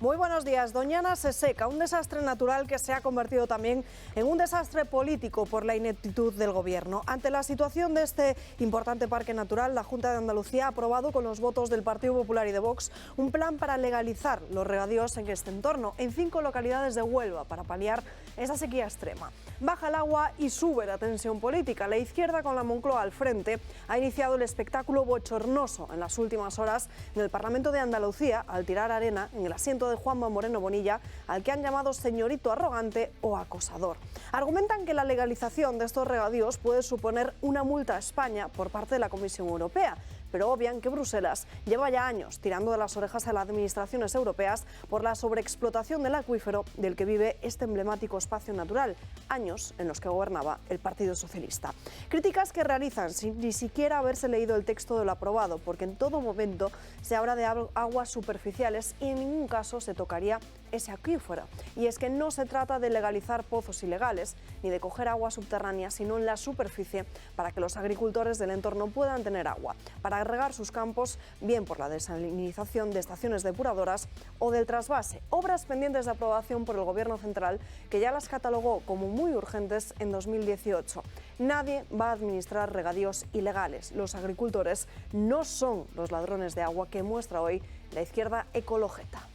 Muy buenos días. Doñana se seca, un desastre natural que se ha convertido también en un desastre político por la ineptitud del Gobierno. Ante la situación de este importante parque natural, la Junta de Andalucía ha aprobado con los votos del Partido Popular y de Vox un plan para legalizar los regadíos en este entorno, en 5 localidades de Huelva, para paliar esa sequía extrema. Baja el agua y sube la tensión política. La izquierda, con la Moncloa al frente, ha iniciado el espectáculo bochornoso en las últimas horas en el Parlamento de Andalucía al tirar arena en el asiento de Juanma Moreno Bonilla, al que han llamado señorito arrogante o acosador. Argumentan que la legalización de estos regadíos puede suponer una multa a España por parte de la Comisión Europea, pero obvian que Bruselas lleva ya años tirando de las orejas a las administraciones europeas por la sobreexplotación del acuífero del que vive este emblemático espacio natural, años en los que gobernaba el Partido Socialista. Críticas que realizan sin ni siquiera haberse leído el texto de lo aprobado, porque en todo momento se habla de aguas superficiales y en ningún caso se tocaría ese acuífero. Y es que no se trata de legalizar pozos ilegales ni de coger agua subterránea, sino en la superficie, para que los agricultores del entorno puedan tener agua para regar sus campos, bien por la desalinización de estaciones depuradoras o del trasvase, obras pendientes de aprobación por el Gobierno central, que ya las catalogó como muy urgentes en 2018. Nadie va a administrar regadíos ilegales. Los agricultores no son los ladrones de agua que muestra hoy la izquierda ecologeta.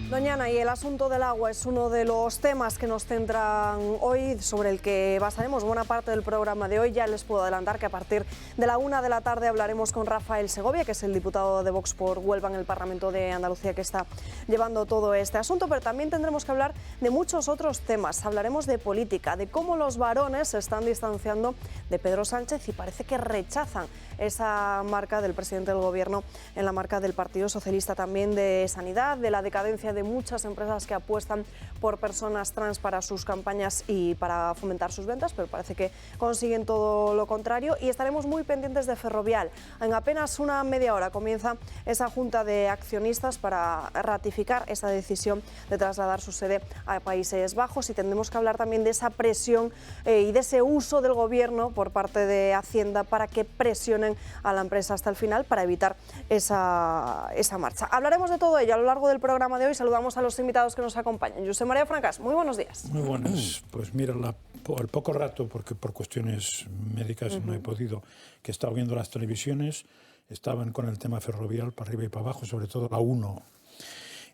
Doñana, y el asunto del agua es uno de los temas que nos centran hoy, sobre el que basaremos buena parte del programa de hoy. Ya les puedo adelantar que a partir de la 1 de la tarde hablaremos con Rafael Segovia, que es el diputado de Vox por Huelva en el Parlamento de Andalucía, que está llevando todo este asunto, pero también tendremos que hablar de muchos otros temas. Hablaremos de política, de cómo los varones se están distanciando de Pedro Sánchez y parece que rechazan esa marca del presidente del Gobierno en la marca del Partido Socialista, también de sanidad, de la decadencia de muchas empresas que apuestan por personas trans para sus campañas y para fomentar sus ventas, pero parece que consiguen todo lo contrario. Y estaremos muy pendientes de Ferrovial. En apenas una media hora comienza esa junta de accionistas para ratificar esa decisión de trasladar su sede a Países Bajos, y tendremos que hablar también de esa presión y de ese uso del Gobierno por parte de Hacienda para que presionen a la empresa hasta el final para evitar esa marcha. Hablaremos de todo ello a lo largo del programa de hoy. Saludamos a los invitados que nos acompañan. José María Francas, muy buenos días. Muy buenas. Pues mira, al poco rato, porque por cuestiones médicas no he podido, que estaba viendo las televisiones, estaban con el tema Ferrovial para arriba y para abajo, sobre todo la 1.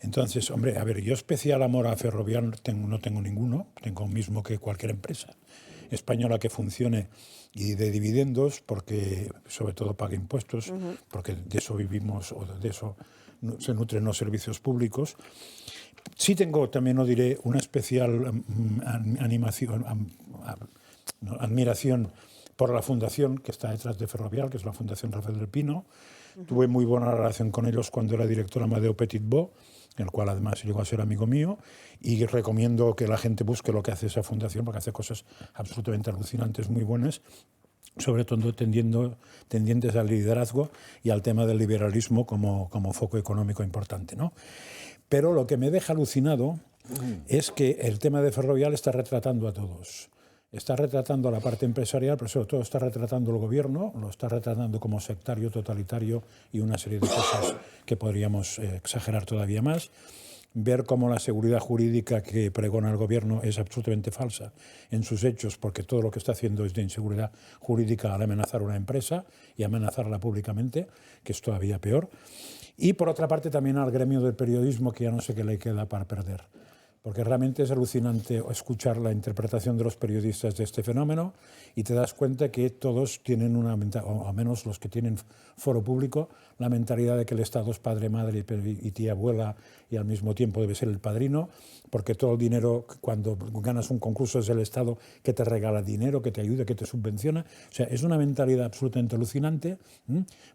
Entonces, hombre, a ver, yo especial amor a Ferrovial no tengo ninguno, tengo mismo que cualquier empresa española que funcione y de dividendos, porque sobre todo paga impuestos, porque de eso vivimos o de eso se nutren los servicios públicos. Sí tengo, también lo diré, una especial admiración por la fundación que está detrás de Ferrovial, que es la Fundación Rafael del Pino. Tuve muy buena relación con ellos cuando era director Amadeo Petitbó, el cual además llegó a ser amigo mío, y recomiendo que la gente busque lo que hace esa fundación, porque hace cosas absolutamente alucinantes, muy buenas, sobre todo tendientes al liderazgo y al tema del liberalismo como foco económico importante, ¿no? Pero lo que me deja alucinado es que el tema de Ferrovial está retratando a todos. Está retratando a la parte empresarial, pero sobre todo está retratando el Gobierno, lo está retratando como sectario, totalitario y una serie de cosas que podríamos exagerar todavía más. Ver cómo la seguridad jurídica que pregona el Gobierno es absolutamente falsa en sus hechos, porque todo lo que está haciendo es de inseguridad jurídica al amenazar a una empresa y amenazarla públicamente, que es todavía peor. Y por otra parte también al gremio del periodismo, que ya no sé qué le queda para perder. Porque realmente es alucinante escuchar la interpretación de los periodistas de este fenómeno y te das cuenta que todos tienen una mentalidad, o al menos los que tienen foro público, la mentalidad de que el Estado es padre, madre y tía, abuela, y al mismo tiempo debe ser el padrino, porque todo el dinero, cuando ganas un concurso, es el Estado que te regala dinero, que te ayuda, que te subvenciona. O sea, es una mentalidad absolutamente alucinante,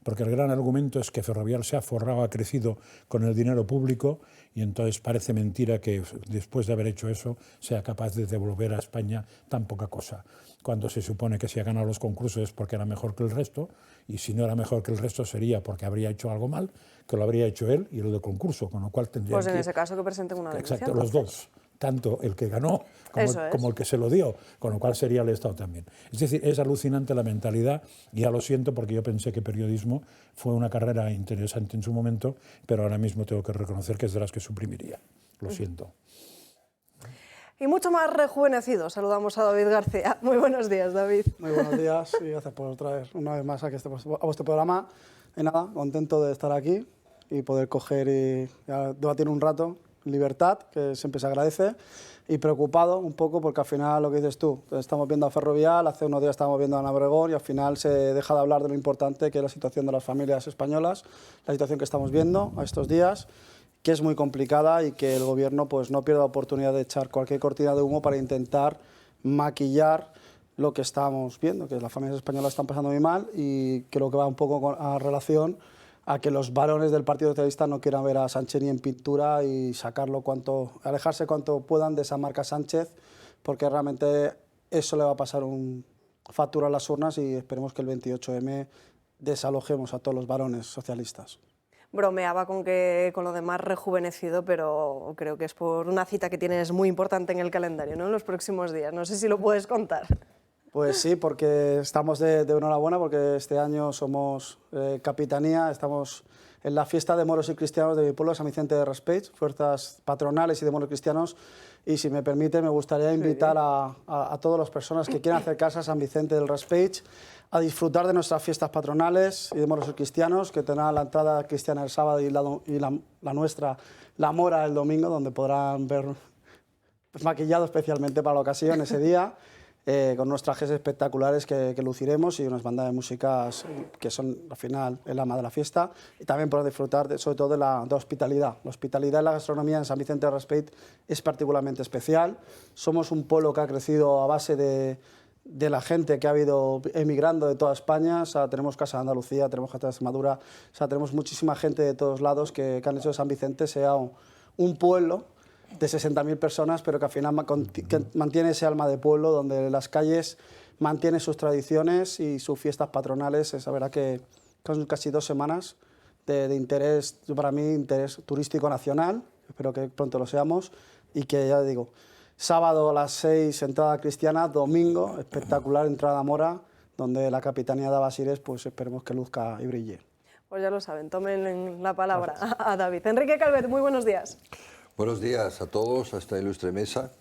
porque el gran argumento es que Ferrovial se ha forrado, ha crecido con el dinero público, y entonces parece mentira que después de haber hecho eso, sea capaz de devolver a España tan poca cosa. Cuando se supone que si ha ganado los concursos es porque era mejor que el resto, y si no era mejor que el resto sería porque habría hecho algo mal, que lo habría hecho él y el del concurso, con lo cual tendría Pues en ese caso que presenten una denuncia. Exacto, los dos. Tanto el que ganó como el que se lo dio, con lo cual sería el Estado también. Es decir, es alucinante la mentalidad, y ya lo siento porque yo pensé que periodismo fue una carrera interesante en su momento, pero ahora mismo tengo que reconocer que es de las que suprimiría. Lo siento. Y mucho más rejuvenecido, saludamos a David García. Muy buenos días, David. Muy buenos días y gracias por traer una vez más a vuestro programa. Y nada, contento de estar aquí y poder coger y debatir un rato. Libertad, que siempre se agradece, y preocupado un poco porque al final lo que dices tú, estamos viendo a Ferrovial, hace unos días estábamos viendo a Ana Obregón y al final se deja de hablar de lo importante que es la situación de las familias españolas, la situación que estamos viendo a estos días, que es muy complicada y que el gobierno pues no pierda la oportunidad de echar cualquier cortina de humo para intentar maquillar lo que estamos viendo, que las familias españolas están pasando muy mal, y creo que va un poco a relación a que los varones del Partido Socialista no quieran ver a Sánchez ni en pintura y alejarse cuanto puedan de esa marca Sánchez, porque realmente eso le va a pasar factura a las urnas, y esperemos que el 28M desalojemos a todos los varones socialistas. Bromeaba con lo de más rejuvenecido, pero creo que es por una cita que tienes muy importante en el calendario, ¿no?, en los próximos días. No sé si lo puedes contar. Pues sí, porque estamos de enhorabuena, porque este año somos capitanía, estamos en la fiesta de moros y cristianos de mi pueblo, San Vicente de Raspeig, fuerzas patronales y de moros cristianos, y si me permite me gustaría invitar a todas las personas que quieran acercarse a San Vicente del Raspeig a disfrutar de nuestras fiestas patronales y de moros y cristianos, que tendrán la entrada cristiana el sábado y la nuestra, la mora, el domingo, donde podrán ver pues, maquillado especialmente para la ocasión ese día. Con unos trajes espectaculares que luciremos y unas bandas de músicas que son, al final, el alma de la fiesta, y también para disfrutar, sobre todo, de la hospitalidad. La hospitalidad y la gastronomía en San Vicente de Raspeig es particularmente especial. Somos un pueblo que ha crecido a base de la gente que ha ido emigrando de toda España. O sea, tenemos Casa de Andalucía, tenemos Casa de Extremadura, o sea, tenemos muchísima gente de todos lados que han hecho de San Vicente sea un pueblo de 60.000 personas, pero que al final mantiene ese alma de pueblo, donde las calles mantienen sus tradiciones y sus fiestas patronales. Es verdad que son casi 2 semanas de interés, para mí, interés turístico nacional, espero que pronto lo seamos, y que, ya digo, sábado a las 6, entrada cristiana, domingo, espectacular, entrada mora, donde la Capitanía de Abasires, pues esperemos que luzca y brille. Pues ya lo saben, tomen la palabra a David. Enrique Calvet, muy buenos días. Buenos días a todos, a esta ilustre mesa,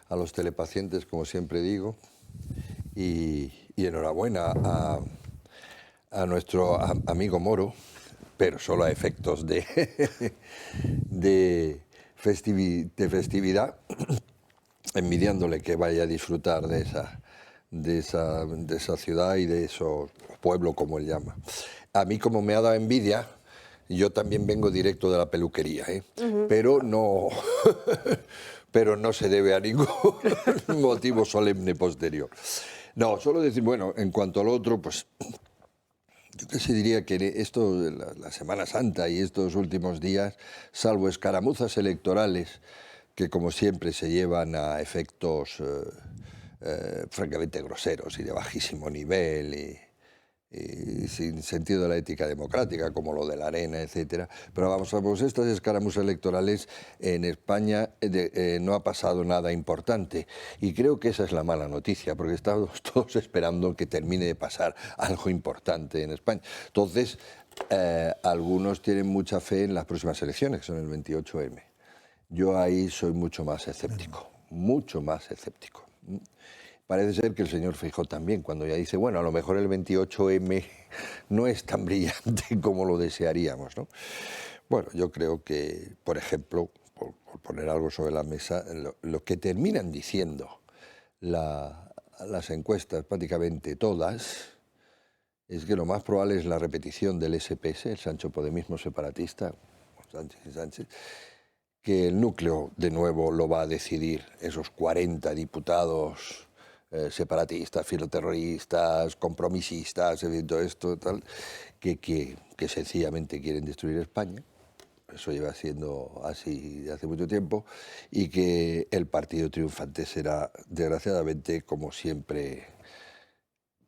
a los telepacientes, como siempre digo, y enhorabuena a nuestro amigo Moro, pero solo a efectos de festividad, envidiándole que vaya a disfrutar de esa ciudad y de ese pueblo, como él llama. A mí, como me ha dado envidia, yo también vengo directo de la peluquería, pero no se debe a ningún motivo solemne posterior. No, solo decir, bueno, en cuanto al otro, pues yo casi diría que esto, la Semana Santa y estos últimos días, salvo escaramuzas electorales, que como siempre se llevan a efectos francamente groseros y de bajísimo nivel y sin sentido de la ética democrática, como lo de la arena, etcétera. Pero vamos a ver, estas escaramuzas electorales en España no ha pasado nada importante, y creo que esa es la mala noticia, porque estamos todos esperando que termine de pasar algo importante en España. Entonces, algunos tienen mucha fe en las próximas elecciones, que son el 28M. Yo ahí soy mucho más escéptico, mucho más escéptico. Parece ser que el señor Feijóo también, cuando ya dice, bueno, a lo mejor el 28M no es tan brillante como lo desearíamos, ¿no? Bueno, yo creo que, por ejemplo, por poner algo sobre la mesa, lo que terminan diciendo las encuestas, prácticamente todas, es que lo más probable es la repetición del SPS, el Sancho Podemismo separatista, Sánchez y Sánchez, que el núcleo de nuevo lo va a decidir, esos 40 diputados separatistas, filoterroristas, compromisistas, todo esto, tal, que sencillamente quieren destruir España. eso lleva siendo así de hace mucho tiempo, y que el partido triunfante será, desgraciadamente, como siempre,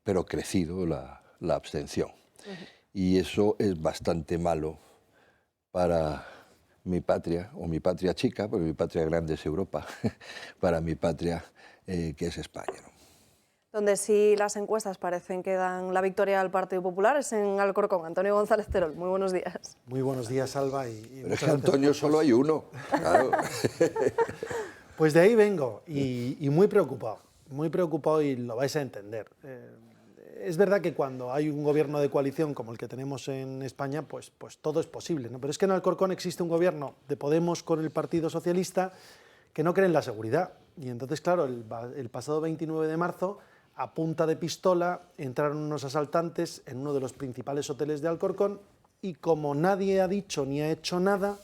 pero crecido, la abstención. Y eso es bastante malo para mi patria, o mi patria chica, porque mi patria grande es Europa, para mi patria que es España, ¿no? Donde sí las encuestas parecen que dan la victoria al Partido Popular es en Alcorcón. Antonio González Terol, muy buenos días. Muy buenos días, Alba. Pero es que Antonio solo hay uno. Claro. Pues de ahí vengo y muy preocupado y lo vais a entender. Es verdad que cuando hay un gobierno de coalición como el que tenemos en España, pues todo es posible, ¿no? Pero es que en Alcorcón existe un gobierno de Podemos con el Partido Socialista que no cree en la seguridad. Y entonces, claro, el pasado 29 de marzo, a punta de pistola, entraron unos asaltantes en uno de los principales hoteles de Alcorcón y como nadie ha dicho ni ha hecho nada,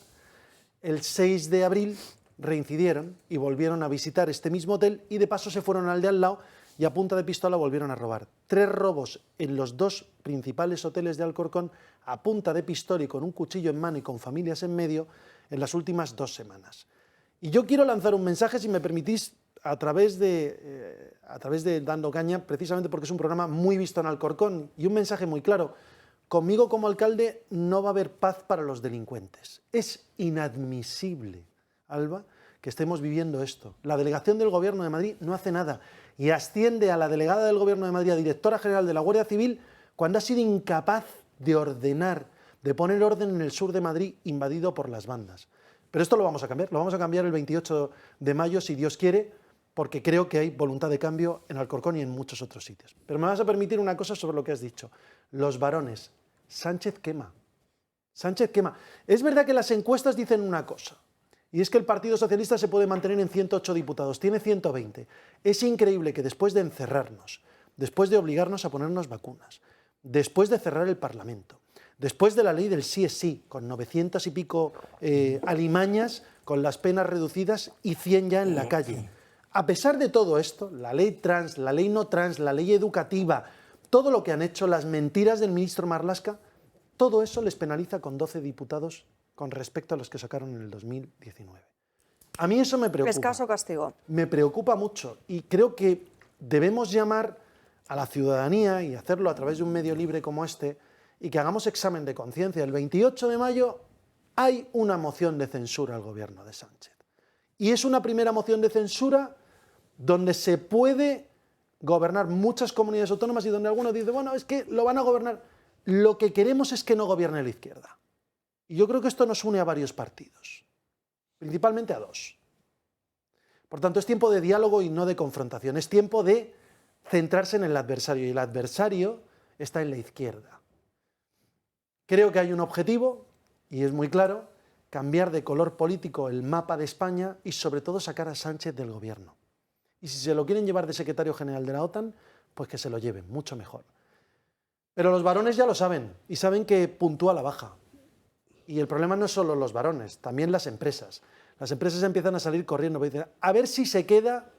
el 6 de abril reincidieron y volvieron a visitar este mismo hotel y de paso se fueron al de al lado y a punta de pistola volvieron a robar. 3 robos en los 2 principales hoteles de Alcorcón a punta de pistola y con un cuchillo en mano y con familias en medio en las últimas 2 semanas. Y yo quiero lanzar un mensaje, si me permitís, a través de Dando Caña, precisamente porque es un programa muy visto en Alcorcón y un mensaje muy claro. Conmigo como alcalde no va a haber paz para los delincuentes. Es inadmisible, Alba, que estemos viviendo esto. La delegación del Gobierno de Madrid no hace nada y asciende a la delegada del Gobierno de Madrid, a directora general de la Guardia Civil, cuando ha sido incapaz de ordenar, de poner orden en el sur de Madrid invadido por las bandas. Pero esto lo vamos a cambiar el 28 de mayo, si Dios quiere, porque creo que hay voluntad de cambio en Alcorcón y en muchos otros sitios. Pero me vas a permitir una cosa sobre lo que has dicho. Los varones. Sánchez quema. Sánchez quema. Es verdad que las encuestas dicen una cosa, y es que el Partido Socialista se puede mantener en 108 diputados, tiene 120. Es increíble que después de encerrarnos, después de obligarnos a ponernos vacunas, después de cerrar el Parlamento, después de la ley del sí es sí, con 900 y pico alimañas, con las penas reducidas y 100 ya en la calle. A pesar de todo esto, la ley trans, la ley no trans, la ley educativa, todo lo que han hecho, las mentiras del ministro Marlaska, todo eso les penaliza con 12 diputados con respecto a los que sacaron en el 2019. A mí eso me preocupa. Escaso castigo. Me preocupa mucho y creo que debemos llamar a la ciudadanía y hacerlo a través de un medio libre como este y que hagamos examen de conciencia. El 28 de mayo hay una moción de censura al gobierno de Sánchez. Y es una primera moción de censura donde se puede gobernar muchas comunidades autónomas y donde algunos dicen, bueno, es que lo van a gobernar. Lo que queremos es que no gobierne la izquierda. Y yo creo que esto nos une a varios partidos, principalmente a 2. Por tanto, es tiempo de diálogo y no de confrontación. Es tiempo de centrarse en el adversario y el adversario está en la izquierda. Creo que hay un objetivo y es muy claro, cambiar de color político el mapa de España y sobre todo sacar a Sánchez del gobierno. Y si se lo quieren llevar de secretario general de la OTAN, pues que se lo lleven, mucho mejor. Pero los varones ya lo saben y saben que puntúa la baja. Y el problema no es solo los varones, también las empresas. Las empresas empiezan a salir corriendo, dicen, a ver si se queda,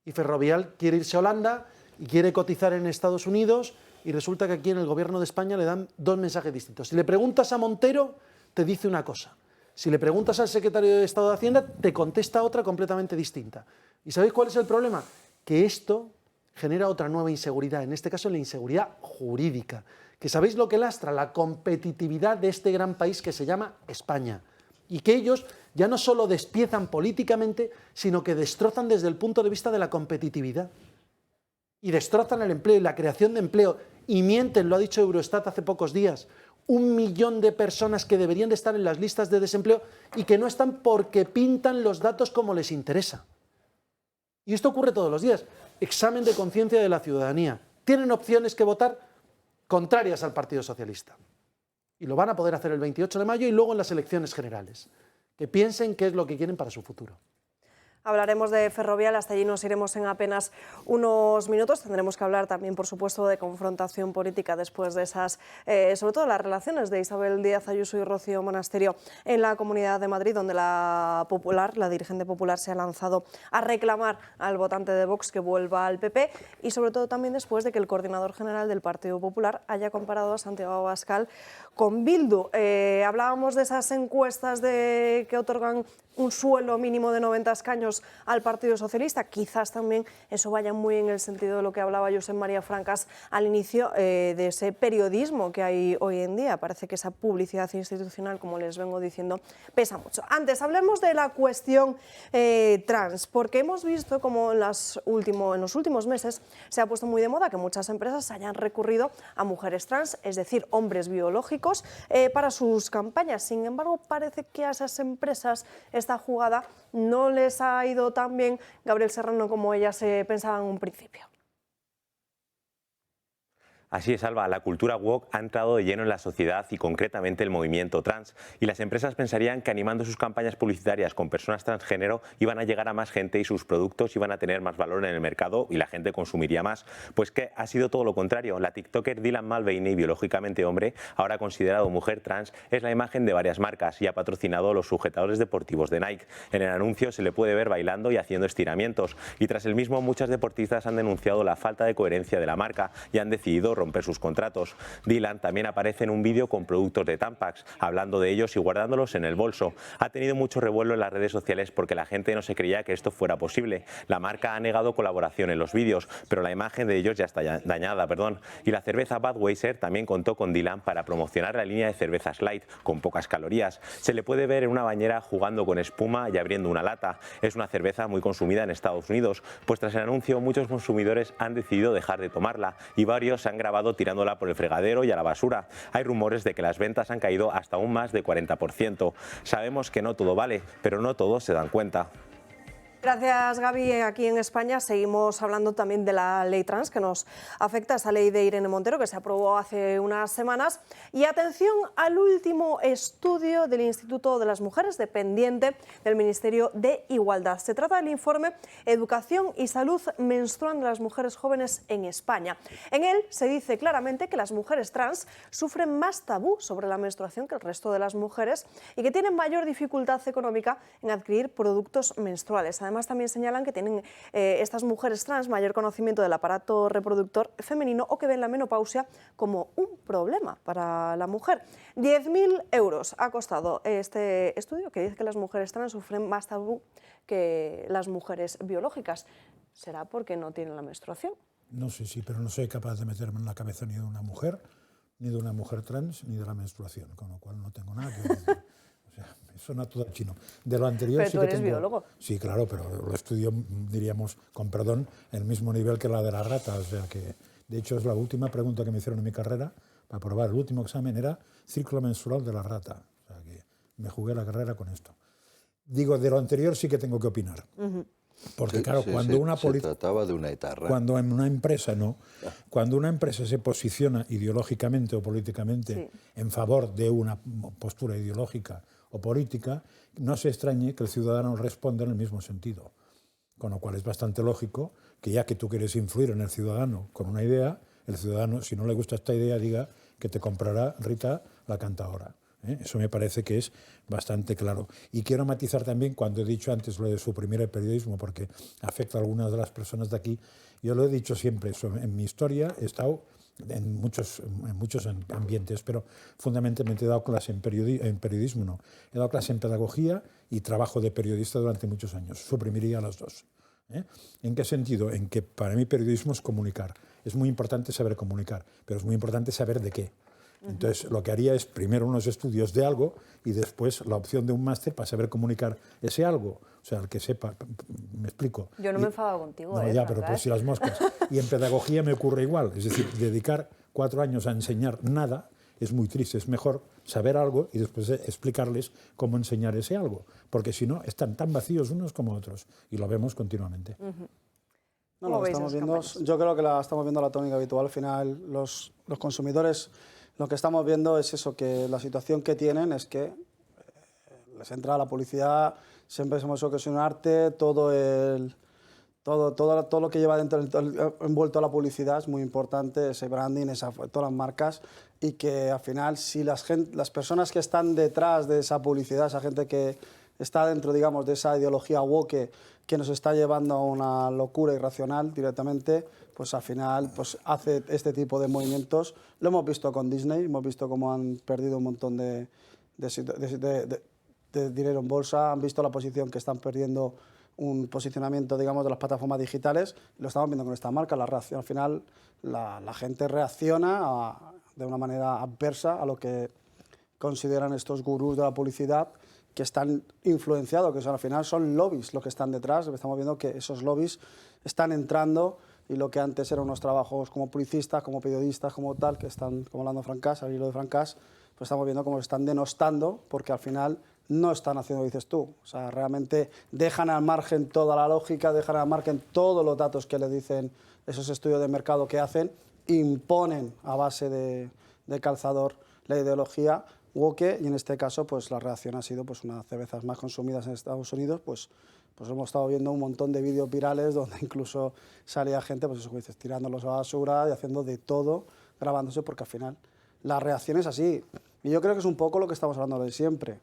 y Ferrovial quiere irse a Holanda y quiere cotizar en Estados Unidos y resulta que aquí en el gobierno de España le dan 2 mensajes distintos. Si le preguntas a Montero, te dice una cosa. Si le preguntas al secretario de Estado de Hacienda, te contesta otra completamente distinta. ¿Y sabéis cuál es el problema? Que esto genera otra nueva inseguridad, en este caso la inseguridad jurídica, que ¿sabéis lo que lastra? La competitividad de este gran país que se llama España. Y que ellos ya no solo despiezan políticamente, sino que destrozan desde el punto de vista de la competitividad. Y destrozan el empleo y la creación de empleo. Y mienten, lo ha dicho Eurostat hace pocos días. 1 millón de personas que deberían de estar en las listas de desempleo y que no están porque pintan los datos como les interesa. Y esto ocurre todos los días. Examen de conciencia de la ciudadanía. Tienen opciones que votar contrarias al Partido Socialista. Y lo van a poder hacer el 28 de mayo y luego en las elecciones generales. Que piensen qué es lo que quieren para su futuro. Hablaremos de Ferrovial, hasta allí nos iremos en apenas unos minutos. Tendremos que hablar también, por supuesto, de confrontación política después de esas, sobre todo las relaciones de Isabel Díaz Ayuso y Rocío Monasterio en la Comunidad de Madrid, donde la dirigente popular, se ha lanzado a reclamar al votante de Vox que vuelva al PP, y sobre todo también después de que el coordinador general del Partido Popular haya comparado a Santiago Abascal con Bildu. Hablábamos de esas encuestas que otorgan un suelo mínimo de 90 escaños al Partido Socialista. Quizás también eso vaya muy en el sentido de lo que hablaba Josep María Francas al inicio, de ese periodismo que hay hoy en día. Parece que esa publicidad institucional, como les vengo diciendo, pesa mucho. Antes, hablemos de la cuestión trans, porque hemos visto como en los últimos meses se ha puesto muy de moda que muchas empresas hayan recurrido a mujeres trans, es decir, hombres biológicos, para sus campañas. Sin embargo, parece que a esas empresas esta jugada no les ha ido tan bien, Gabriel Serrano, como ellas se pensaban en un principio. Así es, Alba, la cultura woke ha entrado de lleno en la sociedad y concretamente el movimiento trans, y las empresas pensarían que animando sus campañas publicitarias con personas transgénero iban a llegar a más gente y sus productos iban a tener más valor en el mercado y la gente consumiría más. Pues que ha sido todo lo contrario. La tiktoker Dylan Mulvaney, biológicamente hombre, ahora considerado mujer trans, es la imagen de varias marcas y ha patrocinado los sujetadores deportivos de Nike. En el anuncio se le puede ver bailando y haciendo estiramientos, y tras el mismo muchas deportistas han denunciado la falta de coherencia de la marca y han decidido romper sus contratos. Dylan también aparece en un vídeo con productos de Tampax, hablando de ellos y guardándolos en el bolso. Ha tenido mucho revuelo en las redes sociales porque la gente no se creía que esto fuera posible. La marca ha negado colaboración en los vídeos, pero la imagen de ellos ya está dañada, Y la cerveza Budweiser también contó con Dylan para promocionar la línea de cervezas light con pocas calorías. Se le puede ver en una bañera jugando con espuma y abriendo una lata. Es una cerveza muy consumida en Estados Unidos, pues tras el anuncio muchos consumidores han decidido dejar de tomarla y varios se han grabado tirándola por el fregadero y a la basura. Hay rumores de que las ventas han caído hasta un más de 40%. Sabemos que no todo vale, pero no todos se dan cuenta. Gracias, Gaby. Aquí en España seguimos hablando también de la ley trans que nos afecta, esa ley de Irene Montero que se aprobó hace unas semanas. Y atención al último estudio del Instituto de las Mujeres, dependiente del Ministerio de Igualdad. Se trata del informe Educación y Salud Menstrual de las Mujeres Jóvenes en España. En él se dice claramente que las mujeres trans sufren más tabú sobre la menstruación que el resto de las mujeres y que tienen mayor dificultad económica en adquirir productos menstruales. Además, también señalan que tienen estas mujeres trans mayor conocimiento del aparato reproductor femenino o que ven la menopausia como un problema para la mujer. 10.000 euros ha costado este estudio que dice que las mujeres trans sufren más tabú que las mujeres biológicas. ¿Será porque no tienen la menstruación? No sé, sí, pero no soy capaz de meterme en la cabeza ni de una mujer trans, ni de la menstruación, con lo cual no tengo nada que decir. O sea, suena todo chino. De lo anterior pero sí tú que eres tengo... biólogo. Sí, claro, pero lo estudio, diríamos, con perdón, el mismo nivel que la de la rata. O sea que, de hecho, es la última pregunta que me hicieron en mi carrera para aprobar el último examen, era círculo menstrual de la rata. O sea que me jugué la carrera con esto. Digo, de lo anterior sí que tengo que opinar. Porque claro, cuando una se trataba de una etarra. Cuando en una empresa cuando una empresa se posiciona ideológicamente o políticamente en favor de una postura ideológica o política, no se extrañe que el ciudadano responda en el mismo sentido. Con lo cual es bastante lógico que ya que tú quieres influir en el ciudadano con una idea, el ciudadano, si no le gusta esta idea, diga que te comprará Rita la cantadora. Eso me parece que es bastante claro. Y quiero matizar también, cuando he dicho antes lo de suprimir el periodismo, porque afecta a algunas de las personas de aquí, yo lo he dicho siempre, en mi historia he estado en muchos ambientes, pero fundamentalmente he dado clase en periodismo, no. He dado clase en pedagogía y trabajo de periodista durante muchos años. Suprimiría las dos. ¿En qué sentido? En que para mí periodismo es comunicar. Es muy importante saber comunicar, pero es muy importante saber de qué. Entonces, lo que haría es primero unos estudios de algo y después la opción de un máster para saber comunicar ese algo. O sea, el que sepa, me explico. Yo no me he enfadado contigo. No, ya, pero pues si las moscas. Y en pedagogía me ocurre igual. Es decir, dedicar 4 años a enseñar nada es muy triste. Es mejor saber algo y después explicarles cómo enseñar ese algo. Porque si no, están tan vacíos unos como otros. Y lo vemos continuamente. No, lo que estamos viendo, yo creo que estamos viendo la tónica habitual. Al final, los consumidores... Lo que estamos viendo es eso, que la situación que tienen es que les entra la publicidad, siempre hemos dicho que es un arte, todo lo que lleva dentro, envuelto a la publicidad es muy importante, ese branding, todas las marcas, y que al final si las personas que están detrás de esa publicidad, esa gente que está dentro, digamos, de esa ideología woke que nos está llevando a una locura irracional directamente, pues al final pues hace este tipo de movimientos. Lo hemos visto con Disney, hemos visto cómo han perdido un montón de dinero en bolsa, han visto la posición que están perdiendo, un posicionamiento, digamos, de las plataformas digitales, y lo estamos viendo con esta marca, la reacción. Al final la gente reacciona de una manera adversa a lo que consideran estos gurús de la publicidad, que están influenciados, que al final son lobbies los que están detrás. Estamos viendo que esos lobbies están entrando, y lo que antes eran unos trabajos como publicistas, como periodistas, como tal, que están, como hablando de Francas, al hilo de Francas, pues estamos viendo cómo se están denostando, porque al final no están haciendo lo que dices tú. O sea, realmente dejan al margen toda la lógica, dejan al margen todos los datos que le dicen esos estudios de mercado que hacen, imponen a base de calzador la ideología woke, y en este caso pues la reacción ha sido pues unas cervezas más consumidas en Estados Unidos, pues hemos estado viendo un montón de vídeos virales donde incluso salía gente, pues eso que dices, tirándolos a la basura y haciendo de todo, grabándose, porque al final la reacción es así. Y yo creo que es un poco lo que estamos hablando de siempre.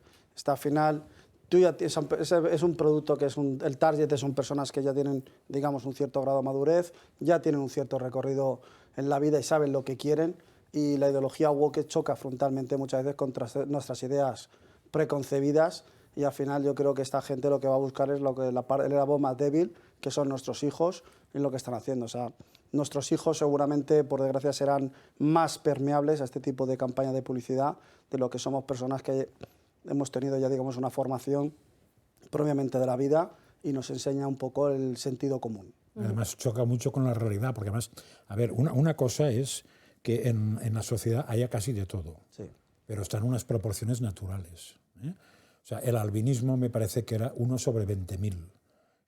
Al final, es un producto que el target son personas que ya tienen, digamos, un cierto grado de madurez, ya tienen un cierto recorrido en la vida y saben lo que quieren, y la ideología woke choca frontalmente muchas veces contra nuestras ideas preconcebidas, y al final yo creo que esta gente lo que va a buscar es el eslabón más débil, que son nuestros hijos, y lo que están haciendo. O sea, nuestros hijos seguramente, por desgracia, serán más permeables a este tipo de campañas de publicidad de lo que somos personas que hemos tenido ya, digamos, una formación propiamente de la vida y nos enseña un poco el sentido común. Además choca mucho con la realidad, porque además, a ver, una cosa es que en la sociedad haya casi de todo, Sí. pero están unas proporciones naturales, ¿eh? O sea, el albinismo me parece que era 1 sobre 20.000.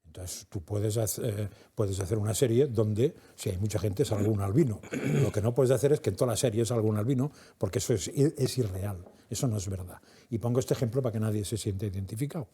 Entonces tú puedes hacer una serie donde, si hay mucha gente, salga un albino. Lo que no puedes hacer es que en toda la serie salga un albino, porque eso es irreal, eso no es verdad. Y pongo este ejemplo para que nadie se sienta identificado.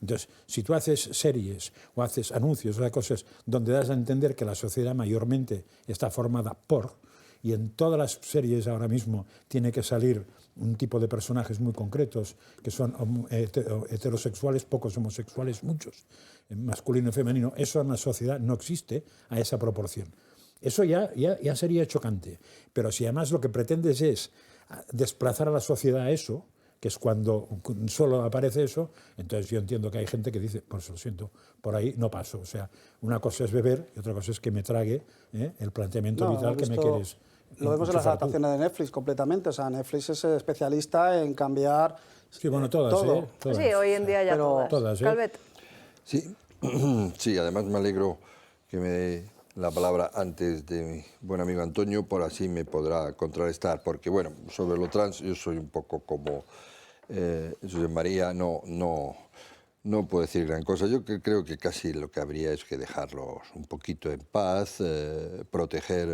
Entonces, si tú haces series o haces anuncios o haces cosas donde das a entender que la sociedad mayormente está formada por, y en todas las series ahora mismo tiene que salir un tipo de personajes muy concretos, que son heterosexuales, pocos homosexuales, muchos, masculino y femenino, eso en la sociedad no existe a esa proporción. Eso ya sería chocante. Pero si además lo que pretendes es desplazar a la sociedad a eso, que es cuando solo aparece eso, entonces yo entiendo que hay gente que dice, pues lo siento, por ahí no paso. O sea, una cosa es beber y otra cosa es que me trague el planteamiento vital que me quieres. Lo vemos en las adaptaciones de Netflix completamente. O sea, Netflix es especialista en cambiar. Sí, bueno, todas, todo. Todas. Sí, hoy en día ya Pero todas. Calvet. Sí, sí, además me alegro que me dé la palabra antes de mi buen amigo Antonio, por así me podrá contrarrestar, porque bueno, sobre lo trans yo soy un poco como José María, no puedo decir gran cosa. Yo creo que casi lo que habría es que dejarlos un poquito en paz, proteger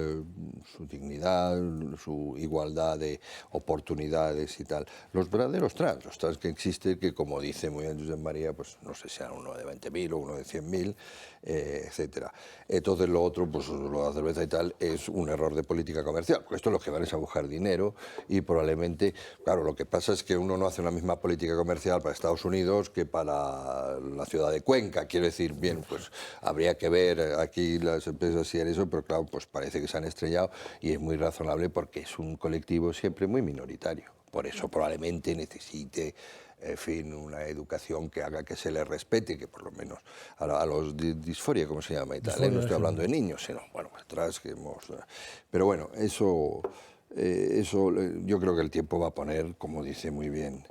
su dignidad, su igualdad de oportunidades y tal. Los verdaderos trans, los trans que existen, que como dice muy bien José María, pues no sé, sean uno de 20.000 o uno de 100.000, etcétera. Entonces lo otro, pues lo de la cerveza y tal, es un error de política comercial, porque esto es lo que van es a buscar dinero y probablemente, claro, lo que pasa es que uno no hace la misma política comercial para Estados Unidos que para la ciudad de Cuenca. Quiero decir, bien, pues habría que ver aquí las empresas si eso, pero claro, pues parece que se han estrellado y es muy razonable porque es un colectivo siempre muy minoritario. Por eso probablemente necesite, en fin, una educación que haga que se les respete, que por lo menos a los disforia, ¿cómo se llama? Disforia, no estoy hablando de niños, sino, bueno, atrás que hemos... Pero bueno, eso yo creo que el tiempo va a poner, como dice muy bien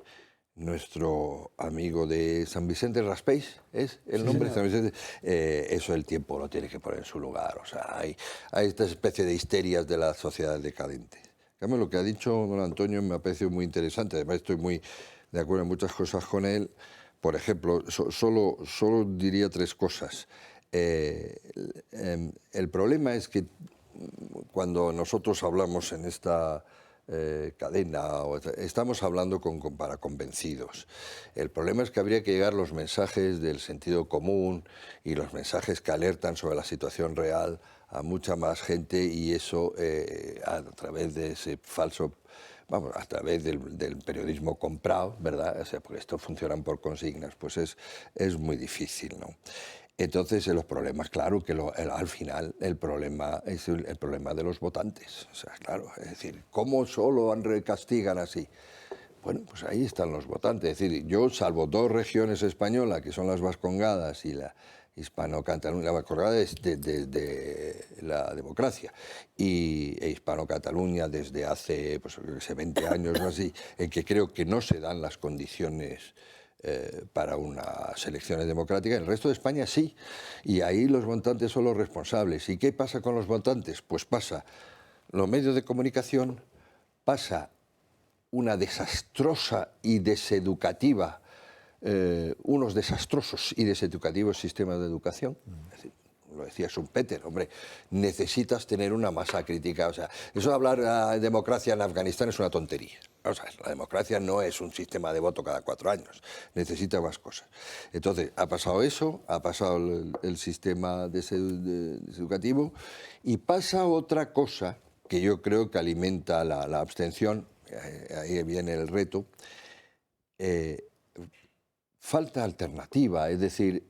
nuestro amigo de San Vicente Raspeig, ¿es el nombre? Sí, San Vicente. Eso el tiempo lo tiene que poner en su lugar. O sea, hay esta especie de histerias de la sociedad decadente. Lo que ha dicho don Antonio me ha parecido muy interesante. Además, estoy muy de acuerdo en muchas cosas con él. Por ejemplo, solo diría 3 cosas. El problema es que cuando nosotros hablamos en esta cadena, estamos hablando para convencidos. El problema es que habría que llegar los mensajes del sentido común y los mensajes que alertan sobre la situación real a mucha más gente, y eso a través de ese falso, vamos, a través del periodismo comprado, ¿verdad? O sea, porque esto funcionan por consignas, pues es muy difícil, ¿no? Entonces, los problemas, claro, que al final el problema es el problema de los votantes. O sea, claro, es decir, ¿cómo solo castigan así? Bueno, pues ahí están los votantes. Es decir, yo, salvo dos regiones españolas, que son las vascongadas y la hispano-cataluña, la vascongada es de la democracia, e hispano-cataluña desde hace, pues, 20 años o así, en que creo que no se dan las condiciones para unas elecciones democráticas. En el resto de España sí, y ahí los votantes son los responsables. ¿Y qué pasa con los votantes? Pues pasa los medios de comunicación, pasa una desastrosa y deseducativa, unos desastrosos y deseducativos sistemas de educación. Es decir, lo decía Schumpeter, hombre, necesitas tener una masa crítica. O sea, eso de hablar de democracia en Afganistán es una tontería. O sea, la democracia no es un sistema de voto cada 4 años, necesita más cosas. Entonces, ha pasado eso, ha pasado el sistema deseducativo, y pasa otra cosa que yo creo que alimenta la abstención, ahí viene el reto. Falta alternativa, es decir,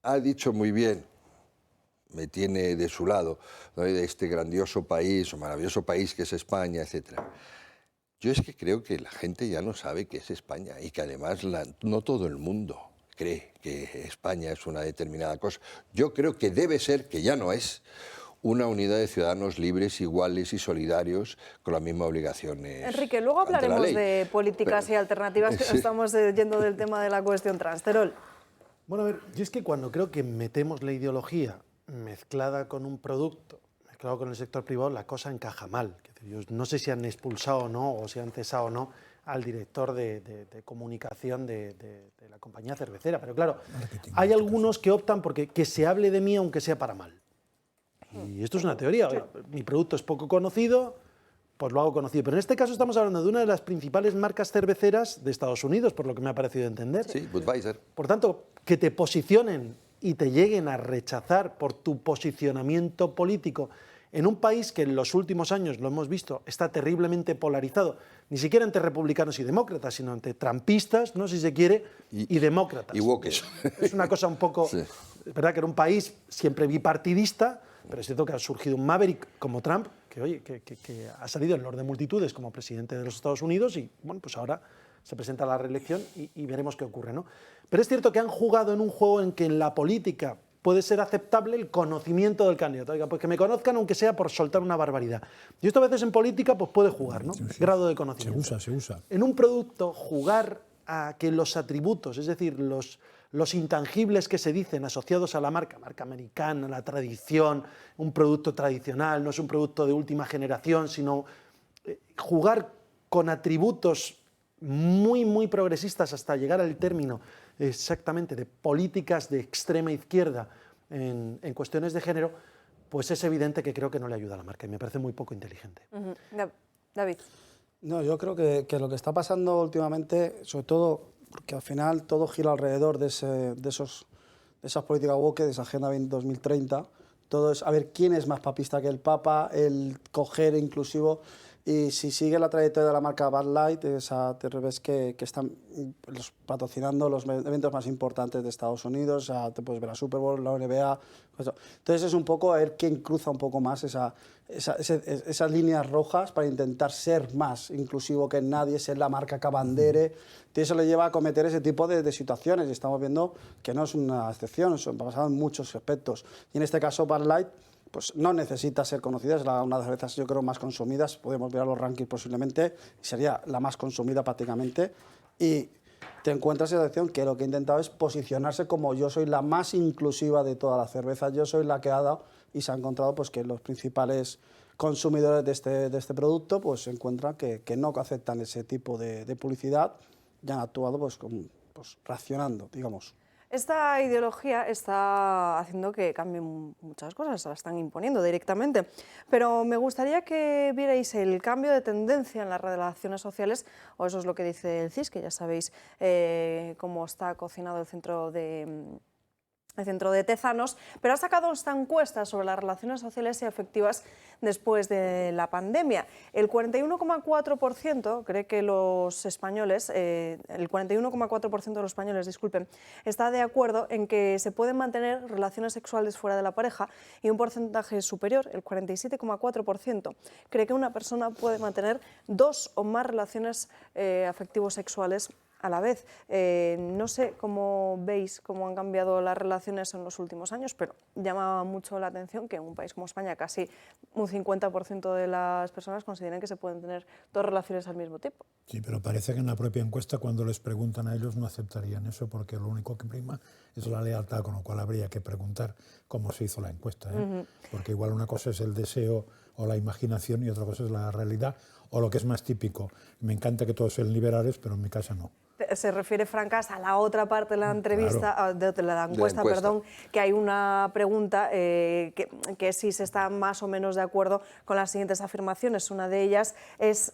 ha dicho muy bien, me tiene de su lado, ¿no?, de este grandioso país o maravilloso país que es España, etc. Yo es que creo que la gente ya no sabe qué es España, y que además no todo el mundo cree que España es una determinada cosa. Yo creo que debe ser, que ya no es, una unidad de ciudadanos libres, iguales y solidarios, con las mismas obligaciones. Enrique, luego hablaremos de políticas y alternativas, que estamos yendo del tema de la cuestión trans. Terol. Bueno, a ver, yo es que cuando creo que metemos la ideología mezclada con un producto, mezclado con el sector privado, la cosa encaja mal. Yo no sé si han expulsado o no, o si han cesado o no al director de comunicación de la compañía cervecera. Pero claro, hay algunos que optan porque que se hable de mí aunque sea para mal. Y esto es una teoría. Oye, mi producto es poco conocido, pues lo hago conocido. Pero en este caso estamos hablando de una de las principales marcas cerveceras de Estados Unidos, por lo que me ha parecido entender. Sí, Budweiser. Por tanto, que te posicionen y te lleguen a rechazar por tu posicionamiento político en un país que en los últimos años, lo hemos visto, está terriblemente polarizado, ni siquiera entre republicanos y demócratas, sino entre trampistas, ¿no?, si se quiere, y demócratas. Y woke. Es una cosa un poco... Sí. Es verdad que era un país siempre bipartidista, pero es cierto que ha surgido un maverick como Trump, que, oye, que ha salido en Lord de Multitudes como presidente de los Estados Unidos, y bueno, pues ahora se presenta a la reelección y veremos qué ocurre, ¿no? Pero es cierto que han jugado en un juego en que en la política puede ser aceptable el conocimiento del candidato. Oiga, pues que me conozcan aunque sea por soltar una barbaridad. Y esto a veces en política pues puede jugar, ¿no? Grado de conocimiento. Se usa. En un producto, jugar a que los atributos, es decir, los intangibles que se dicen asociados a la marca americana, la tradición, un producto tradicional, no es un producto de última generación, sino jugar con atributos muy, muy progresistas hasta llegar al término exactamente de políticas de extrema izquierda en cuestiones de género, pues es evidente que creo que no le ayuda a la marca, y me parece muy poco inteligente. David. No, yo creo que lo que está pasando últimamente, sobre todo porque al final todo gira alrededor de esas políticas woke, de esa Agenda 2030, todo es a ver quién es más papista que el Papa, el coger inclusivo. Y si sigue la trayectoria de la marca Bud Light, te ves que están patrocinando los eventos más importantes de Estados Unidos, o sea, te puedes ver la Super Bowl, la NBA. Entonces es un poco a ver quién cruza un poco más esas líneas rojas para intentar ser más inclusivo que nadie, ser la marca que abandere. Y eso le lleva a cometer ese tipo de situaciones, y estamos viendo que no es una excepción, eso ha pasado en muchos aspectos. Y en este caso Bud Light pues no necesita ser conocida, es una de las cervezas yo creo más consumidas, podemos ver los rankings posiblemente, y sería la más consumida prácticamente, y te encuentras en la situación que lo que ha intentado es posicionarse como yo soy la más inclusiva de todas las cervezas, yo soy la que ha dado, y se ha encontrado pues que los principales consumidores de este producto pues se encuentran que no aceptan ese tipo de publicidad, y han actuado pues racionando, digamos. Esta ideología está haciendo que cambien muchas cosas, se la están imponiendo directamente. Pero me gustaría que vierais el cambio de tendencia en las relaciones sociales, o eso es lo que dice el CIS, que ya sabéis cómo está cocinado el centro de Tezanos, pero ha sacado esta encuesta sobre las relaciones sociales y afectivas después de la pandemia. El 41,4% cree que los españoles, el 41,4% de los españoles, disculpen, está de acuerdo en que se pueden mantener relaciones sexuales fuera de la pareja, y un porcentaje superior, el 47,4%, cree que una persona puede mantener 2 o más relaciones afectivos sexuales a la vez. No sé cómo veis cómo han cambiado las relaciones en los últimos años, pero llama mucho la atención que en un país como España casi un 50% de las personas consideran que se pueden tener 2 relaciones al mismo tiempo. Sí, pero parece que en la propia encuesta, cuando les preguntan a ellos, no aceptarían eso, porque lo único que prima es la lealtad, con lo cual habría que preguntar cómo se hizo la encuesta, ¿eh? Porque igual una cosa es el deseo o la imaginación y otra cosa es la realidad, o lo que es más típico. Me encanta que todos sean liberales, pero en mi casa no. Se refiere Francas a la otra parte de la entrevista, claro, de la encuesta, perdón, que hay una pregunta que si se está más o menos de acuerdo con las siguientes afirmaciones. Una de ellas es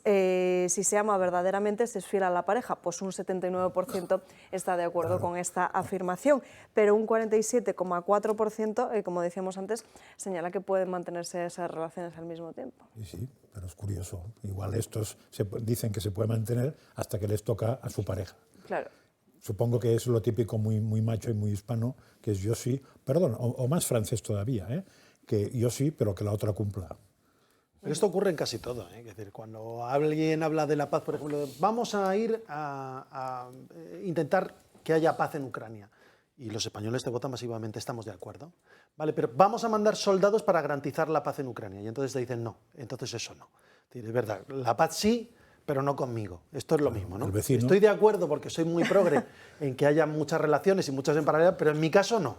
si se ama verdaderamente, se es fiel a la pareja. Pues un 79% está de acuerdo con esta afirmación, pero un 47,4%, como decíamos antes, señala que pueden mantenerse esas relaciones al mismo tiempo. Sí, pero es curioso. Igual estos dicen que se puede mantener hasta que les toca a su pareja. Claro. Supongo que es lo típico muy macho y muy hispano, que es yo sí, perdón, o más francés todavía, que yo sí, pero que la otra cumpla. Pero esto ocurre en casi todo, Es decir, cuando alguien habla de la paz, por ejemplo, vamos a ir a intentar que haya paz en Ucrania, y los españoles te votan masivamente, estamos de acuerdo. Vale, pero vamos a mandar soldados para garantizar la paz en Ucrania, y entonces te dicen no, entonces eso no. Es verdad, la paz sí, pero no conmigo. Esto es lo mismo, ¿no? Estoy de acuerdo porque soy muy progre en que haya muchas relaciones y muchas en paralelo, pero en mi caso no.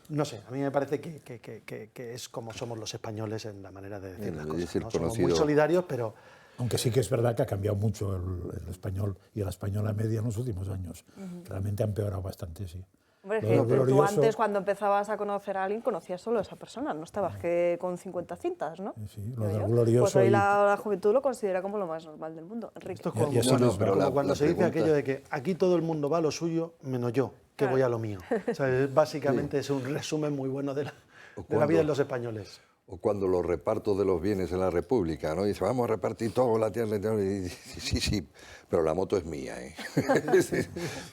No sé, a mí me parece que es como somos los españoles en la manera de decir las cosas, ¿no? Somos muy solidarios, pero... Aunque sí que es verdad que ha cambiado mucho el español y la española media en los últimos años. Realmente ha empeorado bastante, sí. Hombre, tú antes, cuando empezabas a conocer a alguien, conocías solo a esa persona, no estabas que con 50 cintas, ¿no? Sí, lo del glorioso. Pues hoy la juventud lo considera como lo más normal del mundo. Enrique. Esto es como cuando se dice aquello de que aquí todo el mundo va a lo suyo, menos yo, que voy a lo mío. O sea, básicamente es un resumen muy bueno de la vida de los españoles. O cuando los repartos de los bienes en la República, ¿no? Dice, vamos a repartir todo la tierra. Y sí, pero la moto es mía,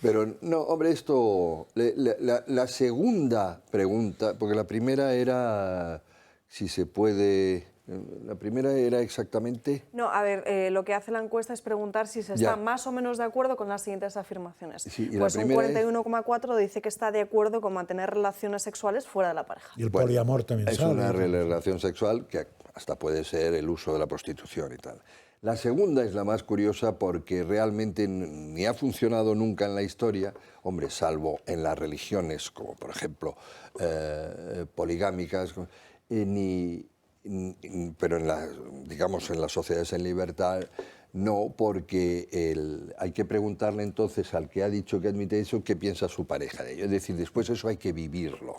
Pero no, hombre, esto... La segunda pregunta, porque la primera era si se puede... La primera era exactamente... No, a ver, lo que hace la encuesta es preguntar si se está más o menos de acuerdo con las siguientes afirmaciones. Sí, pues un 41,4 dice que está de acuerdo con mantener relaciones sexuales fuera de la pareja. Y el poliamor también es una relación sexual que hasta puede ser el uso de la prostitución y tal. La segunda es la más curiosa porque realmente ni ha funcionado nunca en la historia, hombre, salvo en las religiones, como por ejemplo poligámicas, pero en las sociedades en libertad no, porque hay que preguntarle entonces al que ha dicho que admite eso qué piensa su pareja de ello. Es decir, después eso hay que vivirlo.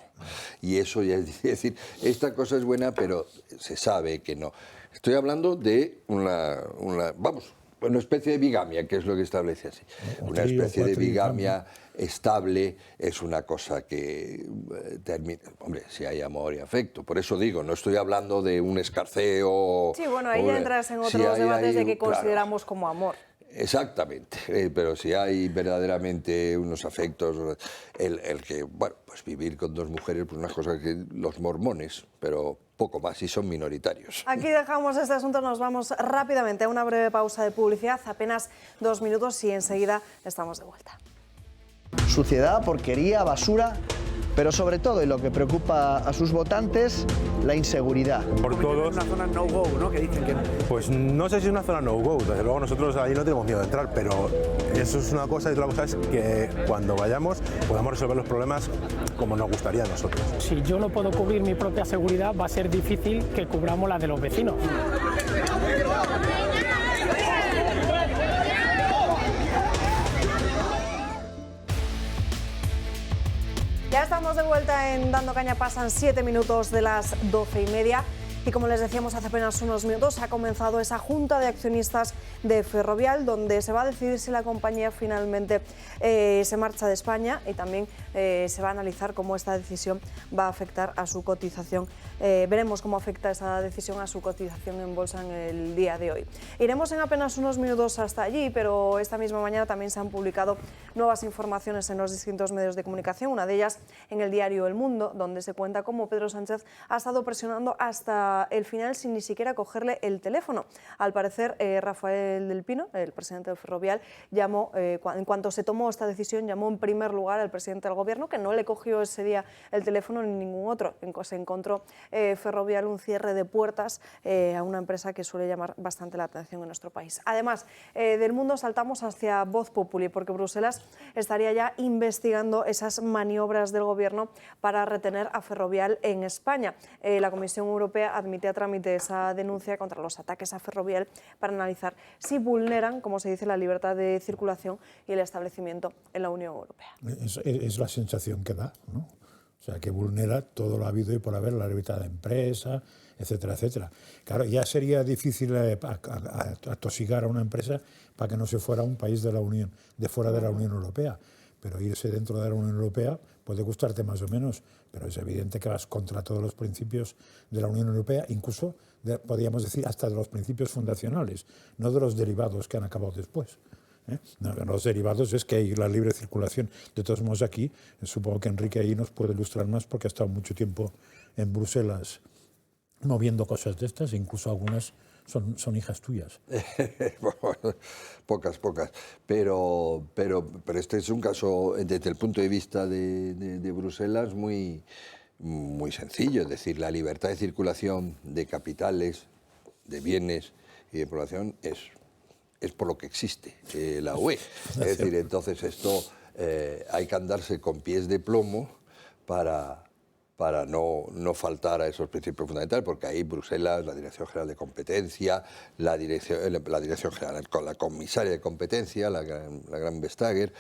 Y eso ya es decir, esta cosa es buena, pero se sabe que no. Estoy hablando de una especie de bigamia, que es lo que establece así. Una especie de bigamia estable es una cosa que termina... Hombre, si hay amor y afecto. Por eso digo, no estoy hablando de un escarceo... Sí, bueno, ahí ya entras en otros debates de qué consideramos como amor. Exactamente, pero si hay verdaderamente unos afectos, el que, bueno, pues vivir con 2 mujeres, pues una cosa que los mormones, pero poco más, y son minoritarios. Aquí dejamos este asunto, nos vamos rápidamente a una breve pausa de publicidad, apenas 2 minutos y enseguida estamos de vuelta. Suciedad, porquería, basura, pero sobre todo, y lo que preocupa a sus votantes, la inseguridad. Por todos. Una zona no-go, ¿no? Que dicen que... Pues no sé si es una zona no-go, desde luego nosotros ahí no tenemos miedo de entrar, pero eso es una cosa y otra cosa es que cuando vayamos podamos resolver los problemas como nos gustaría a nosotros. Si yo no puedo cubrir mi propia seguridad, va a ser difícil que cubramos la de los vecinos. Ya estamos de vuelta en Dando Caña, pasan 7 minutos de las 12:30. Y como les decíamos hace apenas unos minutos, ha comenzado esa junta de accionistas de Ferrovial, donde se va a decidir si la compañía finalmente se marcha de España, y también se va a analizar cómo esta decisión va a afectar a su cotización. Veremos cómo afecta esa decisión a su cotización en bolsa en el día de hoy. Iremos en apenas unos minutos hasta allí, pero esta misma mañana también se han publicado nuevas informaciones en los distintos medios de comunicación, una de ellas en el diario El Mundo, donde se cuenta cómo Pedro Sánchez ha estado presionando hasta el final sin ni siquiera cogerle el teléfono. Al parecer, Rafael del Pino, el presidente de Ferrovial, llamó, en cuanto se tomó esta decisión, llamó en primer lugar al presidente del Gobierno, que no le cogió ese día el teléfono ni ningún otro. Se encontró Ferrovial un cierre de puertas a una empresa que suele llamar bastante la atención en nuestro país. Además, del Mundo saltamos hacia Voz Populi, porque Bruselas estaría ya investigando esas maniobras del Gobierno para retener a Ferrovial en España. La Comisión Europea admite a trámite esa denuncia contra los ataques a Ferrovial para analizar si vulneran, como se dice, la libertad de circulación y el establecimiento en la Unión Europea. Es la sensación que da, ¿no? O sea, que vulnera todo lo habido y por haber, la libertad de empresa, etcétera, etcétera. Claro, ya sería difícil atosigar a una empresa para que no se fuera a un país de la Unión, de fuera de la Unión Europea. Pero irse dentro de la Unión Europea puede gustarte más o menos, pero es evidente que vas contra todos los principios de la Unión Europea, incluso, podríamos decir, hasta de los principios fundacionales, no de los derivados que han acabado después. No, los derivados es que hay la libre circulación. De todos modos, aquí, supongo que Enrique ahí nos puede ilustrar más, porque ha estado mucho tiempo en Bruselas moviendo cosas de estas, incluso algunas son hijas tuyas. Pocas. Pero este es un caso, desde el punto de vista de Bruselas, muy sencillo. Es decir, la libertad de circulación de capitales, de bienes y de población es por lo que existe la UE. Es decir, entonces esto hay que andarse con pies de plomo para no faltar a esos principios fundamentales, porque ahí Bruselas, la Dirección General de Competencia, la Dirección General con la comisaria de Competencia, la gran Vestager,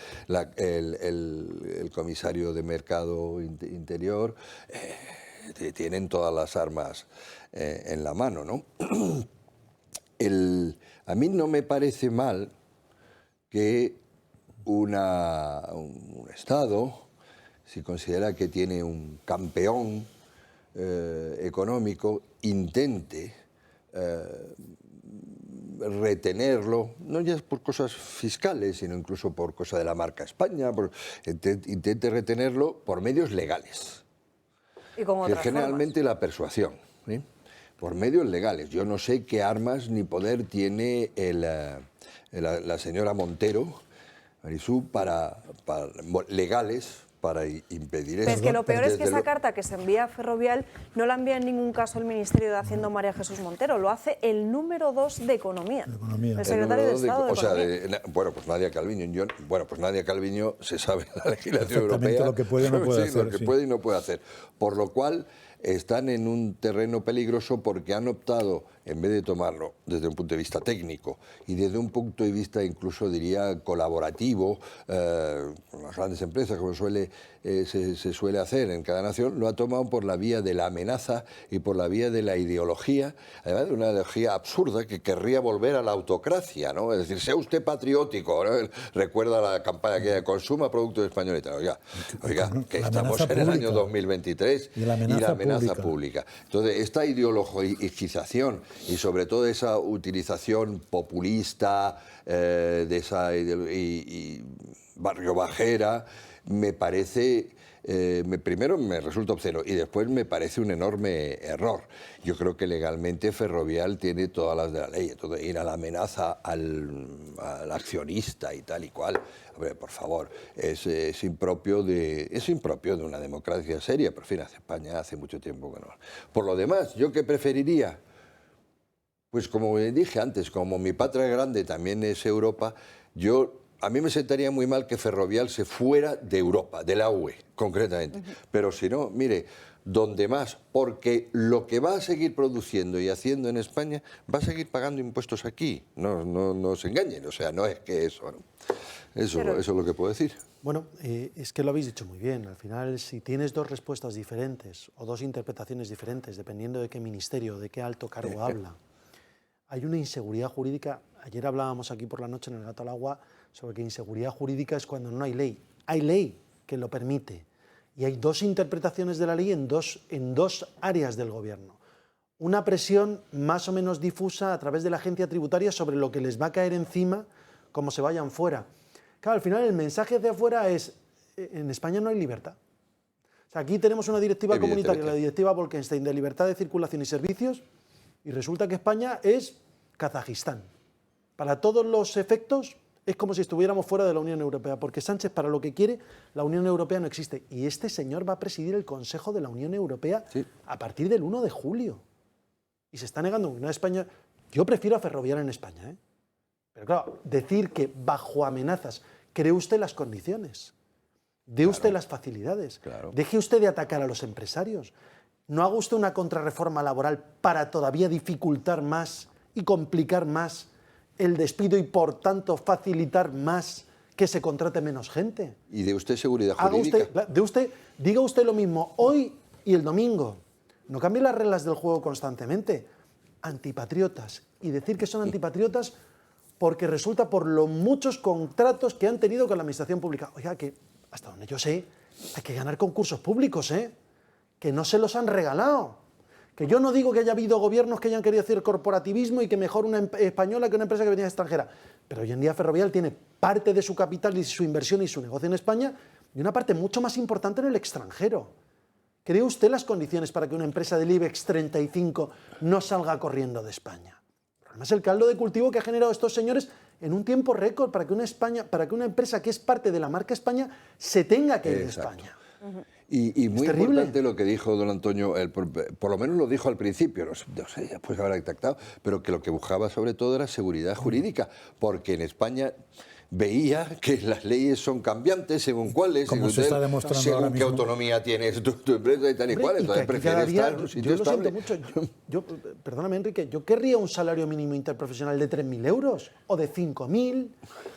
el comisario de Mercado Interior, tienen todas las armas en la mano, ¿no? A mí no me parece mal que un Estado, si considera que tiene un campeón económico, intente retenerlo, no ya por cosas fiscales, sino incluso por cosa de la marca España, intente retenerlo por medios legales. Y con otras generalmente formas. La persuasión, ¿sí? Por medios legales. Yo no sé qué armas ni poder tiene la señora Montero, Marisú, legales para impedir eso. Pero es que lo peor es que esa carta que se envía a Ferrovial no la envía en ningún caso el Ministerio de Hacienda, María Jesús Montero, lo hace el número 2 de Economía. El secretario de Estado de Economía. Pues Nadia Calviño. Pues Nadia Calviño se sabe la legislación europea. Lo que puede y no puede hacer. Lo que puede y no puede hacer. Por lo cual están en un terreno peligroso, porque han optado, en vez de tomarlo desde un punto de vista técnico y desde un punto de vista incluso, diría, colaborativo, con las grandes empresas, como se suele hacer en cada nación, lo ha tomado por la vía de la amenaza y por la vía de la ideología, además de una ideología absurda que querría volver a la autocracia, ¿no? Es decir, sea usted patriótico, ¿no? Recuerda la campaña que consuma productos españoles y tal. Oiga, que estamos en el año 2023 y la amenaza pública. Entonces, esta ideologización y sobre todo esa utilización populista de esa y barrio bajera, me parece, primero me resulta obsceno y después me parece un enorme error. Yo creo que legalmente Ferrovial tiene todas las de la ley. Entonces, ir a la amenaza al accionista y tal y cual, hombre, por favor, es impropio de una democracia seria, pero en fin, hace España hace mucho tiempo que no. Por lo demás, ¿yo qué preferiría? Pues como dije antes, como mi patria grande también es Europa, a mí me sentaría muy mal que Ferrovial se fuera de Europa, de la UE, concretamente. Pero si no, mire, donde más, porque lo que va a seguir produciendo y haciendo en España va a seguir pagando impuestos aquí. No se engañen, o sea, no es que eso, ¿no? Eso es lo que puedo decir. Bueno, es que lo habéis dicho muy bien. Al final, si tienes dos respuestas diferentes o dos interpretaciones diferentes, dependiendo de qué ministerio, de qué alto cargo habla, hay una inseguridad jurídica. Ayer hablábamos aquí por la noche en el Gato al Agua sobre que inseguridad jurídica es cuando no hay ley. Hay ley que lo permite. Y hay dos interpretaciones de la ley en dos áreas del gobierno. Una presión más o menos difusa a través de la agencia tributaria sobre lo que les va a caer encima como se vayan fuera. Claro, al final el mensaje hacia afuera es, en España no hay libertad. O sea, aquí tenemos una directiva comunitaria, la directiva Bolkestein, de libertad de circulación y servicios, y resulta que España es Kazajistán. Para todos los efectos es como si estuviéramos fuera de la Unión Europea, porque Sánchez, para lo que quiere, la Unión Europea no existe. Y este señor va a presidir el Consejo de la Unión Europea a partir del 1 de julio. Y se está negando una España. Yo prefiero a Ferrovial en España, ¿eh? Pero claro, decir que bajo amenazas cree usted las condiciones, dé usted las facilidades, deje usted de atacar a los empresarios, no haga usted una contrarreforma laboral para todavía dificultar más y complicar más el despido y por tanto facilitar más que se contrate menos gente. Y de usted seguridad jurídica. Diga usted lo mismo hoy y el domingo. No cambie las reglas del juego constantemente. Antipatriotas. Y decir que son antipatriotas porque resulta por los muchos contratos que han tenido con la administración pública. Oiga, que hasta donde yo sé, hay que ganar concursos públicos, ¿eh? Que no se los han regalado. Que yo no digo que haya habido gobiernos que hayan querido hacer corporativismo y que mejor una española que una empresa que venía extranjera. Pero hoy en día Ferrovial tiene parte de su capital y su inversión y su negocio en España y una parte mucho más importante en el extranjero. ¿Cree usted las condiciones para que una empresa del IBEX 35 no salga corriendo de España? Además, el caldo de cultivo que ha generado estos señores en un tiempo récord para que una empresa que es parte de la marca España se tenga que ir de España. Y muy importante lo que dijo don Antonio, por lo menos lo dijo al principio, no sé, después habrá detectado, pero que lo que buscaba sobre todo era seguridad jurídica, porque en España veía que las leyes son cambiantes según cuáles, como se está demostrando según ahora qué mismo. autonomía tienes tu empresa y tal y cual, entonces prefieres estar en un sitio estable. Perdóname, Enrique, yo querría un salario mínimo interprofesional de 3.000 euros o de 5.000.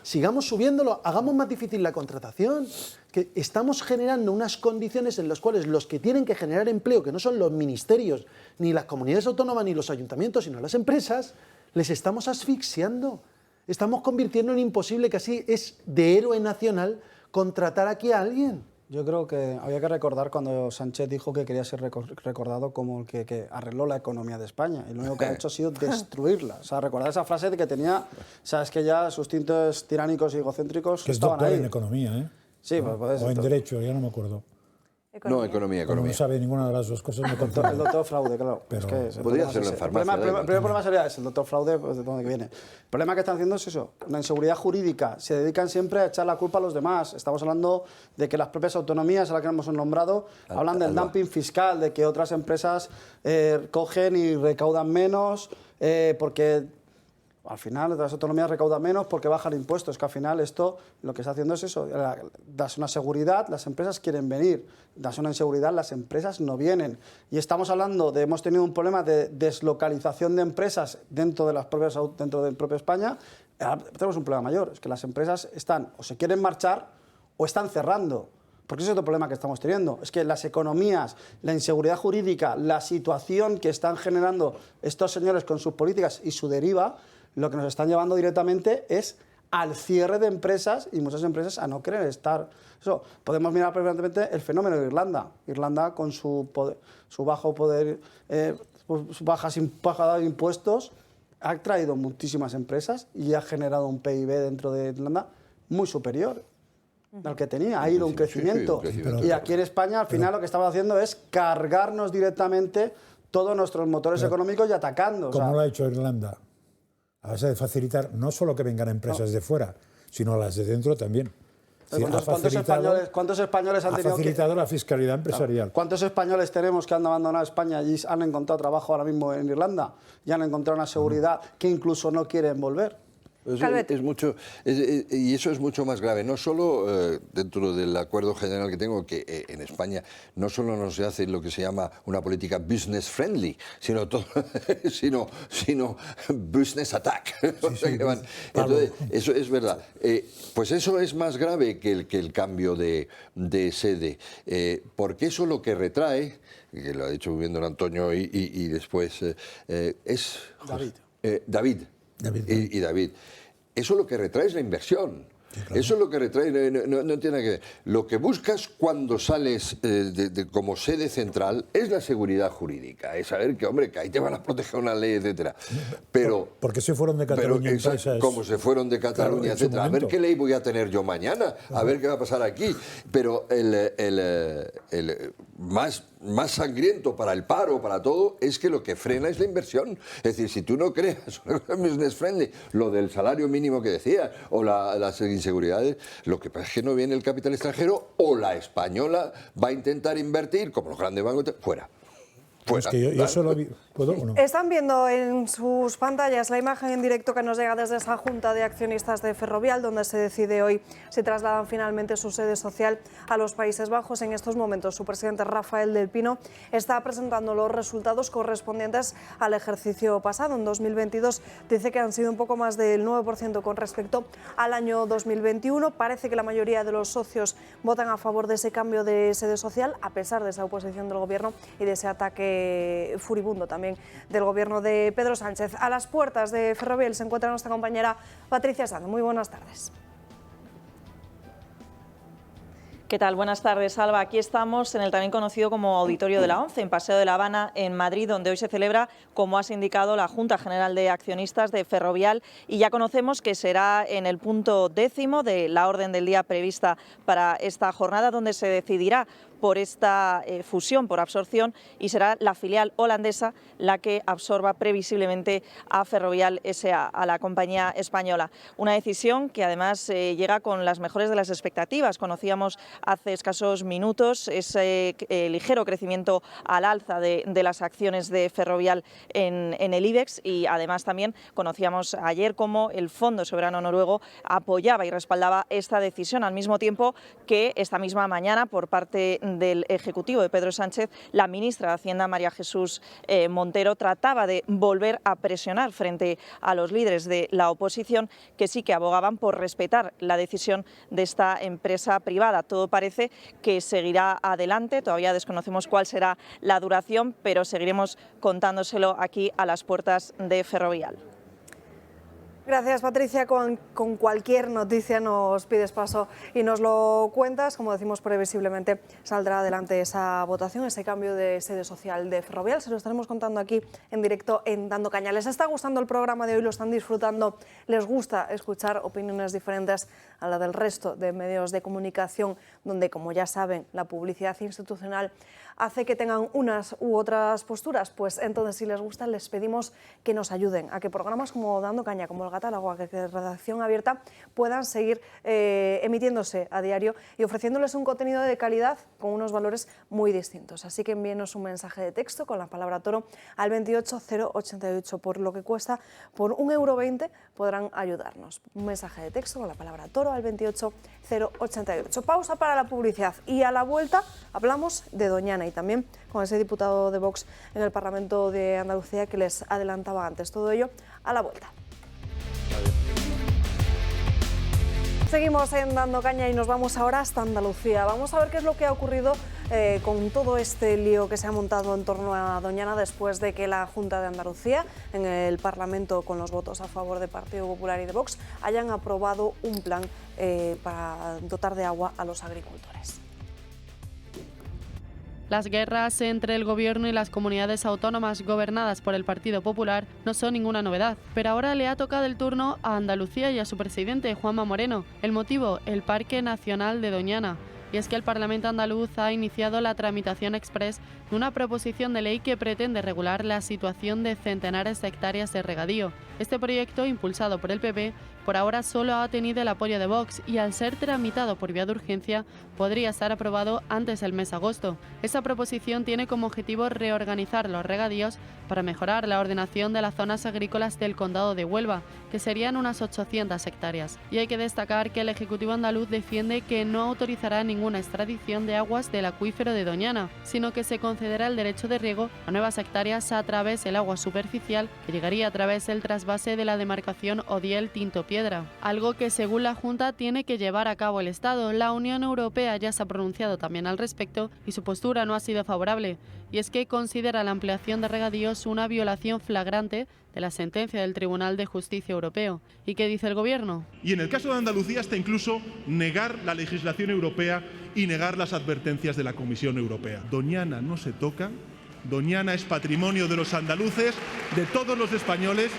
Sigamos subiéndolo, hagamos más difícil la contratación, que estamos generando unas condiciones en las cuales los que tienen que generar empleo, que no son los ministerios, ni las comunidades autónomas, ni los ayuntamientos, sino las empresas, les estamos asfixiando. Estamos convirtiendo en imposible, que así es de héroe nacional contratar aquí a alguien. Yo creo que había que recordar cuando Sánchez dijo que quería ser recordado como el que arregló la economía de España. Y lo único que ha hecho ha sido destruirla. O sea, recordar esa frase de que tenía... O sea, es que ya sus tintes tiránicos y egocéntricos que es estaban doctor ahí. en economía, ¿eh? Sí, pues o en derecho, ya no me acuerdo. No, economía. Como no sabe ninguna de las dos cosas, me confunde. El doctor Fraude, claro. Pero podría hacerlo en farmacia. El primer problema sería ese, el doctor Fraude, pues, de dónde viene. El problema que están haciendo es eso, una inseguridad jurídica. Se dedican siempre a echar la culpa a los demás. Estamos hablando de que las propias autonomías, a las que hemos nombrado, hablan del dumping fiscal, de que otras empresas cogen y recaudan menos porque... Al final, las autonomías recaudan menos porque bajan impuestos, que al final esto lo que está haciendo es eso, das una seguridad, las empresas quieren venir, das una inseguridad, las empresas no vienen. Y estamos hablando hemos tenido un problema de deslocalización de empresas dentro del propio España, ahora tenemos un problema mayor, es que las empresas están o se quieren marchar o están cerrando. Porque ese es otro problema que estamos teniendo, es que las economías, la inseguridad jurídica, la situación que están generando estos señores con sus políticas y su deriva, lo que nos están llevando directamente es al cierre de empresas y muchas empresas a no querer estar. Eso, podemos mirar previamente el fenómeno de Irlanda. Irlanda con su bajo poder, su baja bajada de impuestos, ha traído muchísimas empresas y ha generado un PIB dentro de Irlanda muy superior al que tenía. Ha ido un crecimiento. Y aquí en España al final lo que estamos haciendo es cargarnos directamente todos nuestros motores económicos y atacando. ¿Cómo lo ha hecho Irlanda? A base de facilitar no solo que vengan empresas de fuera, sino las de dentro también. ¿Cuántos españoles han tenido facilitado la fiscalidad empresarial? ¿Cuántos españoles tenemos que han abandonado España y han encontrado trabajo ahora mismo en Irlanda? Y han encontrado una seguridad que incluso no quieren volver. Es mucho, y eso es mucho más grave, no solo dentro del acuerdo general que tengo, que en España no solo no se hace lo que se llama una política business friendly, sino business attack. Entonces, eso es verdad. Pues eso es más grave que el cambio de sede, porque eso lo que retrae, que lo ha dicho muy bien don Antonio y después es David. David. Eso lo que retrae es la inversión. Sí, claro. Eso es lo que retrae, no tiene que ver. Lo que buscas cuando sales como sede central es la seguridad jurídica, es saber que, hombre, que ahí te van a proteger una ley, etcétera. Pero ¿por qué se fueron de Cataluña? Como se fueron de Cataluña, claro, etcétera. A ver qué ley voy a tener yo mañana, a ver qué va a pasar aquí. Pero el más sangriento para el paro, para todo, es que lo que frena es la inversión. Es decir, si tú no creas business friendly, lo del salario mínimo que decía, o las inseguridades, lo que pasa es que no viene el capital extranjero, o la española va a intentar invertir, como los grandes bancos, fuera. Es que yo solo ¿puedo o no? Están viendo en sus pantallas la imagen en directo que nos llega desde esa Junta de Accionistas de Ferrovial, donde se decide hoy si trasladan finalmente su sede social a los Países Bajos. En estos momentos, su presidente Rafael del Pino está presentando los resultados correspondientes al ejercicio pasado. En 2022 dice que han sido un poco más del 9% con respecto al año 2021. Parece que la mayoría de los socios votan a favor de ese cambio de sede social, a pesar de esa oposición del Gobierno y de ese ataque furibundo también del Gobierno de Pedro Sánchez. A las puertas de Ferrovial se encuentra nuestra compañera Patricia Sanz. Muy buenas tardes. ¿Qué tal? Buenas tardes, Alba. Aquí estamos en el también conocido como Auditorio de la ONCE, en Paseo de la Habana, en Madrid, donde hoy se celebra, como has indicado, la Junta General de Accionistas de Ferrovial, y ya conocemos que será en el punto 10º de la orden del día prevista para esta jornada, donde se decidirá por esta fusión, por absorción, y será la filial holandesa la que absorba previsiblemente a Ferrovial S.A., a la compañía española. Una decisión que además llega con las mejores de las expectativas. Conocíamos hace escasos minutos ese ligero crecimiento al alza de las acciones de Ferrovial en el IBEX, y además también conocíamos ayer cómo el Fondo Soberano Noruego apoyaba y respaldaba esta decisión, al mismo tiempo que esta misma mañana, por parte del Ejecutivo de Pedro Sánchez, la ministra de Hacienda, María Jesús Montero, trataba de volver a presionar frente a los líderes de la oposición, que sí que abogaban por respetar la decisión de esta empresa privada. Todo parece que seguirá adelante, todavía desconocemos cuál será la duración, pero seguiremos contándoselo aquí a las puertas de Ferrovial. Gracias, Patricia. Con cualquier noticia nos pides paso y nos lo cuentas. Como decimos, previsiblemente saldrá adelante esa votación, ese cambio de sede social de Ferrovial. Se lo estaremos contando aquí en directo en Dando Caña. ¿Les está gustando el programa de hoy? ¿Lo están disfrutando? ¿Les gusta escuchar opiniones diferentes a la del resto de medios de comunicación, donde, como ya saben, la publicidad institucional hace que tengan unas u otras posturas? Pues entonces, si les gusta, les pedimos que nos ayuden a que programas como Dando Caña, como El Catálogo, a que Redacción Abierta puedan seguir emitiéndose a diario y ofreciéndoles un contenido de calidad con unos valores muy distintos. Así que envíenos un mensaje de texto con la palabra toro al 28088, por lo que cuesta, por €1,20 podrán ayudarnos. Un mensaje de texto con la palabra toro al 28088. Pausa para la publicidad y a la vuelta hablamos de Doñana y también con ese diputado de Vox en el Parlamento de Andalucía que les adelantaba antes. Todo ello a la vuelta. Seguimos en Dando Caña y nos vamos ahora hasta Andalucía. Vamos a ver qué es lo que ha ocurrido con todo este lío que se ha montado en torno a Doñana después de que la Junta de Andalucía, en el Parlamento, con los votos a favor de Partido Popular y de Vox, hayan aprobado un plan para dotar de agua a los agricultores. Las guerras entre el Gobierno y las comunidades autónomas gobernadas por el Partido Popular no son ninguna novedad, pero ahora le ha tocado el turno a Andalucía y a su presidente, Juanma Moreno. El motivo, el Parque Nacional de Doñana. Y es que el Parlamento andaluz ha iniciado la tramitación exprés de una proposición de ley que pretende regular la situación de centenares de hectáreas de regadío. Este proyecto, impulsado por el PP, por ahora solo ha tenido el apoyo de Vox y al ser tramitado por vía de urgencia podría estar aprobado antes del mes de agosto. Esta proposición tiene como objetivo reorganizar los regadíos para mejorar la ordenación de las zonas agrícolas del condado de Huelva, que serían unas 800 hectáreas. Y hay que destacar que el Ejecutivo andaluz defiende que no autorizará ninguna extracción de aguas del acuífero de Doñana, sino que se concederá el derecho de riego a nuevas hectáreas a través del agua superficial que llegaría a través del trasvase de la demarcación Odiel-Tinto Piedra, algo que según la Junta tiene que llevar a cabo el Estado. La Unión Europea ya se ha pronunciado también al respecto y su postura no ha sido favorable, y es que considera la ampliación de regadíos una violación flagrante de la sentencia del Tribunal de Justicia Europeo. ¿Y qué dice el Gobierno? Y en el caso de Andalucía hasta incluso negar la legislación europea y negar las advertencias de la Comisión Europea. Doñana no se toca, Doñana es patrimonio de los andaluces, de todos los españoles,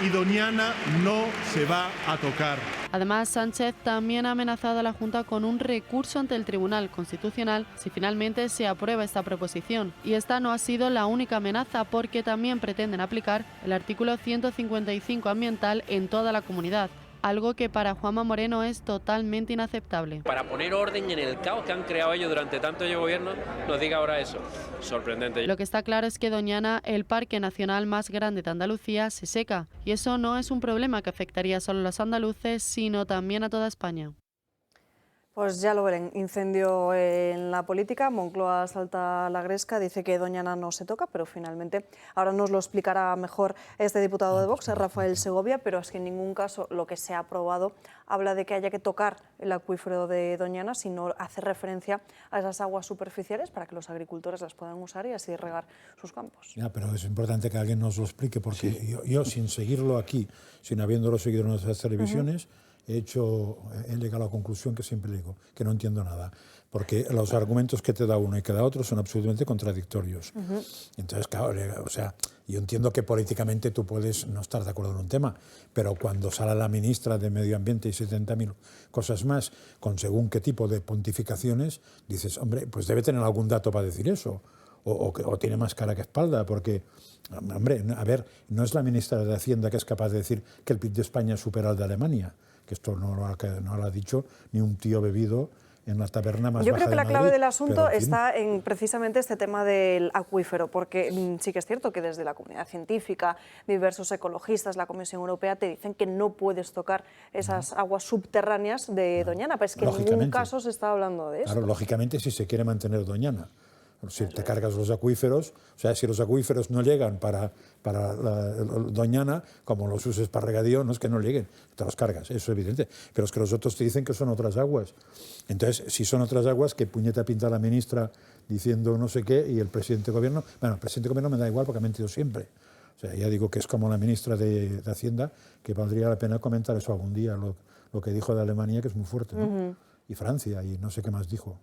y Doñana no se va a tocar. Además, Sánchez también ha amenazado a la Junta con un recurso ante el Tribunal Constitucional si finalmente se aprueba esta proposición. Y esta no ha sido la única amenaza, porque también pretenden aplicar el artículo 155 ambiental en toda la comunidad, algo que para Juanma Moreno es totalmente inaceptable. Para poner orden en el caos que han creado ellos durante tantos años de gobierno, nos diga ahora eso. Sorprendente. Lo que está claro es que Doñana, el parque nacional más grande de Andalucía, se seca. Y eso no es un problema que afectaría solo a los andaluces, sino también a toda España. Pues ya lo ven, incendio en la política, Moncloa salta a la gresca, dice que Doñana no se toca, pero finalmente ahora nos lo explicará mejor este diputado de Vox, Rafael Segovia, pero es que en ningún caso lo que se ha aprobado habla de que haya que tocar el acuífero de Doñana, sino hace referencia a esas aguas superficiales para que los agricultores las puedan usar y así regar sus campos. Ya, pero es importante que alguien nos lo explique, porque sí. yo sin seguirlo aquí, sin habiéndolo seguido en nuestras televisiones, he llegado a la conclusión que siempre digo, que no entiendo nada, porque los argumentos que te da uno y que da otro son absolutamente contradictorios. Entonces, claro, o sea, yo entiendo que políticamente tú puedes no estar de acuerdo en un tema, pero cuando sale la ministra de Medio Ambiente y 70.000 cosas más, con según qué tipo de pontificaciones, dices, hombre, pues debe tener algún dato para decir eso. O tiene más cara que espalda, porque, hombre, a ver, no es la ministra de Hacienda que es capaz de decir que el PIB de España supera al de Alemania, que esto no lo ha dicho ni un tío bebido en la taberna más baja de Madrid. Yo creo que la clave del asunto está en precisamente este tema del acuífero, porque sí que es cierto que desde la comunidad científica, diversos ecologistas, la Comisión Europea te dicen que no puedes tocar esas aguas subterráneas de Doñana, pero es que en ningún caso se está hablando de eso. Claro, lógicamente si se quiere mantener Doñana. Si te cargas los acuíferos, o sea, si los acuíferos no llegan para Doñana, como los uses para regadío, no es que no lleguen, te los cargas, eso es evidente. Pero es que los otros te dicen que son otras aguas. Entonces, si son otras aguas, ¿qué puñeta pinta la ministra diciendo no sé qué y el presidente de gobierno? Bueno, el presidente de gobierno me da igual porque ha mentido siempre. O sea, ya digo que es como la ministra de Hacienda, que valdría la pena comentar eso algún día, lo que dijo de Alemania, que es muy fuerte, ¿no? Y Francia, y no sé qué más dijo.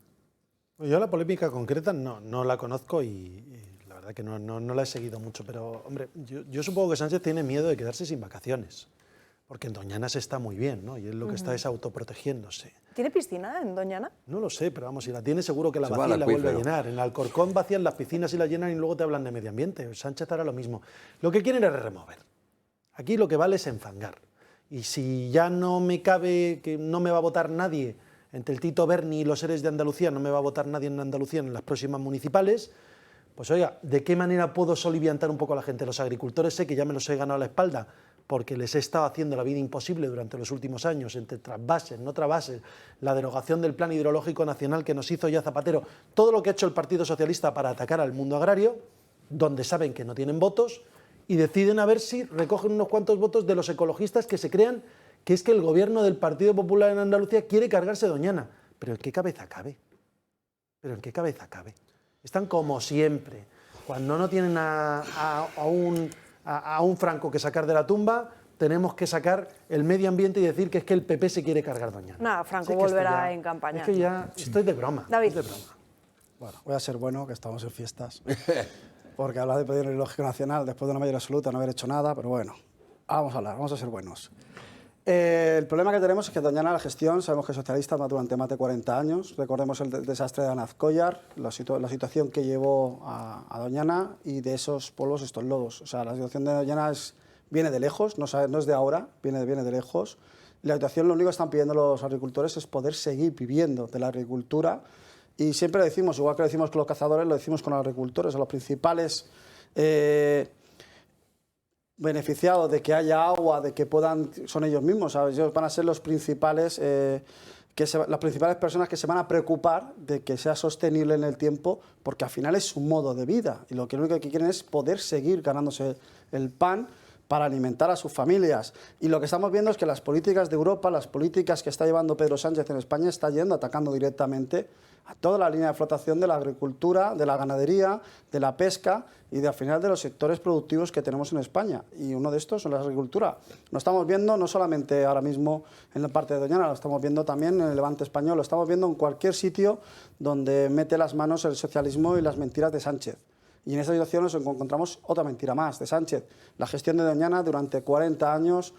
Yo la polémica concreta no la conozco y la verdad que no la he seguido mucho, pero hombre, yo supongo que Sánchez tiene miedo de quedarse sin vacaciones, porque en Doñana se está muy bien, ¿no? Y él lo que está es autoprotegiéndose. ¿Tiene piscina en Doñana? No lo sé, pero vamos, si la tiene seguro que la vacía y la vuelve a llenar. En Alcorcón vacían las piscinas y la llenan y luego te hablan de medio ambiente. Sánchez hará lo mismo. Lo que quieren es remover. Aquí lo que vale es enfangar. Y si ya no me cabe que no me va a votar nadie entre el Tito Berni y los seres de Andalucía, no me va a votar nadie en Andalucía en las próximas municipales, pues oiga, ¿de qué manera puedo soliviantar un poco a la gente? Los agricultores sé que ya me los he ganado a la espalda, porque les he estado haciendo la vida imposible durante los últimos años, entre trasvases, no trasvases, la derogación del Plan Hidrológico Nacional que nos hizo ya Zapatero, todo lo que ha hecho el Partido Socialista para atacar al mundo agrario, donde saben que no tienen votos, y deciden a ver si recogen unos cuantos votos de los ecologistas que se crean que es que el gobierno del Partido Popular en Andalucía quiere cargarse Doñana. ¿Pero en qué cabeza cabe? ¿Pero en qué cabeza cabe? Están como siempre. Cuando no tienen a un Franco que sacar de la tumba, tenemos que sacar el medio ambiente y decir que es que el PP se quiere cargar Doñana. Nada, Franco volverá en campaña. Es que ya estoy de broma. David. Estoy de broma. Bueno, voy a ser bueno, que estamos en fiestas. Porque hablar de Poder Hidrológico Nacional después de una mayoría absoluta, no haber hecho nada, pero bueno, vamos a hablar, vamos a ser buenos. El problema que tenemos es que Doñana, la gestión, sabemos que es socialista durante más de 40 años. Recordemos el desastre de Anazcollar, la situación que llevó a Doñana y de esos polvos estos lodos. O sea, la situación de Doñana es viene de lejos, no es de ahora, viene de lejos. La situación, lo único que están pidiendo los agricultores es poder seguir viviendo de la agricultura. Y siempre lo decimos, igual que lo decimos con los cazadores, lo decimos con los agricultores. Los principales beneficiados de que haya agua, de que puedan, son ellos mismos, ¿sabes? Ellos van a ser los principales, las principales personas que se van a preocupar de que sea sostenible en el tiempo, porque al final es su modo de vida. Y lo único que quieren es poder seguir ganándose el pan para alimentar a sus familias. Y lo que estamos viendo es que las políticas de Europa, las políticas que está llevando Pedro Sánchez en España, está yendo atacando directamente a toda la línea de flotación de la agricultura, de la ganadería, de la pesca y al final de los sectores productivos que tenemos en España. Y uno de estos es la agricultura. Lo estamos viendo no solamente ahora mismo en la parte de Doñana, lo estamos viendo también en el Levante español, lo estamos viendo en cualquier sitio donde mete las manos el socialismo y las mentiras de Sánchez. Y en esta situación nos encontramos otra mentira más de Sánchez. La gestión de Doñana durante 40 años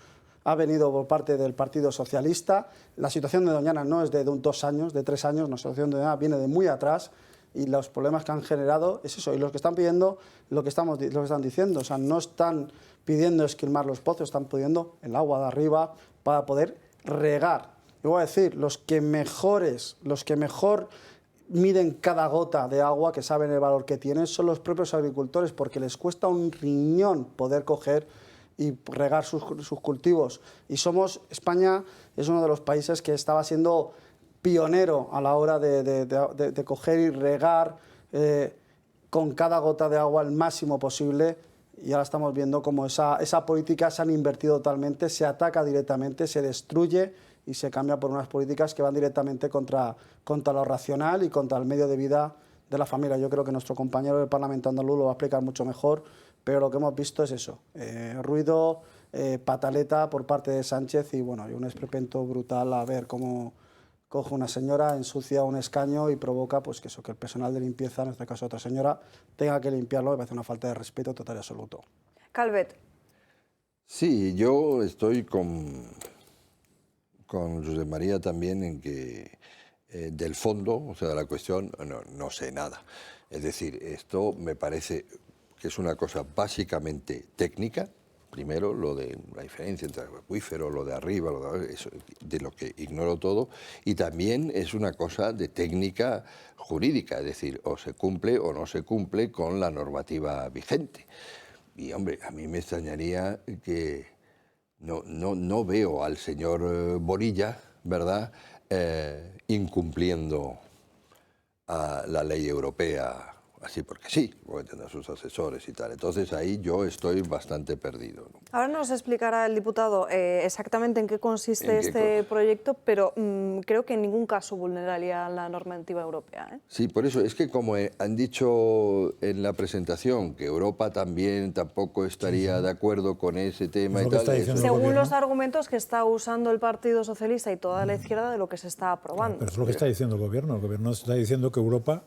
ha venido por parte del Partido Socialista. La situación de Doñana no es de 2 años, de 3 años, la situación de Doñana viene de muy atrás y los problemas que han generado es eso. Y los que están pidiendo lo que están diciendo, o sea, no están pidiendo esquilmar los pozos, están pidiendo el agua de arriba para poder regar. Y voy a decir, los que mejor miden cada gota de agua, que saben el valor que tienen, son los propios agricultores, porque les cuesta un riñón poder coger y regar sus cultivos. Y España es uno de los países que estaba siendo pionero a la hora de coger y regar con cada gota de agua el máximo posible. Y ahora estamos viendo cómo esa política se han invertido totalmente, se ataca directamente, se destruye y se cambia por unas políticas que van directamente contra lo racional y contra el medio de vida de la familia. Yo creo que nuestro compañero del Parlamento andaluz lo va a explicar mucho mejor, pero lo que hemos visto es eso, ruido, pataleta por parte de Sánchez y bueno, hay un esperpento brutal a ver cómo coge una señora, ensucia un escaño y provoca pues, que el personal de limpieza, en este caso otra señora, tenga que limpiarlo. Me parece una falta de respeto total y absoluto. Calvet. Sí, yo estoy con Josep María también en que del fondo, o sea, de la cuestión, no sé nada. Es decir, esto me parece que es una cosa básicamente técnica. Primero, lo de la diferencia entre el acuífero, lo de arriba, eso, de lo que ignoro todo. Y también es una cosa de técnica jurídica, es decir, o se cumple o no se cumple con la normativa vigente. Y, hombre, a mí me extrañaría que no veo al señor Bonilla, ¿verdad?, incumpliendo a la ley europea, así porque sí, porque tendrá sus asesores y tal. Entonces ahí yo estoy bastante perdido, ¿no? Ahora nos explicará el diputado exactamente en qué consiste este proyecto, pero creo que en ningún caso vulneraría la normativa europea, ¿eh? Sí, por eso es que como han dicho en la presentación que Europa también tampoco estaría de acuerdo con ese tema y tal. Según los argumentos que está usando el Partido Socialista y toda la izquierda de lo que se está aprobando. Pero es lo que está diciendo el gobierno está diciendo que Europa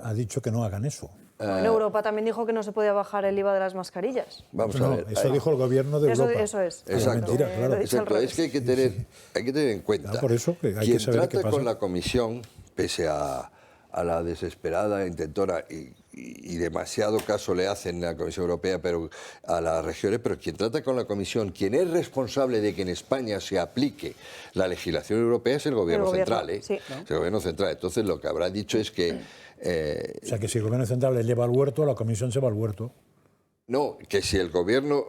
ha dicho que no hagan eso. En Europa también dijo que no se podía bajar el IVA de las mascarillas. Vamos a ver. Eso dijo el gobierno de Europa. Eso es. Exacto. Mentira, claro. Exacto. Es que hay que tener en cuenta. Claro, por eso que hay quien que saber trata qué pasa con la Comisión, pese a la desesperada intentora y demasiado caso le hacen a la Comisión Europea, pero a las regiones, pero quien trata con la Comisión, quien es responsable de que en España se aplique la legislación europea es el gobierno central, ¿eh? Sí. Es el gobierno central. Entonces lo que habrá dicho es que o sea, que si el gobierno central le lleva al huerto, la Comisión se va al huerto. No, que si el gobierno,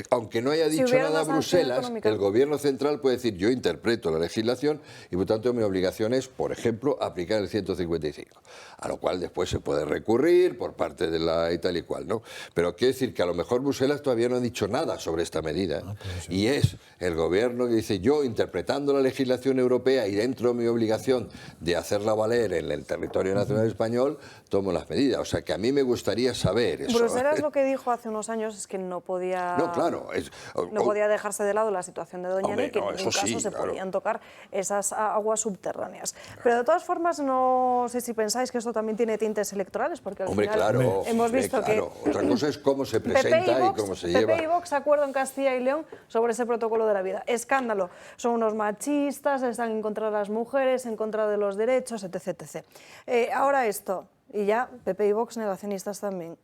aunque no haya dicho nada a Bruselas, el gobierno central puede decir yo interpreto la legislación y por tanto mi obligación es, por ejemplo, aplicar el 155. A lo cual después se puede recurrir por parte de la y tal y cual, ¿no? Pero quiere decir que a lo mejor Bruselas todavía no ha dicho nada sobre esta medida. Y es el gobierno que dice yo interpretando la legislación europea y dentro de mi obligación de hacerla valer en el territorio nacional español, tomo las medidas. O sea que a mí me gustaría saber eso. Bruselas lo que dijo hace unos años es que no podía, podía dejarse de lado la situación de Doñana y que en ningún caso se podían tocar esas aguas subterráneas. Pero de todas formas, no sé si pensáis que esto también tiene tintes electorales, porque al final hemos visto que otra cosa es cómo se presenta y cómo se lleva. PP y Vox acuerdo en Castilla y León sobre ese protocolo de la vida. Escándalo. Son unos machistas, están en contra de las mujeres, en contra de los derechos, etc. Ahora esto, y ya PP y Vox negacionistas también.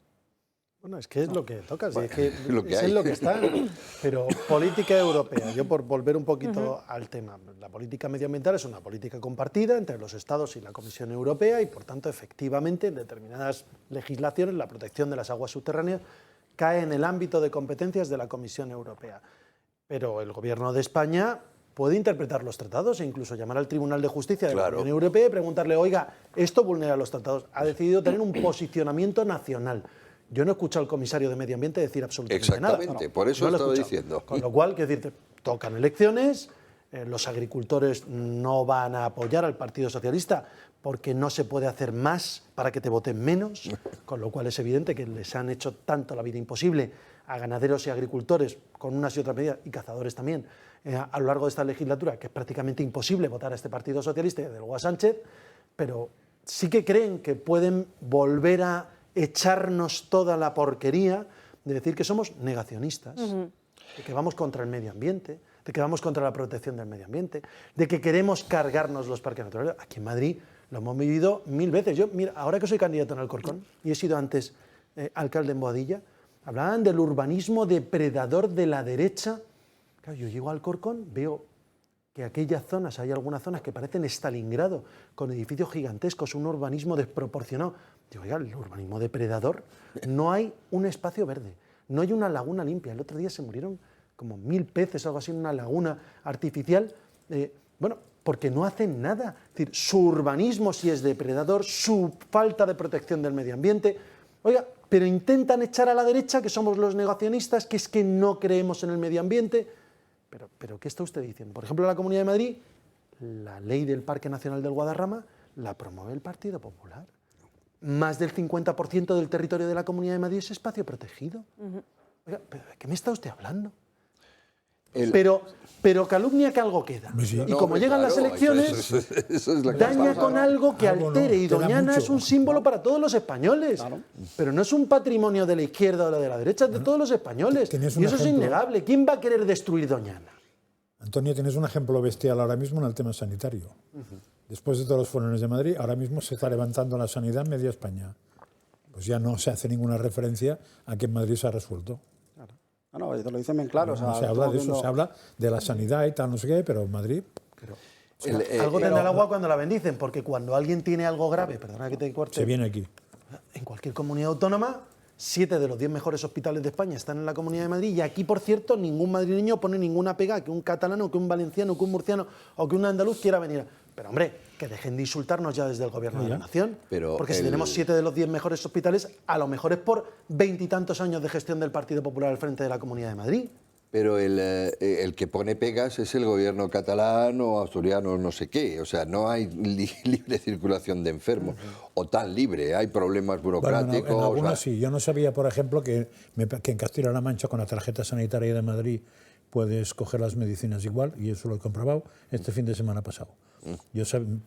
Bueno, es que es lo que toca, es que es lo que es hay. en lo que está. Pero política europea, yo por volver un poquito al tema, la política medioambiental es una política compartida entre los Estados y la Comisión Europea y, por tanto, efectivamente, en determinadas legislaciones la protección de las aguas subterráneas cae en el ámbito de competencias de la Comisión Europea. Pero el Gobierno de España puede interpretar los tratados e incluso llamar al Tribunal de Justicia de la Unión Europea y preguntarle, oiga, esto vulnera los tratados. Ha decidido tener un posicionamiento nacional. Yo no he escuchado al comisario de Medio Ambiente decir absolutamente nada. Exactamente, por eso lo he estaba escuchado. diciendo. Con lo cual, quiero decirte, tocan elecciones, los agricultores no van a apoyar al Partido Socialista porque no se puede hacer más para que te voten menos, con lo cual es evidente que les han hecho tanto la vida imposible a ganaderos y agricultores con unas y otras medidas, y cazadores también, a lo largo de esta legislatura, que es prácticamente imposible votar a este Partido Socialista y de luego a Sánchez, pero sí que creen que pueden volver a echarnos toda la porquería de decir que somos negacionistas, de que vamos contra el medio ambiente, de que vamos contra la protección del medio ambiente, de que queremos cargarnos los parques naturales. Aquí en Madrid lo hemos vivido 1000 veces. Yo, mira, ahora que soy candidato en Alcorcón y he sido antes alcalde en Boadilla, hablaban del urbanismo depredador de la derecha. Claro, yo llego a Alcorcón, veo que aquellas zonas, hay algunas zonas que parecen Stalingrado, con edificios gigantescos, un urbanismo desproporcionado. Digo, oiga, el urbanismo depredador, no hay un espacio verde, no hay una laguna limpia. El otro día se murieron como 1000 peces, algo así, en una laguna artificial. Bueno, porque no hacen nada. Es decir, su urbanismo sí es depredador, su falta de protección del medio ambiente. Oiga, pero intentan echar a la derecha, que somos los negacionistas, que es que no creemos en el medio ambiente. Pero ¿qué está usted diciendo? Por ejemplo, en la Comunidad de Madrid, la ley del Parque Nacional del Guadarrama la promueve el Partido Popular. Más del 50% del territorio de la Comunidad de Madrid es espacio protegido. Oiga, ¿pero de qué me está usted hablando? Pero calumnia que algo queda. Sí. Y como llegan las elecciones, eso es la daña con algo que altere. Y Doñana es un símbolo para todos los españoles. Pero no es un patrimonio de la izquierda o de la derecha, es de todos los españoles. Y eso es innegable. ¿Quién va a querer destruir Doñana? Antonio, tienes un ejemplo bestial ahora mismo en el tema sanitario. Después de todos los forones de Madrid, ahora mismo se está levantando la sanidad en media España. Pues ya no se hace ninguna referencia a que en Madrid se ha resuelto. No, te lo dicen bien claro. No, se habla de eso, se habla de la sanidad y tal, no sé qué, pero en Madrid... Algo tendrá el agua cuando la bendicen, porque cuando alguien tiene algo grave, perdona que te corte... Se viene aquí. En cualquier comunidad autónoma, 7 de los 10 mejores hospitales de España están en la Comunidad de Madrid, y aquí, por cierto, ningún madrileño pone ninguna pega que un catalano, que un valenciano, que un murciano o que un andaluz quiera venir. Pero, hombre, que dejen de insultarnos ya desde el Gobierno de la Nación. Porque si tenemos 7 de los 10 mejores hospitales, a lo mejor es por 20 y tantos años de gestión del Partido Popular al frente de la Comunidad de Madrid. Pero el que pone pegas es el gobierno catalán o asturiano, no sé qué. O sea, no hay libre circulación de enfermos, o tan libre. Hay problemas burocráticos. Bueno, en algunos sí. Yo no sabía, por ejemplo, que en Castilla-La Mancha, con la tarjeta sanitaria de Madrid, puedes coger las medicinas igual, y eso lo he comprobado este fin de semana pasado. Yo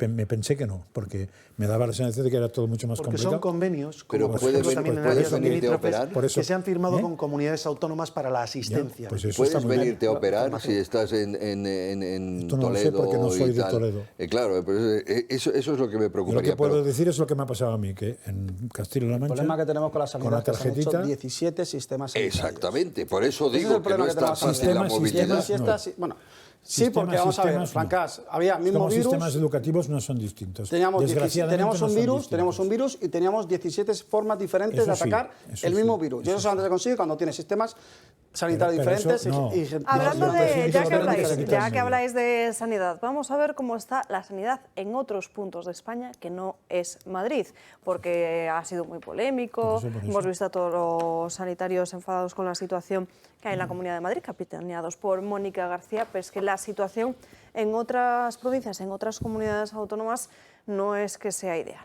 me pensé que no, porque me daba la sensación de que era todo mucho más complicado. Porque son convenios, pero puedes venirte a operar, que se han firmado con comunidades autónomas para la asistencia. Pues puedes venirte a operar si estás en Toledo. No lo sé porque no soy de Toledo. Claro, pues eso es lo que me preocuparía. Lo que puedo decir es lo que me ha pasado a mí, que en Castilla-La Mancha... El problema que tenemos con la sanidad, con la tarjetita, que se han hecho 17 sistemas sanitarios. Exactamente, por eso digo que no está fácil la movilidad. Bueno, sí, porque vamos a ver, Francás, había mismo virus. Los sistemas educativos no son distintos. Teníamos un virus y teníamos 17 formas diferentes de atacar el mismo virus. Y eso solamente se consigue cuando tienes sistemas sanitarios diferentes. Hablando de, ya que habláis de sanidad, vamos a ver cómo está la sanidad en otros puntos de España que no es Madrid, porque ha sido muy polémico. Por eso. Hemos visto a todos los sanitarios enfadados con la situación que hay en la Comunidad de Madrid, capitaneados por Mónica García, pero es que la situación en otras provincias, en otras comunidades autónomas, no es que sea ideal.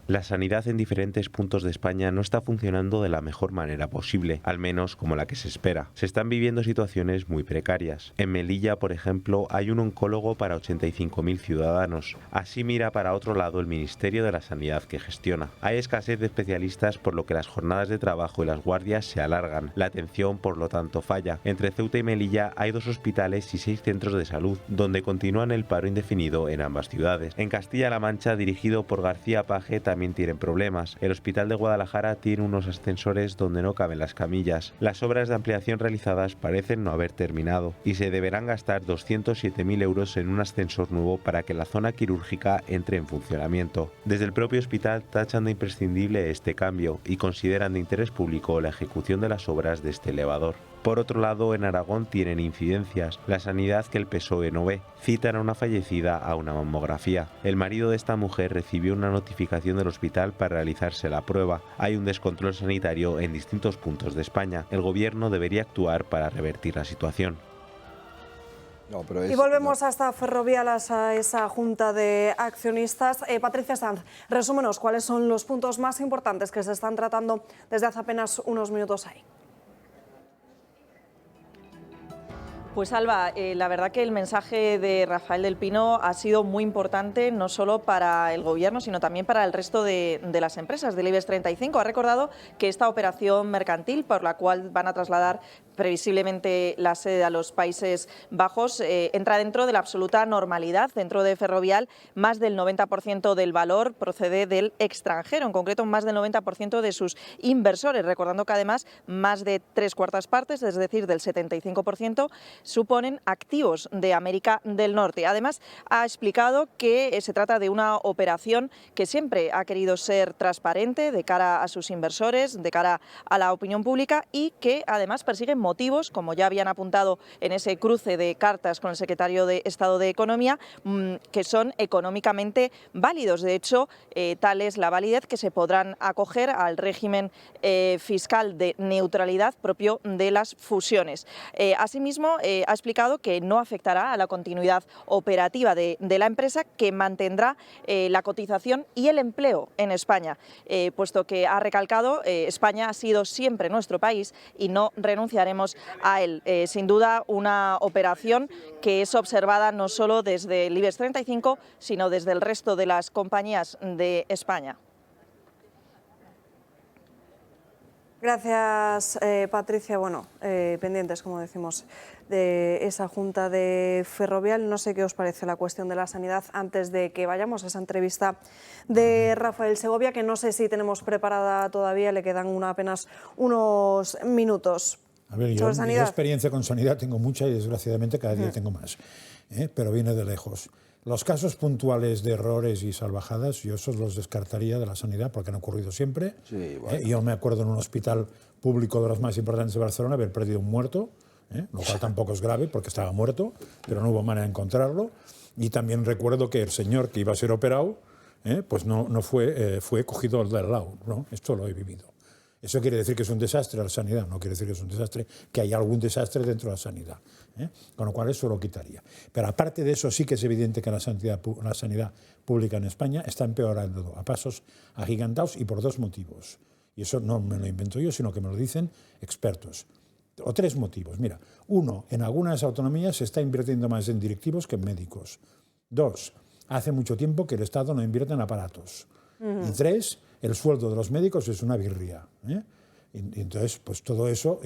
La sanidad en diferentes puntos de España no está funcionando de la mejor manera posible, al menos como la que se espera. Se están viviendo situaciones muy precarias. En Melilla, por ejemplo, hay un oncólogo para 85.000 ciudadanos. Así mira para otro lado el Ministerio de la Sanidad que gestiona. Hay escasez de especialistas, por lo que las jornadas de trabajo y las guardias se alargan. La atención, por lo tanto, falla. Entre Ceuta y Melilla hay 2 hospitales y 6 centros de salud, donde continúan el paro indefinido en ambas ciudades. En Castilla-La Mancha, dirigido por García Paje, también también tienen problemas. El Hospital de Guadalajara tiene unos ascensores donde no caben las camillas. Las obras de ampliación realizadas parecen no haber terminado y se deberán gastar 207.000 euros en un ascensor nuevo para que la zona quirúrgica entre en funcionamiento. Desde el propio hospital tachan de imprescindible este cambio y consideran de interés público la ejecución de las obras de este elevador. Por otro lado, en Aragón tienen incidencias, la sanidad que el PSOE no ve. Citan a una fallecida a una mamografía. El marido de esta mujer recibió una notificación del hospital para realizarse la prueba. Hay un descontrol sanitario en distintos puntos de España. El gobierno debería actuar para revertir la situación. Y volvemos hasta Ferrovial, a esa junta de accionistas. Patricia Sanz, resúmenos cuáles son los puntos más importantes que se están tratando desde hace apenas unos minutos ahí. Pues Alba, la verdad que el mensaje de Rafael del Pino ha sido muy importante, no solo para el Gobierno, sino también para el resto de las empresas del IBEX 35. Ha recordado que esta operación mercantil, por la cual van a trasladar previsiblemente la sede a los Países Bajos, entra dentro de la absoluta normalidad. Dentro de Ferrovial, más del 90% del valor procede del extranjero, en concreto más del 90% de sus inversores, recordando que además más de 3/4 partes, es decir, del 75%, suponen activos de América del Norte. Además, ha explicado que se trata de una operación que siempre ha querido ser transparente de cara a sus inversores, de cara a la opinión pública, y que además persigue motivos, como ya habían apuntado en ese cruce de cartas con el secretario de Estado de Economía, que son económicamente válidos. De hecho, tal es la validez que se podrán acoger al régimen fiscal de neutralidad propio de las fusiones. Asimismo, ha explicado que no afectará a la continuidad operativa de la empresa, que mantendrá la cotización y el empleo en España, puesto que ha recalcado España ha sido siempre nuestro país y no renunciaremos a él. Sin duda, una operación que es observada no solo desde el IBEX 35, sino desde el resto de las compañías de España. Gracias, Patricia. Bueno, pendientes, como decimos, de esa junta de Ferrovial. No sé qué os parece la cuestión de la sanidad antes de que vayamos a esa entrevista de Rafael Segovia, que no sé si tenemos preparada todavía, le quedan apenas unos minutos. A ver, yo experiencia con sanidad tengo mucha y desgraciadamente cada día tengo más, pero viene de lejos. Los casos puntuales de errores y salvajadas, yo esos los descartaría de la sanidad porque han ocurrido siempre. Sí, bueno. Yo me acuerdo en un hospital público de los más importantes de Barcelona haber perdido un muerto, lo cual tampoco es grave porque estaba muerto, pero no hubo manera de encontrarlo. Y también recuerdo que el señor que iba a ser operado, pues no fue cogido del lado, ¿no? Esto lo he vivido. Eso quiere decir que es un desastre la sanidad, no quiere decir que es un desastre, que hay algún desastre dentro de la sanidad. Con lo cual eso lo quitaría. Pero aparte de eso, sí que es evidente que la sanidad pública en España está empeorando a pasos agigantados y por dos motivos. Y eso no me lo invento yo, sino que me lo dicen expertos. O tres motivos. Mira, uno, en algunas autonomías se está invirtiendo más en directivos que en médicos. Dos, hace mucho tiempo que el Estado no invierte en aparatos. Y tres, el sueldo de los médicos es una birria. Y entonces, pues todo eso,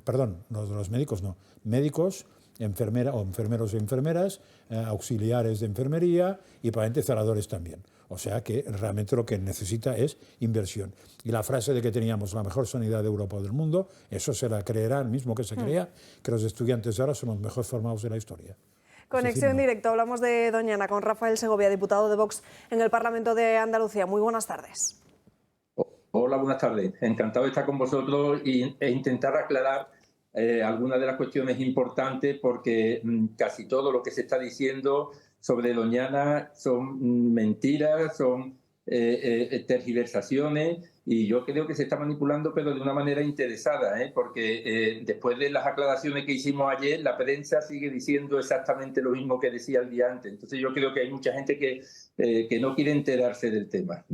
perdón, no de los médicos, no, médicos, enfermeros y enfermeras, auxiliares de enfermería y probablemente celadores también. O sea que realmente lo que necesita es inversión. Y la frase de que teníamos la mejor sanidad de Europa o del mundo, eso se la creerá el mismo que se crea que los estudiantes ahora son los mejor formados de la historia. Conexión en directo, hablamos de Doñana con Rafael Segovia, diputado de Vox en el Parlamento de Andalucía. Muy buenas tardes. Hola, buenas tardes. Encantado de estar con vosotros e intentar aclarar algunas de las cuestiones importantes, porque casi todo lo que se está diciendo sobre Doñana son mentiras, son tergiversaciones, y yo creo que se está manipulando, pero de una manera interesada, porque después de las aclaraciones que hicimos ayer, la prensa sigue diciendo exactamente lo mismo que decía el día antes. Entonces yo creo que hay mucha gente que no quiere enterarse del tema.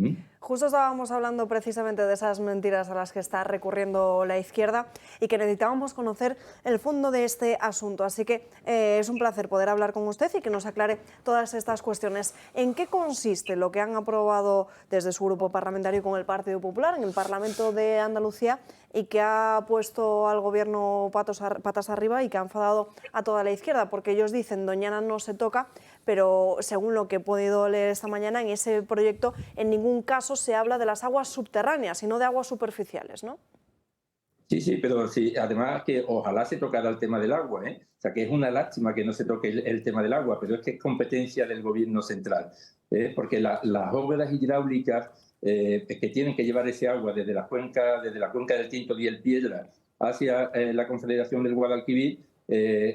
Justo estábamos hablando precisamente de esas mentiras a las que está recurriendo la izquierda y que necesitábamos conocer el fondo de este asunto. Así que es un placer poder hablar con usted y que nos aclare todas estas cuestiones. ¿En qué consiste lo que han aprobado desde su grupo parlamentario con el Partido Popular en el Parlamento de Andalucía y que ha puesto al Gobierno patas arriba y que ha enfadado a toda la izquierda? Porque ellos dicen Doñana no se toca, pero según lo que he podido leer esta mañana, en ese proyecto en ningún caso se habla de las aguas subterráneas, sino de aguas superficiales, ¿no? Sí, pero sí, además que ojalá se tocara el tema del agua, ¿eh? O sea, que es una lástima que no se toque el tema del agua, pero es que es competencia del gobierno central, porque las obras hidráulicas que tienen que llevar ese agua desde la cuenca del Tinto y el Piedra hacia la Confederación del Guadalquivir,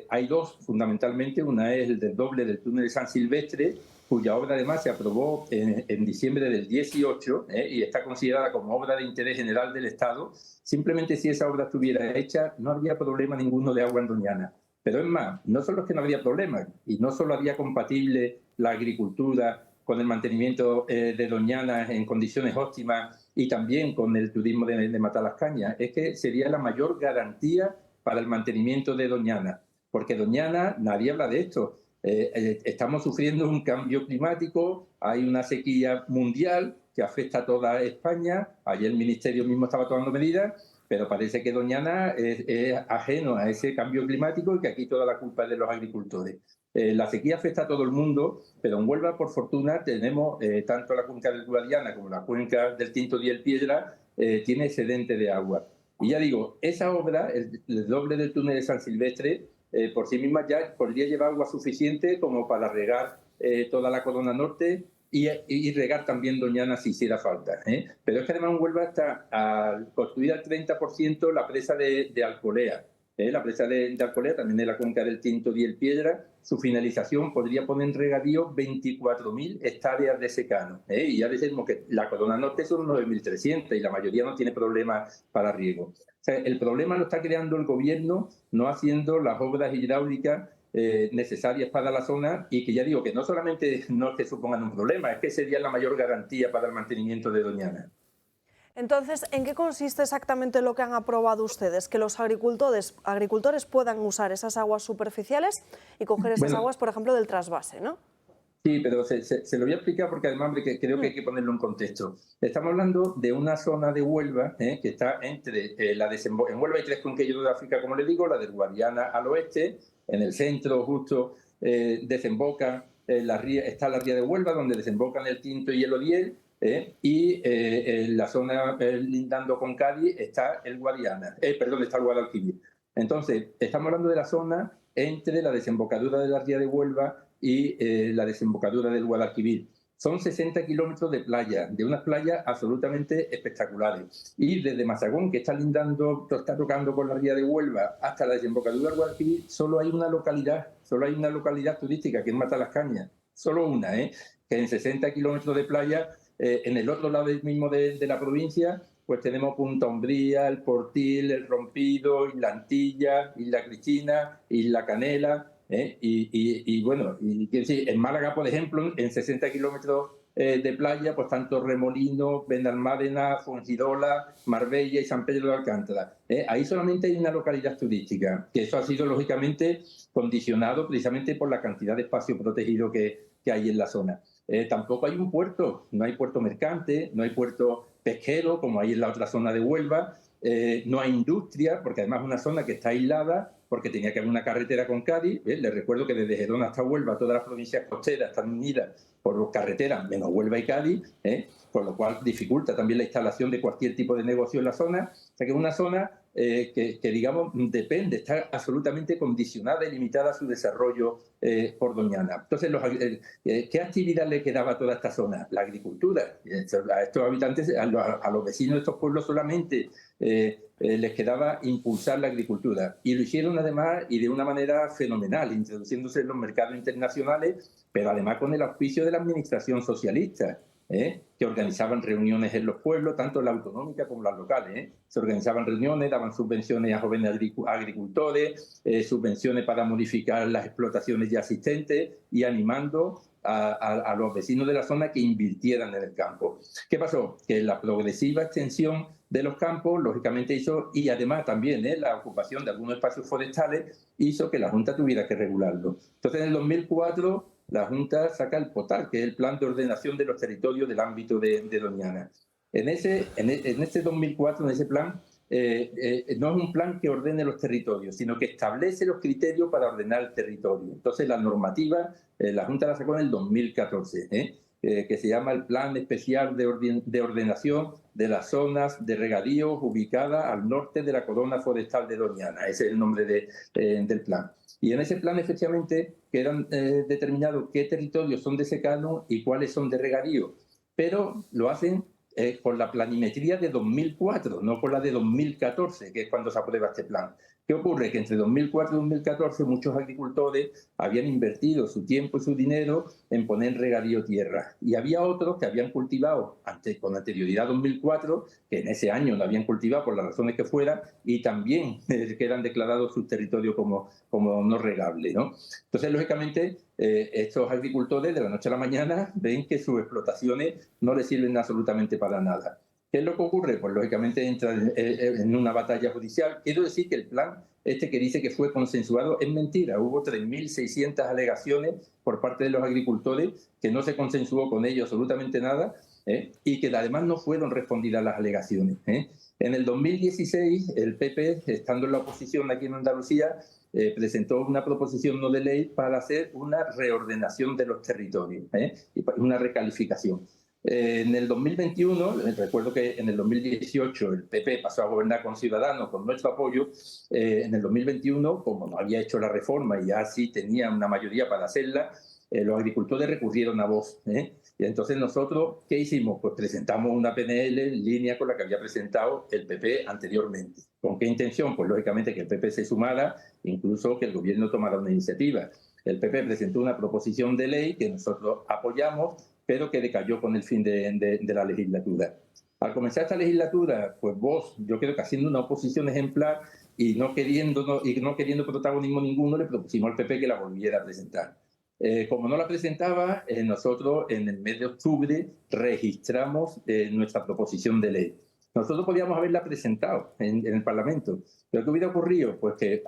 hay dos fundamentalmente. Una es el desdoble del túnel de San Silvestre, cuya obra además se aprobó en diciembre del 18 y está considerada como obra de interés general del Estado. Simplemente si esa obra estuviera hecha no habría problema ninguno de agua en Doñana. Pero es más, no solo es que no habría problema, y no solo haría compatible la agricultura con el mantenimiento de Doñana en condiciones óptimas y también con el turismo de Matalascañas, es que sería la mayor garantía para el mantenimiento de Doñana. Porque Doñana, nadie habla de esto, estamos sufriendo un cambio climático, hay una sequía mundial que afecta a toda España. Ayer el Ministerio mismo estaba tomando medidas, pero parece que Doñana es ajeno a ese cambio climático y que aquí toda la culpa es de los agricultores. La sequía afecta a todo el mundo, pero en Huelva, por fortuna, tenemos tanto la cuenca del Guadiana como la cuenca del Tinto y el Piedra, tiene excedente de agua. Y ya digo, esa obra, el doble del túnel de San Silvestre, por sí misma ya podría llevar agua suficiente como para regar toda la Corona Norte y regar también Doñana si hiciera falta. Pero es que además en Huelva está construida al 30% la presa de Alcolea. La presa de Alcolea, también de la cuenca del Tinto y el Piedra, su finalización podría poner en regadío 24.000 hectáreas de secano. Y ya decimos que la Corona Norte son 9.300 y la mayoría no tiene problemas para riego. O sea, el problema lo está creando el gobierno, no haciendo las obras hidráulicas necesarias para la zona, y que ya digo que no solamente no es que supongan un problema, es que sería la mayor garantía para el mantenimiento de Doñana. Entonces, ¿en qué consiste exactamente lo que han aprobado ustedes? Que los agricultores puedan usar esas aguas superficiales y coger esas aguas, por ejemplo, del trasvase, ¿no? Sí, pero se lo voy a explicar porque además creo que hay que ponerlo en contexto. Estamos hablando de una zona de Huelva que está entre en Huelva hay tres cuencas hidrográficas, como le digo, la del Guadiana al oeste, en el centro justo desemboca está la ría de Huelva, donde desembocan el Tinto y el Odiel, y en la zona lindando con Cádiz está el Guadiana, está el Guadalquivir. Entonces, estamos hablando de la zona entre la desembocadura de la ría de Huelva y la desembocadura del Guadalquivir. Son 60 kilómetros de playa, de unas playas absolutamente espectaculares. Y desde Mazagón, que está tocando con la ría de Huelva, hasta la desembocadura del Guadalquivir, solo hay una localidad turística, que es Matalascañas. Solo una, que en 60 kilómetros de playa, en el otro lado mismo de la provincia, pues tenemos Punta Umbría, El Portil, El Rompido, Isla Antilla, Isla Cristina, Isla Canela. Bueno, en Málaga, por ejemplo, en 60 kilómetros de playa, pues tanto Remolino, Benalmádena, Fuengirola, Marbella y San Pedro de Alcántara. Ahí solamente hay una localidad turística, que eso ha sido lógicamente condicionado precisamente por la cantidad de espacio protegido que hay en la zona. Tampoco hay un puerto, no hay puerto mercante, no hay puerto pesquero como hay en la otra zona de Huelva, no hay industria, porque además es una zona que está aislada, porque tenía que haber una carretera con Cádiz. Les recuerdo que desde Gerona hasta Huelva todas las provincias costeras están unidas por carreteras, menos Huelva y Cádiz, por lo cual dificulta también la instalación de cualquier tipo de negocio en la zona. O sea que es una zona que digamos, depende, está absolutamente condicionada y limitada a su desarrollo por Doñana. Entonces, ¿qué actividad le quedaba a toda esta zona? La agricultura. A estos habitantes, a los vecinos de estos pueblos solamente les quedaba impulsar la agricultura. Y lo hicieron además y de una manera fenomenal, introduciéndose en los mercados internacionales, pero además con el auspicio de la administración socialista, que organizaban reuniones en los pueblos, tanto la autonómica como las locales. Se organizaban reuniones, daban subvenciones a jóvenes agricultores, subvenciones para modificar las explotaciones ya existentes y animando a los vecinos de la zona que invirtieran en el campo. ¿Qué pasó? Que la progresiva extensión de los campos, lógicamente hizo, y además también la ocupación de algunos espacios forestales, hizo que la Junta tuviera que regularlo. Entonces, en el 2004, la Junta saca el POTAR, que es el Plan de Ordenación de los Territorios del ámbito de Doñana. En ese 2004, en ese plan, no es un plan que ordene los territorios, sino que establece los criterios para ordenar el territorio. Entonces, la normativa, la Junta la sacó en el 2014, que se llama el Plan Especial de Ordenación de las Zonas de Regadío ubicadas al norte de la Corona Forestal de Doñana. Ese es el nombre del plan. Y en ese plan, efectivamente, quedan determinados qué territorios son de secano y cuáles son de regadío. Pero lo hacen con la planimetría de 2004, no con la de 2014, que es cuando se aprueba este plan. ¿Qué ocurre? Que entre 2004 y 2014 muchos agricultores habían invertido su tiempo y su dinero en poner regadío tierra. Y había otros que habían cultivado con anterioridad a 2004, que en ese año no habían cultivado por las razones que fueran, y también quedan declarados sus territorios como no regables, ¿no? Entonces, lógicamente, estos agricultores de la noche a la mañana ven que sus explotaciones no les sirven absolutamente para nada. ¿Qué es lo que ocurre? Pues lógicamente entran en una batalla judicial. Quiero decir que el plan que dice que fue consensuado es mentira. Hubo 3.600 alegaciones por parte de los agricultores, que no se consensuó con ellos absolutamente nada, y que además no fueron respondidas las alegaciones. En el 2016, el PP, estando en la oposición aquí en Andalucía, presentó una proposición no de ley para hacer una reordenación de los territorios, y una recalificación. En el 2021, recuerdo que en el 2018 el PP pasó a gobernar con Ciudadanos, con nuestro apoyo. En el 2021, como no había hecho la reforma y ya sí tenía una mayoría para hacerla, los agricultores recurrieron a Vox. Y entonces nosotros, ¿qué hicimos? Pues presentamos una PNL en línea con la que había presentado el PP anteriormente. ¿Con qué intención? Pues lógicamente que el PP se sumara, incluso que el gobierno tomara una iniciativa. El PP presentó una proposición de ley que nosotros apoyamos, pero que decayó con el fin de la legislatura. Al comenzar esta legislatura, pues Vox, yo creo que haciendo una oposición ejemplar y no queriendo protagonismo ninguno, le propusimos al PP que la volviera a presentar. Como no la presentaba, nosotros en el mes de octubre registramos nuestra proposición de ley. Nosotros podíamos haberla presentado en el Parlamento. ¿Pero qué hubiera ocurrido? Pues que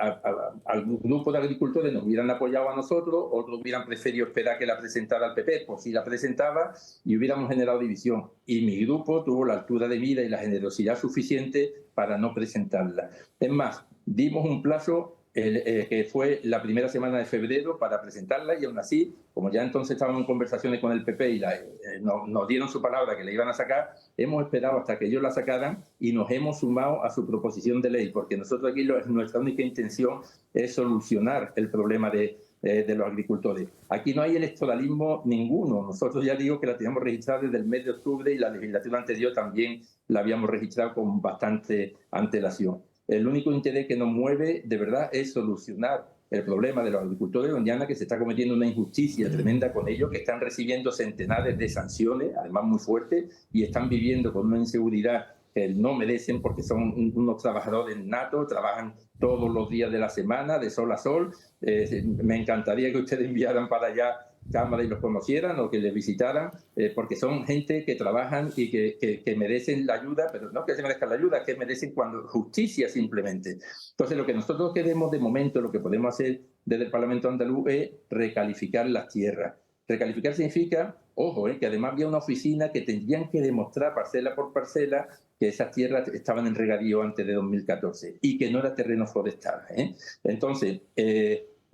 algún grupo de agricultores nos hubieran apoyado a nosotros, otros hubieran preferido esperar que la presentara el PP, por si la presentaba, y hubiéramos generado división. Y mi grupo tuvo la altura de mira y la generosidad suficiente para no presentarla. Es más, dimos un plazo que fue la primera semana de febrero para presentarla, y aún así, como ya entonces estábamos en conversaciones con el PP y nos dieron su palabra que la iban a sacar, hemos esperado hasta que ellos la sacaran y nos hemos sumado a su proposición de ley, porque nosotros aquí nuestra única intención es solucionar el problema de los agricultores. Aquí no hay electoralismo ninguno. Nosotros ya digo que la teníamos registrada desde el mes de octubre y la legislatura anterior también la habíamos registrado con bastante antelación. El único interés que nos mueve, de verdad, es solucionar el problema de los agricultores de Doñana, que se está cometiendo una injusticia tremenda con ellos, que están recibiendo centenares de sanciones, además muy fuertes, y están viviendo con una inseguridad que no merecen porque son unos trabajadores natos, trabajan todos los días de la semana, de sol a sol. Me encantaría que ustedes enviaran para allá cámara y los conocieran o que les visitaran, porque son gente que trabajan y que merecen la ayuda, pero no que se merezcan la ayuda, que merecen justicia simplemente. Entonces, lo que nosotros queremos de momento, lo que podemos hacer desde el Parlamento andaluz es recalificar las tierras. Recalificar significa, ojo, que además había una oficina que tendrían que demostrar parcela por parcela que esas tierras estaban en regadío antes de 2014 y que no era terreno forestal. Entonces,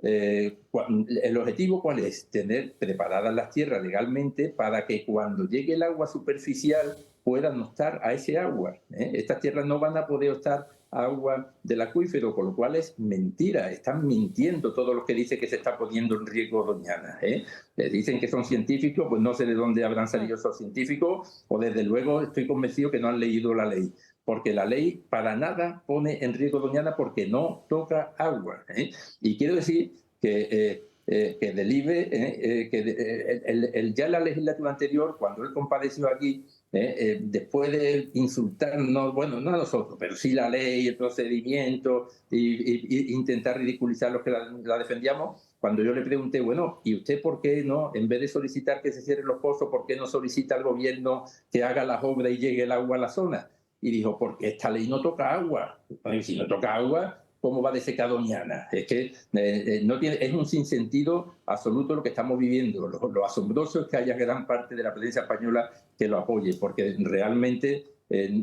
el objetivo, ¿cuál es? Tener preparadas las tierras legalmente para que cuando llegue el agua superficial puedan optar a ese agua. Estas tierras no van a poder optar a agua del acuífero, con lo cual es mentira. Están mintiendo todos los que dicen que se está poniendo en riesgo Doñana. Dicen que son científicos, pues no sé de dónde habrán salido esos científicos, o desde luego estoy convencido que no han leído la ley. Porque la ley para nada pone en riesgo Doñana porque no toca agua. Y quiero decir que del IBE, ya en la legislatura anterior, cuando él compareció aquí, después de insultarnos, bueno, no a nosotros, pero sí la ley, el procedimiento, y intentar ridiculizar a los que la defendíamos, cuando yo le pregunté, bueno, ¿y usted por qué no, en vez de solicitar que se cierren los pozos, por qué no solicita al gobierno que haga las obras y llegue el agua a la zona? Y dijo, porque esta ley no toca agua. Y si no toca agua, ¿cómo va a desecar Doñana? Es que es un sinsentido absoluto lo que estamos viviendo. Lo asombroso es que haya gran parte de la prensa española que lo apoye, porque realmente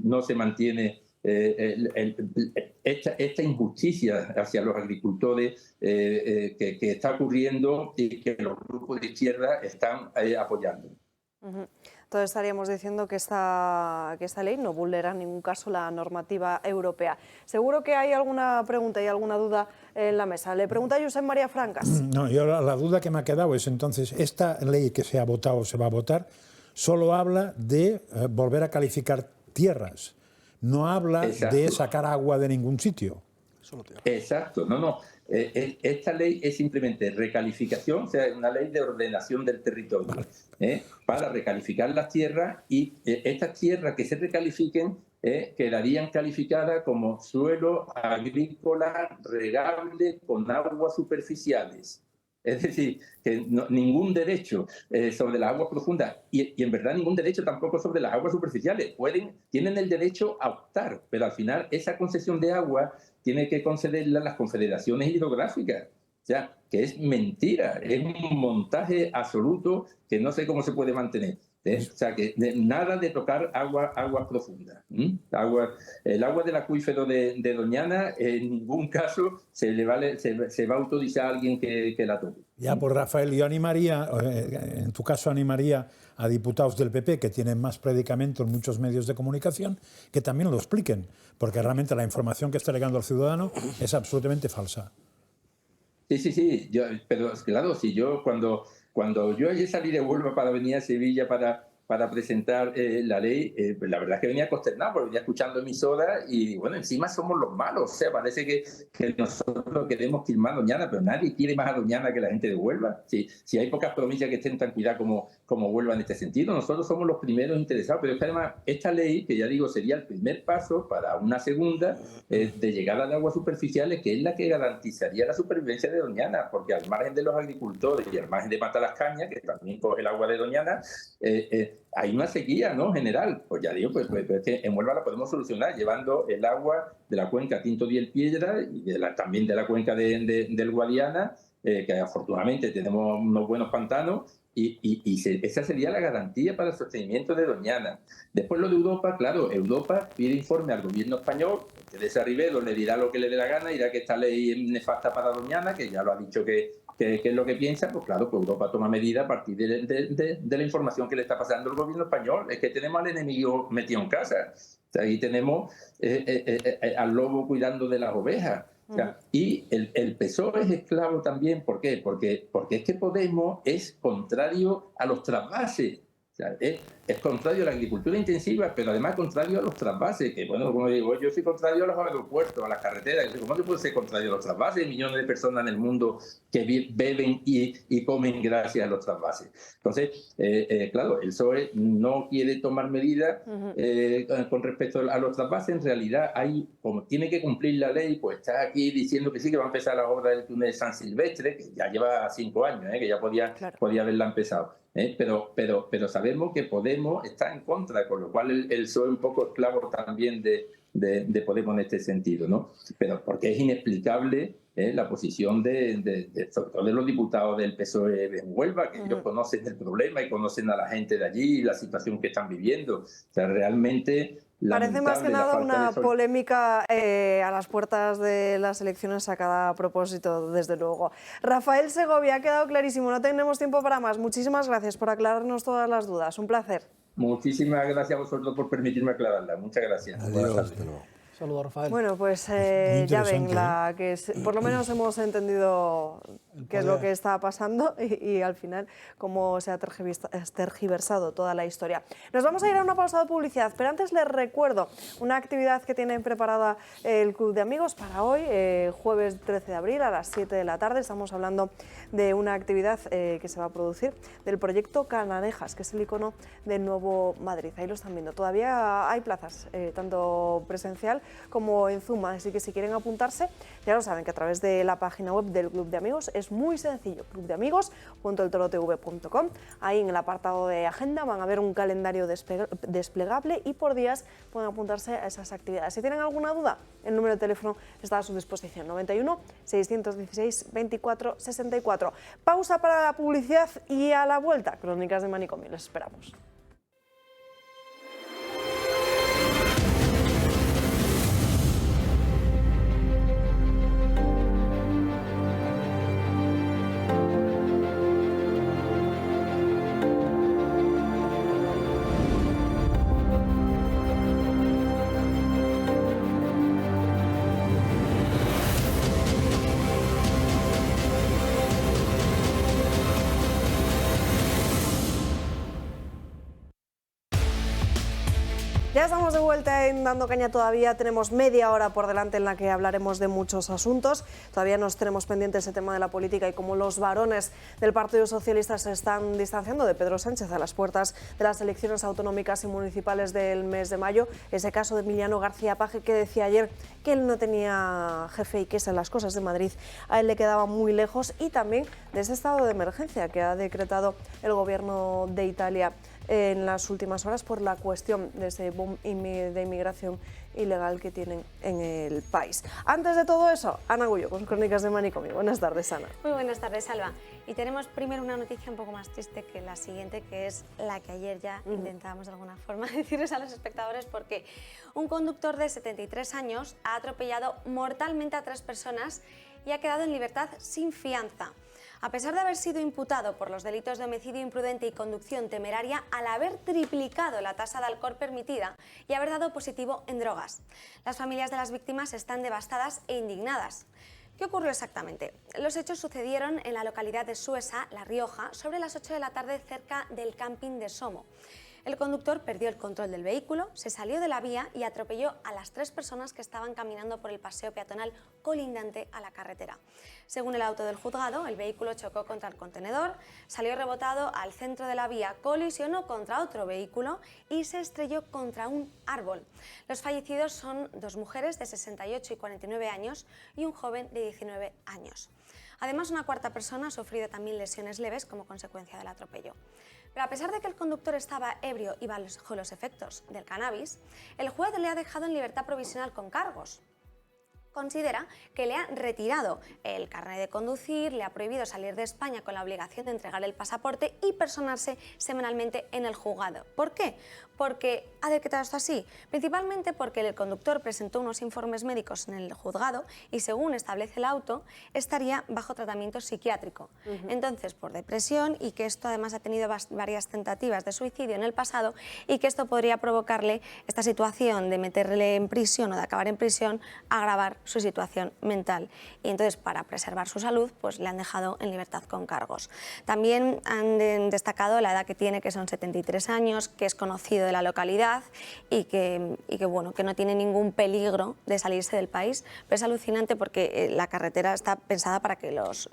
no se mantiene esta injusticia hacia los agricultores que está ocurriendo y que los grupos de izquierda están apoyando. Entonces estaríamos diciendo que esta ley no vulnera en ningún caso la normativa europea. Seguro que hay alguna pregunta y alguna duda en la mesa. Le pregunta a Josep María Francas. No, yo la duda que me ha quedado es entonces, esta ley que se ha votado o se va a votar solo habla de volver a calificar tierras, no habla de sacar agua de ningún sitio. Exacto, no. Esta ley es simplemente recalificación, o sea, una ley de ordenación del territorio, para recalificar las tierras, y estas tierras que se recalifiquen quedarían calificadas como suelo agrícola regable con aguas superficiales. Es decir, que ningún derecho sobre las aguas profundas y en verdad ningún derecho tampoco sobre las aguas superficiales. Tienen el derecho a optar, pero al final esa concesión de agua tiene que concederla las confederaciones hidrográficas. O sea, que es mentira, es un montaje absoluto que no sé cómo se puede mantener. O sea, que nada de tocar aguas profundas. El agua del acuífero de Doñana en ningún caso se va a autorizar a alguien que la toque. Ya, pues Rafael, yo animaría, en tu caso animaría a diputados del PP que tienen más predicamento en muchos medios de comunicación que también lo expliquen, porque realmente la información que está llegando al ciudadano es absolutamente falsa. Sí. Pero claro, si yo cuando yo ayer salí de Huelva para venir a Sevilla para presentar la ley, pues la verdad es que venía consternado, porque venía escuchando emisoras y bueno, encima somos los malos. O sea, parece que nosotros queremos firmar Doñana, pero nadie quiere más a Doñana que la gente de Huelva. Si hay pocas provincias que estén tan cuidadas como Huelva en este sentido, nosotros somos los primeros interesados. Pero es que además esta ley, que ya digo, sería el primer paso para una segunda de llegada de aguas superficiales, que es la que garantizaría la supervivencia de Doñana, porque al margen de los agricultores y al margen de Matalascaña, que también coge el agua de Doñana, hay una sequía, ¿no?, general. Pues ya digo, pues es que en Huelva la podemos solucionar llevando el agua de la cuenca Tinto Diel Piedra y también de la cuenca del Guadiana, que afortunadamente tenemos unos buenos pantanos, y esa sería la garantía para el sostenimiento de Doñana. Después lo de Europa, claro, Europa pide informe al gobierno español, Teresa Rivero le dirá lo que le dé la gana, dirá que esta ley es nefasta para Doñana, que ya lo ha dicho que es lo que piensa. Pues claro, pues Europa toma medidas a partir de la información que le está pasando al gobierno español. Es que tenemos al enemigo metido en casa. O sea, ahí tenemos al lobo cuidando de las ovejas. O sea, y el PSOE es esclavo también. ¿Por qué? Porque es que Podemos es contrario a los trasvases. O sea, es contrario a la agricultura intensiva, pero además contrario a los trasvases, que bueno, como digo, yo soy contrario a los aeropuertos, a las carreteras. ¿Cómo se puede ser contrario a los trasvases? Hay millones de personas en el mundo que beben y comen gracias a los trasvases. Entonces, claro, el PSOE no quiere tomar medidas con respecto a los trasvases. En realidad, como tiene que cumplir la ley, pues está aquí diciendo que sí, que va a empezar la obra del túnel San Silvestre, que ya lleva 5 años, que ya podía haberla empezado. Pero sabemos que Podemos está en contra, con lo cual el PSOE es un poco esclavo también de Podemos en este sentido, ¿no? Pero porque es inexplicable la posición sobre todo de los diputados del PSOE en Huelva, que ellos conocen el problema y conocen a la gente de allí y la situación que están viviendo. O sea, realmente... Parece más que nada una polémica a las puertas de las elecciones sacada a propósito, desde luego. Rafael Segovia, ha quedado clarísimo, no tenemos tiempo para más. Muchísimas gracias por aclararnos todas las dudas, un placer. Muchísimas gracias a vosotros por permitirme aclararlas. Muchas gracias. Adiós. Saludos, Rafael. Bueno, pues ya ven, por lo menos hemos entendido qué es lo que está pasando y al final cómo se ha tergiversado toda la historia. Nos vamos a ir a una pausa de publicidad, pero antes les recuerdo una actividad que tiene preparada el Club de Amigos para hoy, jueves 13 de abril a las 7 de la tarde. Estamos hablando de una actividad que se va a producir del proyecto Cananejas, que es el icono del Nuevo Madrid. Ahí lo están viendo. Todavía hay plazas, tanto presencial como en Zoom, así que si quieren apuntarse, ya lo saben que a través de la página web del Club de Amigos es muy sencillo, clubdeamigos.eltorotv.com. Ahí en el apartado de agenda van a ver un calendario desplegable y por días pueden apuntarse a esas actividades. Si tienen alguna duda, el número de teléfono está a su disposición, 91 616 24 64. Pausa para la publicidad y a la vuelta, Crónicas de Manicomio. Les esperamos. estamos de vuelta en Dando Caña. Todavía tenemos media hora por delante en la que hablaremos de muchos asuntos. Todavía nos tenemos pendiente ese tema de la política y cómo los varones del Partido Socialista se están distanciando de Pedro Sánchez a las puertas de las elecciones autonómicas y municipales del mes de mayo. Ese caso de Emiliano García Paje, que decía ayer que él no tenía jefe y que esas las cosas de Madrid a él le quedaban muy lejos, y también de ese estado de emergencia que ha decretado el gobierno de Italia en las últimas horas por la cuestión de ese boom de inmigración ilegal que tienen en el país. Antes de todo eso, Ana Gullo con sus crónicas de Manicomio. Buenas tardes, Ana. Muy buenas tardes, Alba. Y tenemos primero una noticia un poco más triste que la siguiente, que es la que ayer ya intentábamos de alguna forma decirles a los espectadores, porque un conductor de 73 años ha atropellado mortalmente a 3 personas y ha quedado en libertad sin fianza. A pesar de haber sido imputado por los delitos de homicidio imprudente y conducción temeraria, al haber triplicado la tasa de alcohol permitida y haber dado positivo en drogas. Las familias de las víctimas están devastadas e indignadas. ¿Qué ocurrió exactamente? Los hechos sucedieron en la localidad de Suesa, La Rioja, sobre las 8 de la tarde cerca del camping de Somo. El conductor perdió el control del vehículo, se salió de la vía y atropelló a las 3 personas que estaban caminando por el paseo peatonal colindante a la carretera. Según el auto del juzgado, el vehículo chocó contra el contenedor, salió rebotado al centro de la vía, colisionó contra otro vehículo y se estrelló contra un árbol. Los fallecidos son 2 mujeres de 68 y 49 años y un joven de 19 años. Además, una 4ª persona ha sufrido también lesiones leves como consecuencia del atropello. Pero a pesar de que el conductor estaba ebrio y bajo los efectos del cannabis, el juez le ha dejado en libertad provisional con cargos. Considera que le ha retirado el carnet de conducir, le ha prohibido salir de España con la obligación de entregar el pasaporte y personarse semanalmente en el juzgado. ¿Por qué? Porque ha decretado esto así, principalmente porque el conductor presentó unos informes médicos en el juzgado y, según establece el auto, estaría bajo tratamiento psiquiátrico. Entonces, por depresión, y que esto además ha tenido varias tentativas de suicidio en el pasado, y que esto podría provocarle esta situación de meterle en prisión o de acabar en prisión, agravar su situación mental. Y entonces, para preservar su salud, pues le han dejado en libertad con cargos. También han destacado la edad que tiene, que son 73 años, que es conocido de la localidad y que bueno, que no tiene ningún peligro de salirse del país. Pero es alucinante porque la carretera está pensada para que las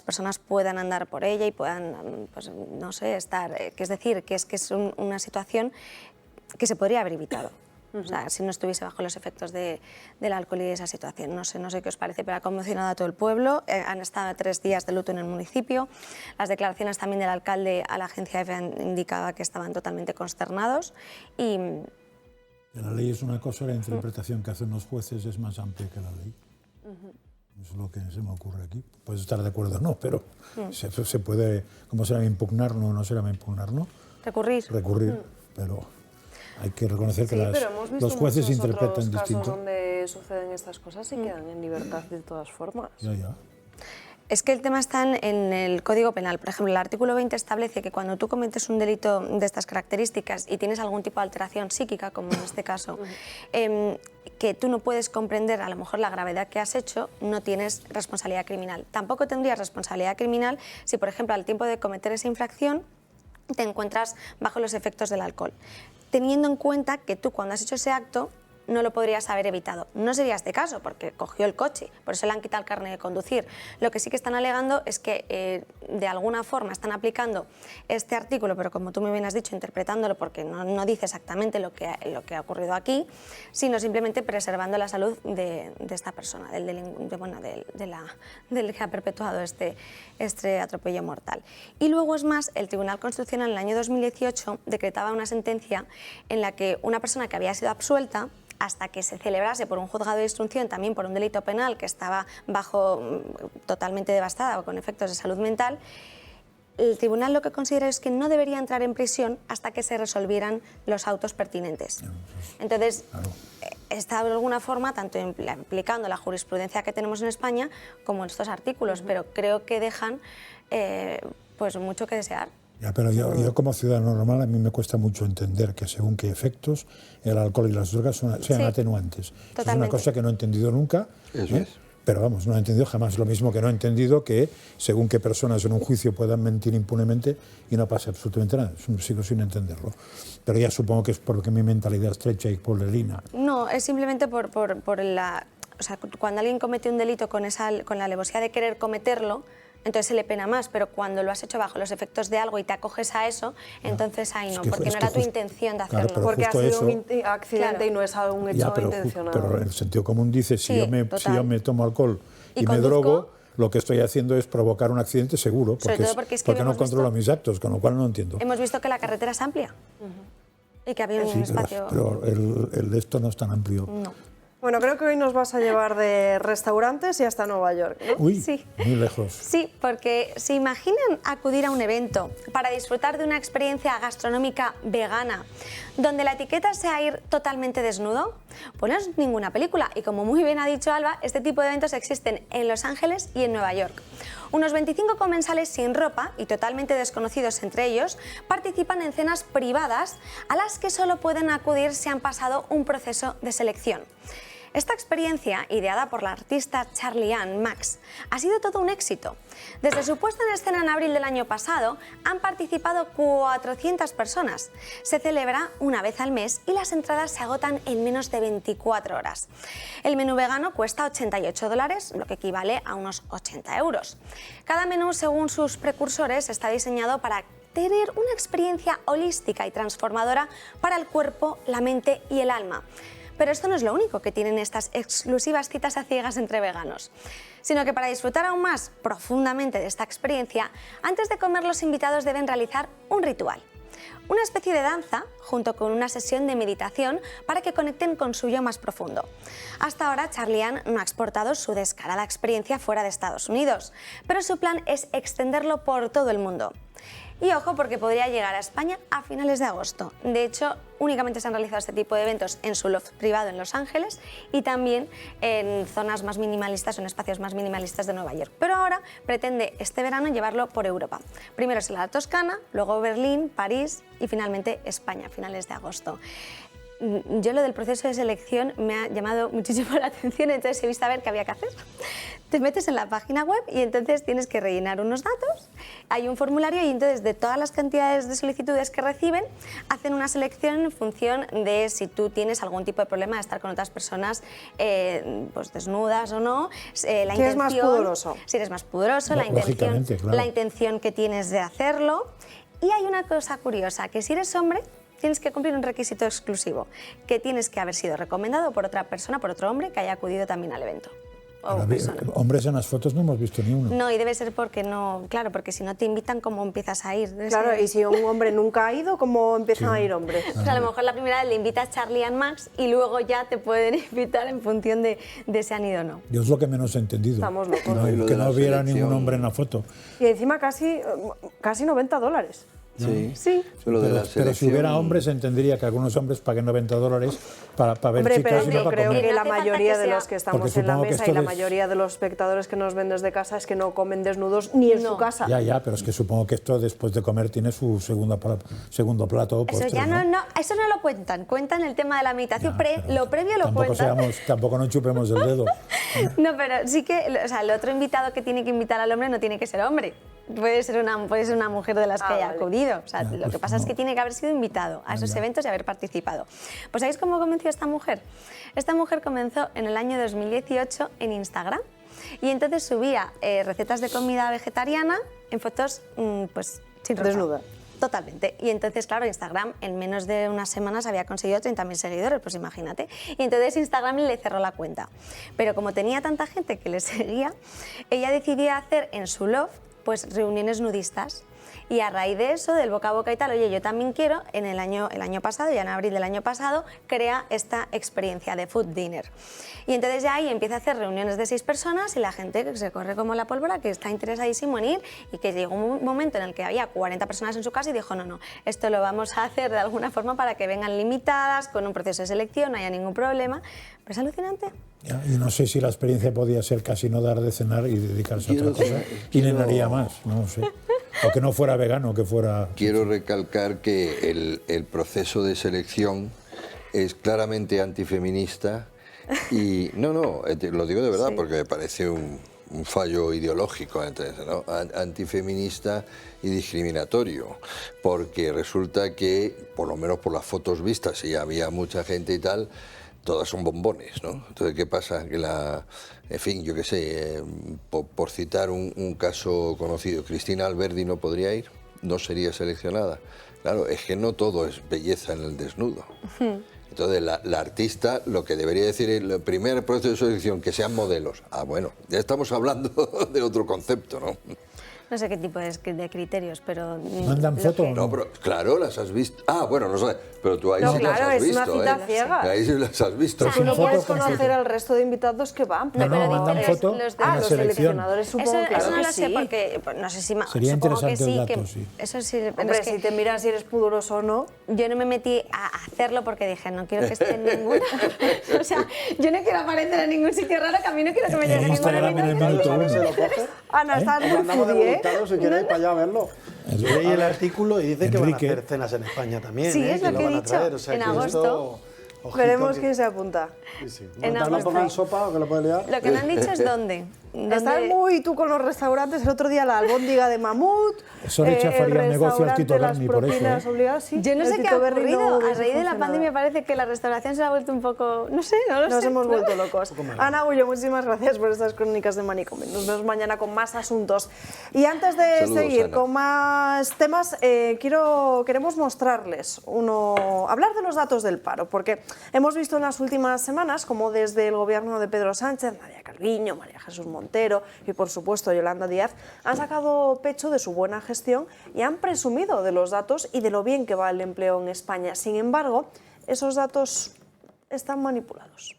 personas puedan andar por ella y puedan, pues, no sé, estar, que es decir, que es una situación que se podría haber evitado. O sea, si no estuviese bajo los efectos del alcohol y de esa situación. No sé qué os parece, pero ha conmocionado a todo el pueblo. Han estado 3 días de luto en el municipio. Las declaraciones también del alcalde a la agencia EFE han indicado que estaban totalmente consternados. Y la ley es una cosa, la interpretación que hacen los jueces es más amplia que la ley. Eso es lo que se me ocurre aquí. Puedes estar de acuerdo o no, pero se puede, ¿cómo se llama? Impugnar, no se llama impugnar, ¿no? Recurrir. Pero hay que reconocer que los jueces interpretan distinto. distinto. Casos donde suceden estas cosas y quedan en libertad de todas formas. Ya. Es que el tema está en el Código Penal. Por ejemplo, el artículo 20 establece que cuando tú cometes un delito de estas características y tienes algún tipo de alteración psíquica, como en este caso, que tú no puedes comprender a lo mejor la gravedad que has hecho, no tienes responsabilidad criminal. Tampoco tendrías responsabilidad criminal si, por ejemplo, al tiempo de cometer esa infracción te encuentras bajo los efectos del alcohol, teniendo en cuenta que tú, cuando has hecho ese acto, no lo podrías haber evitado. No sería este caso, porque cogió el coche, por eso le han quitado el carnet de conducir. Lo que sí que están alegando es que de alguna forma están aplicando este artículo, pero como tú me bien has dicho, interpretándolo, porque no dice exactamente lo que ha ocurrido aquí, sino simplemente preservando la salud de esta persona, del que ha perpetuado este atropello mortal. Y luego, es más, el Tribunal Constitucional en el año 2018 decretaba una sentencia en la que una persona que había sido absuelta, hasta que se celebrase por un juzgado de instrucción, también por un delito penal que estaba totalmente devastada o con efectos de salud mental, el tribunal lo que considera es que no debería entrar en prisión hasta que se resolvieran los autos pertinentes. Entonces, está de alguna forma tanto implicando la jurisprudencia que tenemos en España como en estos artículos, pero creo que dejan pues mucho que desear. Ya, pero yo como ciudadano normal, a mí me cuesta mucho entender que según qué efectos el alcohol y las drogas sean atenuantes. Es una cosa que no he entendido nunca. Pero vamos, no he entendido jamás. Lo mismo que no he entendido que según qué personas en un juicio puedan mentir impunemente y no pase absolutamente nada. Sigo sin entenderlo. Pero ya supongo que es porque mi mentalidad estrecha y pueblerina. No, es simplemente por la... O sea, cuando alguien comete un delito con la alevosía de querer cometerlo, entonces se le pena más, pero cuando lo has hecho bajo los efectos de algo y te acoges a eso, entonces ahí no, porque no era tu intención de hacerlo. Claro, porque ha sido un accidente y no es un hecho intencionado. Pero el sentido común dice, si yo me tomo alcohol y me drogo, lo que estoy haciendo es provocar un accidente seguro, porque no controlo mis actos, con lo cual no entiendo. Hemos visto que la carretera es amplia y que había un espacio... Pero el de esto no es tan amplio. No. Bueno, creo que hoy nos vas a llevar de restaurantes y hasta Nueva York, ¿no? Uy, sí. Muy lejos. Sí, porque ¿se imaginan acudir a un evento para disfrutar de una experiencia gastronómica vegana donde la etiqueta sea ir totalmente desnudo? Pues no es ninguna película y como muy bien ha dicho Alba, este tipo de eventos existen en Los Ángeles y en Nueva York. Unos 25 comensales sin ropa y totalmente desconocidos entre ellos participan en cenas privadas a las que solo pueden acudir si han pasado un proceso de selección. Esta experiencia, ideada por la artista Charlie-Anne Max, ha sido todo un éxito. Desde su puesta en escena en abril del año pasado, han participado 400 personas. Se celebra una vez al mes y las entradas se agotan en menos de 24 horas. El menú vegano cuesta $88, lo que equivale a unos 80 euros. Cada menú, según sus precursores, está diseñado para tener una experiencia holística y transformadora para el cuerpo, la mente y el alma. Pero esto no es lo único que tienen estas exclusivas citas a ciegas entre veganos, sino que para disfrutar aún más profundamente de esta experiencia, antes de comer los invitados deben realizar un ritual. Una especie de danza junto con una sesión de meditación para que conecten con su yo más profundo. Hasta ahora Charlie-Anne no ha exportado su descarada experiencia fuera de Estados Unidos, pero su plan es extenderlo por todo el mundo. Y ojo, porque podría llegar a España a finales de agosto. De hecho, únicamente se han realizado este tipo de eventos en su loft privado en Los Ángeles y también en zonas más minimalistas o en espacios más minimalistas de Nueva York. Pero ahora pretende este verano llevarlo por Europa. Primero será la Toscana, luego Berlín, París y finalmente España a finales de agosto. Yo lo del proceso de selección me ha llamado muchísimo la atención, entonces he visto a ver qué había que hacer. Te metes en la página web y entonces tienes que rellenar unos datos, hay un formulario y entonces de todas las cantidades de solicitudes que reciben hacen una selección en función de si tú tienes algún tipo de problema de estar con otras personas pues desnudas o no, la intención, es más pudoroso. Si eres más pudoroso, No, la intención que tienes de hacerlo. Y hay una cosa curiosa, que si eres hombre tienes que cumplir un requisito exclusivo, que tienes que haber sido recomendado por otra persona, por otro hombre que haya acudido también al evento. Hombres en las fotos no hemos visto ni uno. No, y debe ser porque no, claro, porque si no te invitan, ¿cómo empiezas a ir? Claro, y si un hombre nunca ha ido, ¿cómo empiezan a ir hombres? O sea, a lo mejor la primera vez le invitas a Charlie-Anne Max y luego ya te pueden invitar en función de si han ido o no. Yo es lo que menos he entendido. Estamos locos. Que no hubiera ningún hombre en la foto. Y encima casi $90. Sí, sí. Pero si hubiera hombres, entendería que algunos hombres paguen $90 para ver Hombre, chicas pero y yo no para creo comer. que la mayoría de los que estamos en la mesa y la es... mayoría de los espectadores que nos ven desde casa es que no comen desnudos ni en su casa. Ya, pero es que supongo que esto después de comer tiene su segundo plato o postre, eso ya no, eso no lo cuentan el tema de la meditación, lo previo lo cuentan. Tampoco nos chupemos el dedo. No, pero sí que, o sea, el otro invitado que tiene que invitar al hombre no tiene que ser hombre. Puede ser una mujer de las que haya acudido. O sea, lo que pasa es que tiene que haber sido invitado a esos eventos y haber participado. Pues ¿sabéis cómo comenzó esta mujer? Esta mujer comenzó en el año 2018 en Instagram y entonces subía recetas de comida vegetariana en fotos pues sin ropa. Desnuda. Totalmente. Y entonces, claro, Instagram en menos de unas semanas había conseguido 30.000 seguidores, pues imagínate. Y entonces Instagram le cerró la cuenta. Pero como tenía tanta gente que le seguía, ella decidió hacer en su loft pues reuniones nudistas. Y a raíz de eso, del boca a boca y tal, oye, yo también quiero, el año pasado, ya en abril del año pasado, crea esta experiencia de food dinner. Y entonces ya ahí empieza a hacer reuniones de 6 personas y la gente que se corre como la pólvora, que está interesadísimo en ir y que llegó un momento en el que había 40 personas en su casa y dijo, no, esto lo vamos a hacer de alguna forma para que vengan limitadas, con un proceso de selección, no haya ningún problema. Pero es alucinante. Y no sé si la experiencia podía ser casi no dar de cenar y dedicarse a otra cosa. Y nenaría más, no sé. O que no fuera vegano, que fuera... Quiero recalcar que el proceso de selección es claramente antifeminista Y no, lo digo de verdad porque me parece un fallo ideológico, ¿no? Antifeminista y discriminatorio, porque resulta que, por lo menos por las fotos vistas, y había mucha gente y tal, todas son bombones, ¿no? Entonces, ¿qué pasa? Que en fin, yo qué sé, por citar un caso conocido, Cristina Alberdi no podría ir, no sería seleccionada. Claro, es que no todo es belleza en el desnudo. Entonces, la artista lo que debería decir en el primer proceso de selección, que sean modelos. Ah, bueno, ya estamos hablando de otro concepto, ¿no? No sé qué tipo de criterios, pero... ¿Mandan fotos o no? No, pero claro, las has visto. Ah, bueno, no sé, pero tú ahí No, sí claro, las has visto, es una cita ciega. Ahí sí las has visto. O sea, no puedes conocer al resto de invitados que van. No, mandan fotos los en la selección. seleccionadores supongo eso no que lo sé sí. porque, no sé si... Sería supongo que interesante sí, el dato, que sí. Eso sí, pero Hombre, es que si te miran si eres pudoroso o no... yo no me metí a hacerlo porque dije, no quiero que esté en ninguna... o sea, yo no quiero aparecer en ningún sitio raro, que a mí no quiero que me llegue ninguna Instagram en el invitación. minuto 1. Ana, estás muy Mandamos de foodie, ¿eh? voluntarios si queréis para allá a verlo. Yo leí el artículo y dice que van a Enrique. hacer cenas en España también. Sí, es lo que he van a dicho, traer, o sea, en que agosto. esto, ojito Veremos que- quién se apunta. Sí, sí. En Mientras no agosto. pongan sopa o que lo puede liar. Lo que no han dicho es dónde. Estás muy tú con los restaurantes. El otro día la albóndiga de mamut. Eso le echa faría el negocio al Tito las Berni por eso, propinas ¿eh? obligadas, sí. Yo no El sé qué Tito ha Berni ocurrido. no A hubiese raíz de la funcionado. pandemia parece que la restauración se ha vuelto un poco... No sé, no lo sé. Nos hemos ¿no? vuelto locos. Ana Gullo, muchísimas gracias por estas crónicas de Manicomio. Nos vemos mañana con más asuntos. Y antes de Saludos, seguir Ana. con más temas, queremos mostrarles hablar de los datos del paro, porque hemos visto en las últimas semanas como desde el gobierno de Pedro Sánchez, Nadia Calviño, María Jesús Montero y por supuesto Yolanda Díaz han sacado pecho de su buena gestión y han presumido de los datos y de lo bien que va el empleo en España. Sin embargo, esos datos están manipulados.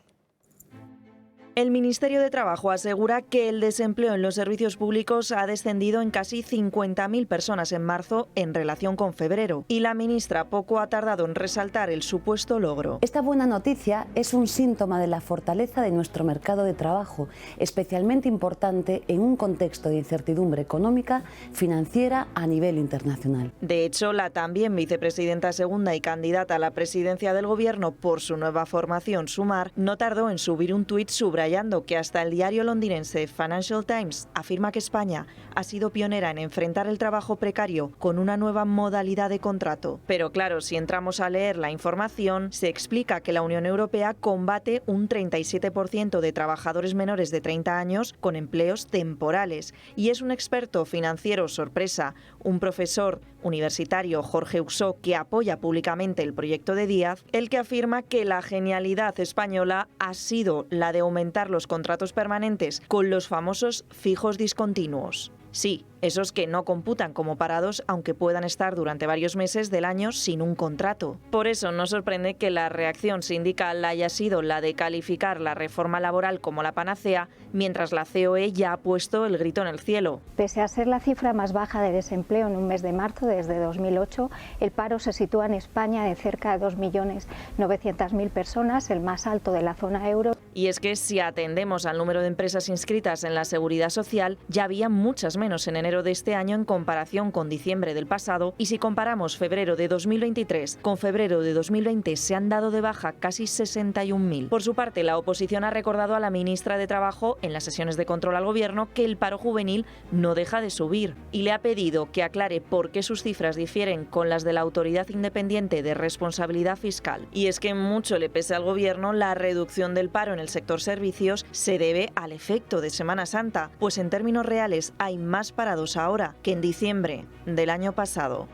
El Ministerio de Trabajo asegura que el desempleo en los servicios públicos ha descendido en casi 50.000 personas en marzo en relación con febrero, y la ministra poco ha tardado en resaltar el supuesto logro. Esta buena noticia es un síntoma de la fortaleza de nuestro mercado de trabajo, especialmente importante en un contexto de incertidumbre económica, financiera a nivel internacional. De hecho, la también vicepresidenta segunda y candidata a la presidencia del Gobierno por su nueva formación, Sumar, no tardó en subir un tuit subrayando que hasta el diario londinense Financial Times afirma que España ha sido pionera en enfrentar el trabajo precario con una nueva modalidad de contrato. Pero claro, si entramos a leer la información, se explica que la Unión Europea combate un 37% de trabajadores menores de 30 años con empleos temporales. Y es un experto financiero, sorpresa, un profesor universitario, Jorge Uxó, que apoya públicamente el proyecto de Díaz, el que afirma que la genialidad española ha sido la de aumentar los contratos permanentes con los famosos fijos discontinuos. Sí, esos que no computan como parados aunque puedan estar durante varios meses del año sin un contrato. Por eso no sorprende que la reacción sindical haya sido la de calificar la reforma laboral como la panacea, mientras la COE ya ha puesto el grito en el cielo. Pese a ser la cifra más baja de desempleo en un mes de marzo desde 2008, el paro se sitúa en España en cerca de 2.900.000 personas, el más alto de la zona euro. Y es que si atendemos al número de empresas inscritas en la Seguridad Social, ya había muchas menos en enero de este año en comparación con diciembre del pasado, y si comparamos febrero de 2023 con febrero de 2020 se han dado de baja casi 61.000. Por su parte, la oposición ha recordado a la ministra de Trabajo en las sesiones de control al Gobierno que el paro juvenil no deja de subir y le ha pedido que aclare por qué sus cifras difieren con las de la Autoridad Independiente de Responsabilidad Fiscal. Y es que mucho le pese al Gobierno, la reducción del paro en el sector servicios se debe al efecto de Semana Santa, pues en términos reales hay más parados ahora que en diciembre del año pasado.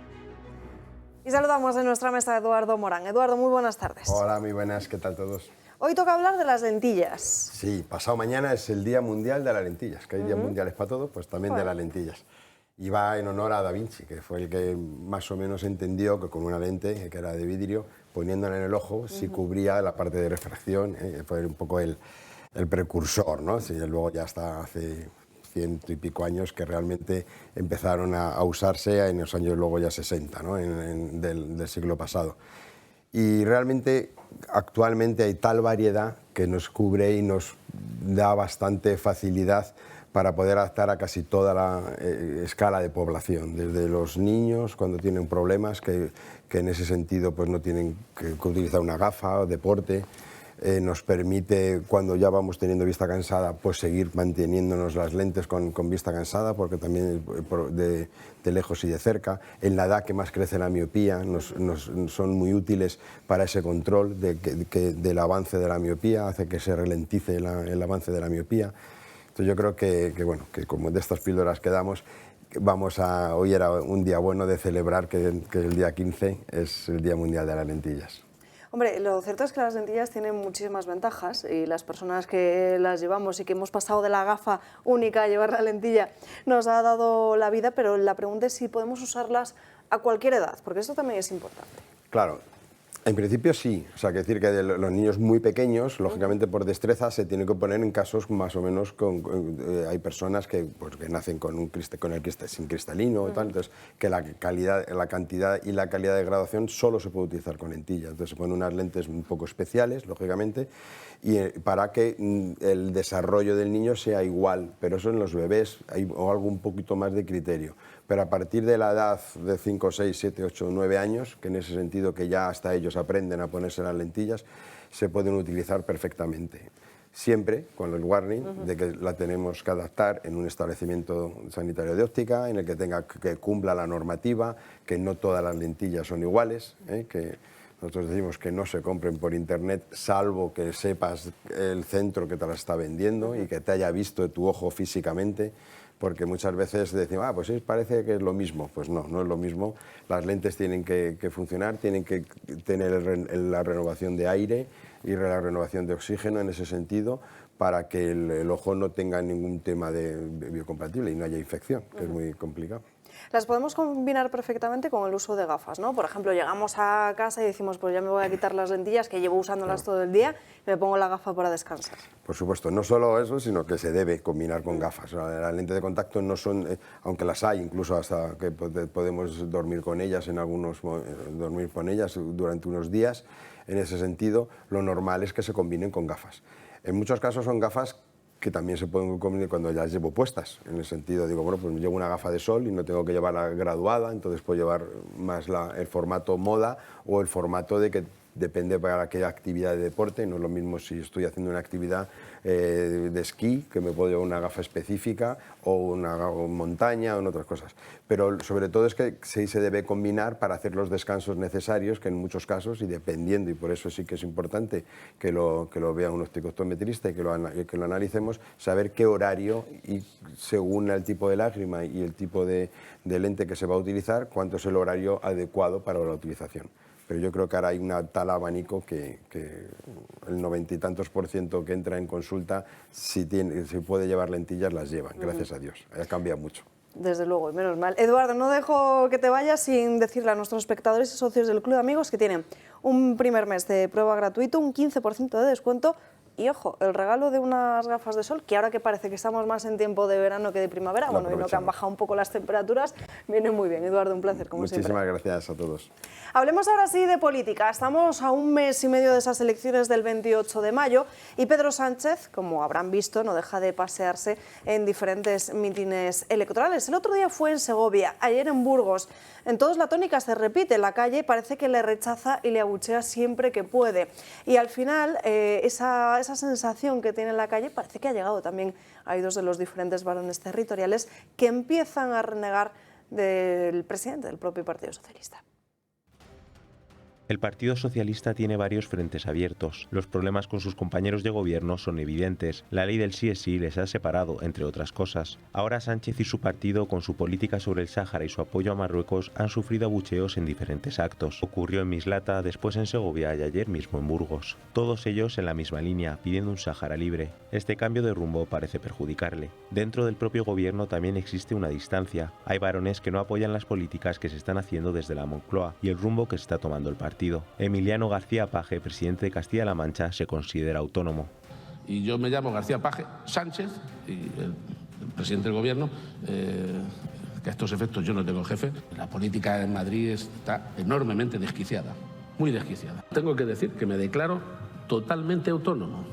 Y saludamos en nuestra mesa a Eduardo Morán. Eduardo, muy buenas tardes. Hola, muy buenas, ¿qué tal todos? Hoy toca hablar de las lentillas. Sí, pasado mañana es el Día Mundial de las Lentillas, que hay días mundiales para todo, pues también de las lentillas. Y va en honor a Da Vinci, que fue el que más o menos entendió que con una lente, que era de vidrio, poniéndola en el ojo, sí cubría la parte de refracción, fue un poco el precursor, ¿no? Sí, luego ya hasta hace 100 y pico años que realmente empezaron a usarse en los años luego ya 60, ¿no? del siglo pasado. Y realmente actualmente hay tal variedad que nos cubre y nos da bastante facilidad para poder adaptar a casi toda la escala de población, desde los niños cuando tienen problemas que en ese sentido pues no tienen que utilizar una gafa o deporte, nos permite, cuando ya vamos teniendo vista cansada, pues seguir manteniéndonos las lentes con vista cansada, porque también de lejos y de cerca. En la edad que más crece la miopía, son muy útiles para ese control del avance de la miopía, hace que se ralentice el avance de la miopía. Entonces yo creo que como de estas píldoras que damos, hoy era un día bueno de celebrar que el día 15 es el Día Mundial de las Lentillas. Hombre, lo cierto es que las lentillas tienen muchísimas ventajas y las personas que las llevamos y que hemos pasado de la gafa única a llevar la lentilla nos ha dado la vida, pero la pregunta es si podemos usarlas a cualquier edad, porque esto también es importante. Claro. En principio sí, o sea, que decir que de los niños muy pequeños, lógicamente por destreza se tiene que poner en casos más o menos hay personas que nacen con el cristal sin cristalino y tal, entonces que la cantidad y la calidad de graduación solo se puede utilizar con lentillas, entonces se ponen unas lentes un poco especiales, lógicamente, y para que el desarrollo del niño sea igual, pero eso en los bebés o algo un poquito más de criterio. Pero a partir de la edad de 5, 6, 7, 8, 9 años, que en ese sentido que ya hasta ellos aprenden a ponerse las lentillas, se pueden utilizar perfectamente. Siempre con el warning de que la tenemos que adaptar en un establecimiento sanitario de óptica, en el que cumpla la normativa, que no todas las lentillas son iguales, que nosotros decimos que no se compren por internet, salvo que sepas el centro que te la está vendiendo y que te haya visto tu ojo físicamente, porque muchas veces decimos, pues sí, parece que es lo mismo. Pues no, no es lo mismo. Las lentes tienen que funcionar, tienen que tener la renovación de aire y la renovación de oxígeno en ese sentido, para que el ojo no tenga ningún tema de biocompatible y no haya infección, que es muy complicado. Las podemos combinar perfectamente con el uso de gafas, ¿no? Por ejemplo, llegamos a casa y decimos, pues ya me voy a quitar las lentillas, que llevo usándolas todo el día, y me pongo la gafa para descansar. Por supuesto, no solo eso, sino que se debe combinar con gafas. Las lentes de contacto no son, aunque las hay, incluso hasta que podemos dormir con ellas dormir con ellas durante unos días, en ese sentido, lo normal es que se combinen con gafas. En muchos casos son gafas que también se pueden combinar cuando ya las llevo puestas, en el sentido, digo, bueno, pues llevo una gafa de sol y no tengo que llevarla graduada, entonces puedo llevar más el formato moda o el formato de que depende para qué actividad de deporte, no es lo mismo si estoy haciendo una actividad de esquí, que me puedo llevar una gafa específica, o una montaña o en otras cosas. Pero sobre todo es que sí se debe combinar para hacer los descansos necesarios, que en muchos casos, y dependiendo, y por eso sí que es importante que lo vea un optometrista y que lo analicemos, saber qué horario, y según el tipo de lágrima y el tipo de lente que se va a utilizar, cuánto es el horario adecuado para la utilización. Pero yo creo que ahora hay tal abanico que el 90 y tantos % que entra en consulta, si puede llevar lentillas, las llevan, gracias a Dios. Ha cambiado mucho. Desde luego, y menos mal. Eduardo, no dejo que te vayas sin decirle a nuestros espectadores y socios del Club de Amigos que tienen un primer mes de prueba gratuito, un 15% de descuento y, ojo, el regalo de unas gafas de sol, que ahora que parece que estamos más en tiempo de verano que de primavera, bueno, y no que han bajado un poco las temperaturas, viene muy bien. Eduardo, un placer, como siempre. Muchísimas gracias a todos. Hablemos ahora sí de política. Estamos a un mes y medio de esas elecciones del 28 de mayo y Pedro Sánchez, como habrán visto, no deja de pasearse en diferentes mítines electorales. El otro día fue en Segovia, ayer en Burgos. En todos la tónica se repite, la calle parece que le rechaza y le abuchea siempre que puede. Y al final, esa sensación que tiene en la calle parece que ha llegado también a oídos de los diferentes varones territoriales que empiezan a renegar del presidente del propio Partido Socialista. El Partido Socialista tiene varios frentes abiertos. Los problemas con sus compañeros de gobierno son evidentes. La ley del sí es sí les ha separado, entre otras cosas. Ahora Sánchez y su partido, con su política sobre el Sáhara y su apoyo a Marruecos, han sufrido abucheos en diferentes actos. Ocurrió en Mislata, después en Segovia y ayer mismo en Burgos. Todos ellos en la misma línea, pidiendo un Sáhara libre. Este cambio de rumbo parece perjudicarle. Dentro del propio gobierno también existe una distancia. Hay varones que no apoyan las políticas que se están haciendo desde la Moncloa y el rumbo que se está tomando el partido. Emiliano García Paje, presidente de Castilla-La Mancha, se considera autónomo. Y yo me llamo García Paje Sánchez, y el presidente del gobierno, que a estos efectos yo no tengo jefe. La política en Madrid está enormemente desquiciada, muy desquiciada. Tengo que decir que me declaro totalmente autónomo,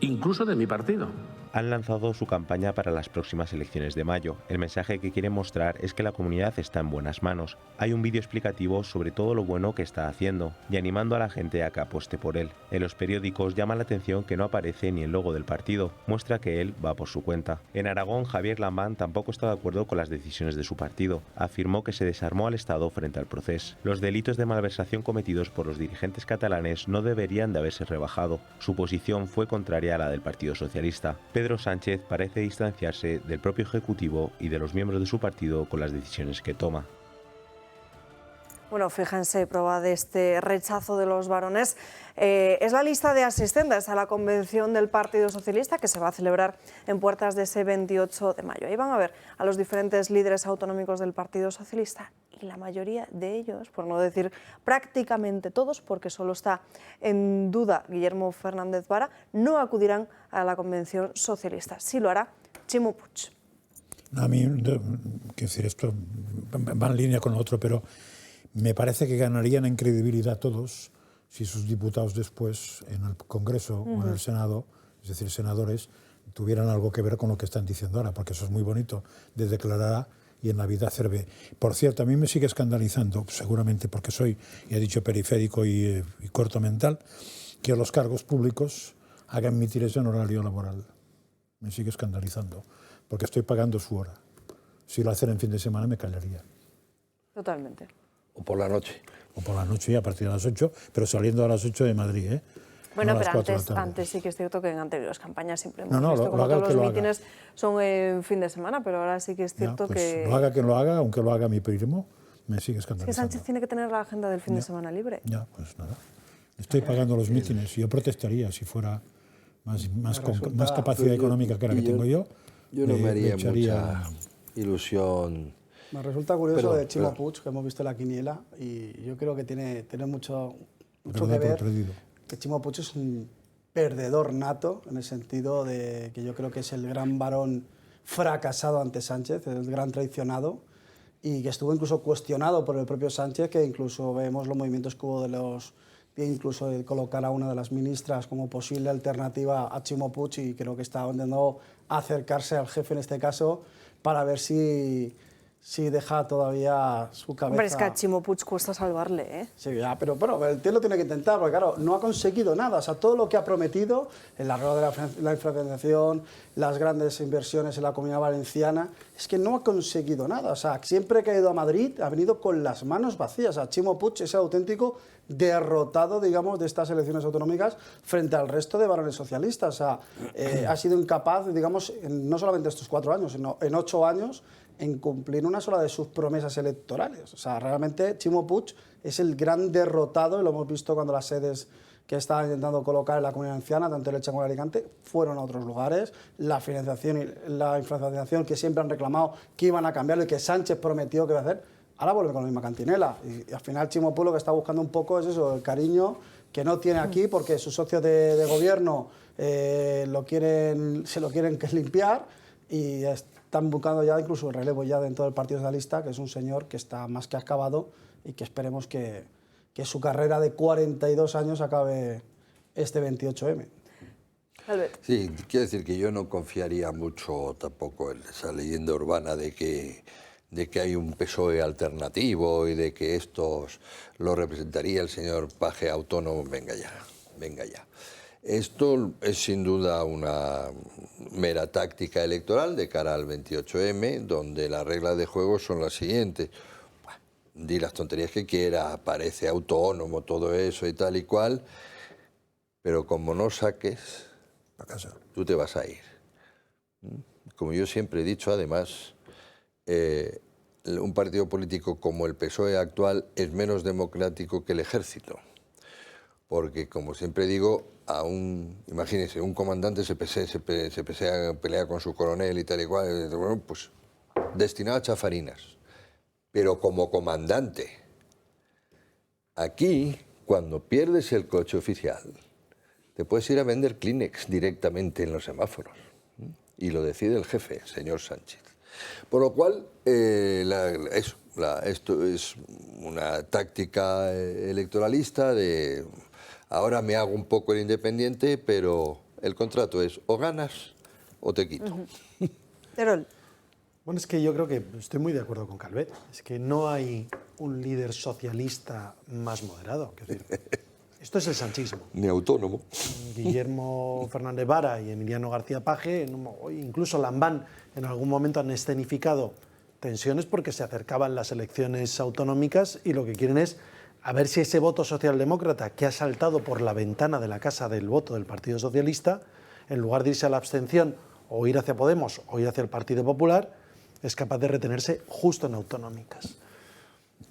incluso de mi partido. han lanzado su campaña para las próximas elecciones de mayo. El mensaje que quieren mostrar es que la comunidad está en buenas manos. Hay un vídeo explicativo sobre todo lo bueno que está haciendo y animando a la gente a que apueste por él. En los periódicos llama la atención que no aparece ni el logo del partido, muestra que él va por su cuenta. En Aragón, Javier Lambán tampoco está de acuerdo con las decisiones de su partido. Afirmó que se desarmó al Estado frente al procés. Los delitos de malversación cometidos por los dirigentes catalanes no deberían de haberse rebajado. Su posición fue contraria a la del Partido Socialista. Pedro Sánchez parece distanciarse del propio Ejecutivo y de los miembros de su partido con las decisiones que toma. Bueno, fíjense, prueba de este rechazo de los varones. Es la lista de asistentes a la convención del Partido Socialista que se va a celebrar en puertas de ese 28 de mayo. Ahí van a ver a los diferentes líderes autonómicos del Partido Socialista y la mayoría de ellos, por no decir prácticamente todos, porque solo está en duda Guillermo Fernández Vara, no acudirán a la convención socialista. Sí lo hará Chimo Puig. A mí, quiero decir, esto va en línea con lo otro, pero me parece que ganarían en credibilidad todos si sus diputados después en el Congreso o en el Senado, es decir, senadores, tuvieran algo que ver con lo que están diciendo ahora, porque eso es muy bonito de declarar A y en la vida hacer B. Por cierto, a mí me sigue escandalizando, seguramente porque soy, ya he dicho, periférico y corto mental, que los cargos públicos hagan mítines en horario laboral. Me sigue escandalizando, porque estoy pagando su hora. Si lo hacen en fin de semana me callaría. Totalmente. O por la noche. O por la noche, a partir de las 8, pero saliendo a las 8 de Madrid, ¿eh? Bueno, no pero antes sí que es cierto que en anteriores campañas siempre hemos No, visto como todos los mítines haga. son en fin de semana, pero ahora sí que es cierto pues que... Lo haga quien lo haga, aunque lo haga mi primo, me sigue escandalizando. Es que Sánchez tiene que tener la agenda del fin de semana libre. Ya, pues nada. Estoy pagando los mítines y yo protestaría si fuera más capacidad económica que la que tengo yo. Yo no me haría mucha ilusión. Me resulta curioso de Chimo Puig, que hemos visto la quiniela, y yo creo que tiene mucho que ver. Que Chimo Puig es un perdedor nato, en el sentido de que yo creo que es el gran varón fracasado ante Sánchez, el gran traicionado, y que estuvo incluso cuestionado por el propio Sánchez, que incluso vemos los movimientos que hubo incluso de colocar a una de las ministras como posible alternativa a Chimo Puig, y creo que está intentando acercarse al jefe en este caso para ver si deja todavía su cabeza... Hombre, es que a Chimo Puig cuesta salvarle, ¿eh? Sí, ya, pero el tío lo tiene que intentar, porque claro, no ha conseguido nada. O sea, todo lo que ha prometido, el arreglo de la infraestructuración, las grandes inversiones en la Comunidad Valenciana, es que no ha conseguido nada. O sea, siempre que ha ido a Madrid ha venido con las manos vacías. O sea, Chimo Puig es el auténtico derrotado, digamos, de estas elecciones autonómicas frente al resto de varones socialistas. O sea, ha sido incapaz, digamos, no solamente estos 4 años, sino en 8 años, en cumplir una sola de sus promesas electorales. O sea, realmente Chimo Puig es el gran derrotado, y lo hemos visto cuando las sedes que estaban intentando colocar en la Comunidad Valenciana, tanto en Elche como en Alicante, fueron a otros lugares. La financiación y la infraestructuración que siempre han reclamado que iban a cambiarlo y que Sánchez prometió que iba a hacer, ahora vuelve con la misma cantinela. Y al final Chimo Puig lo que está buscando un poco es eso, el cariño que no tiene aquí, porque sus socios de gobierno se lo quieren limpiar, y están buscando ya incluso el relevo ya dentro del Partido Socialista, que es un señor que está más que acabado, y que esperemos que su carrera de 42 años acabe este 28M. Sí, quiero decir que yo no confiaría mucho tampoco en esa leyenda urbana de que hay un PSOE alternativo y de que estos lo representaría el señor Paje autónomo. Venga ya. Esto es sin duda una mera táctica electoral de cara al 28M, donde las reglas de juego son las siguientes. Di las tonterías que quiera, parece autónomo, todo eso y tal y cual, pero como no saques, a casa, tú te vas a ir. Como yo siempre he dicho, además, un partido político como el PSOE actual es menos democrático que el ejército. Porque, como siempre digo, imagínense, un comandante se pelea con su coronel y tal y cual, bueno, pues destinado a chafarinas. Pero como comandante, aquí, cuando pierdes el coche oficial, te puedes ir a vender Kleenex directamente en los semáforos. Y lo decide el jefe, señor Sánchez. Por lo cual, esto es una táctica electoralista de... Ahora me hago un poco el independiente, pero el contrato es o ganas o te quito. Terol. Bueno, es que yo creo que estoy muy de acuerdo con Calvet. Es que no hay un líder socialista más moderado. Es decir, esto es el sanchismo. Ni autónomo. Guillermo Fernández Vara y Emiliano García Paje, incluso Lambán, en algún momento han escenificado tensiones porque se acercaban las elecciones autonómicas y lo que quieren es a ver si ese voto socialdemócrata que ha saltado por la ventana de la casa del voto del Partido Socialista, en lugar de irse a la abstención o ir hacia Podemos o ir hacia el Partido Popular, es capaz de retenerse justo en autonómicas.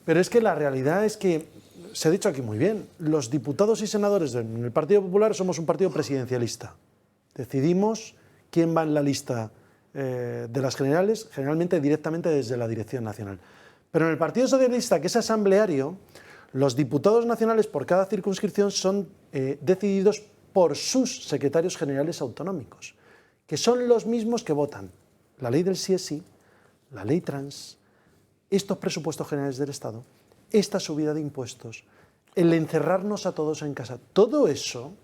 Pero es que la realidad es que, se ha dicho aquí muy bien, los diputados y senadores del Partido Popular somos un partido presidencialista. Decidimos quién va en la lista de las generales, generalmente directamente desde la Dirección Nacional. Pero en el Partido Socialista, que es asambleario, los diputados nacionales por cada circunscripción son decididos por sus secretarios generales autonómicos, que son los mismos que votan la ley del sí es sí, la ley trans, estos presupuestos generales del Estado, esta subida de impuestos, el encerrarnos a todos en casa. Todo eso